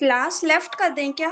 Speaker 4: क्लास लेफ्ट कर दें क्या?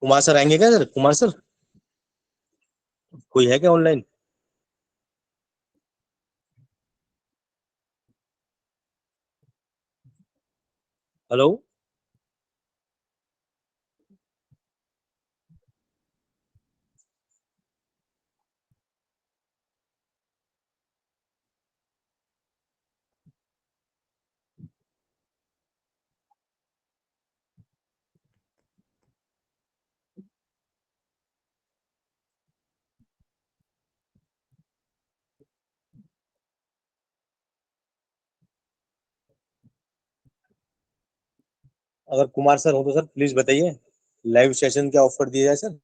Speaker 8: कुमार सर आएंगे क्या सर? कुमार सर कोई है क्या ऑनलाइन? हेलो अगर कुमार सर हो तो सर प्लीज बताइए लाइव सेशन क्या ऑफर दिया जाए सर?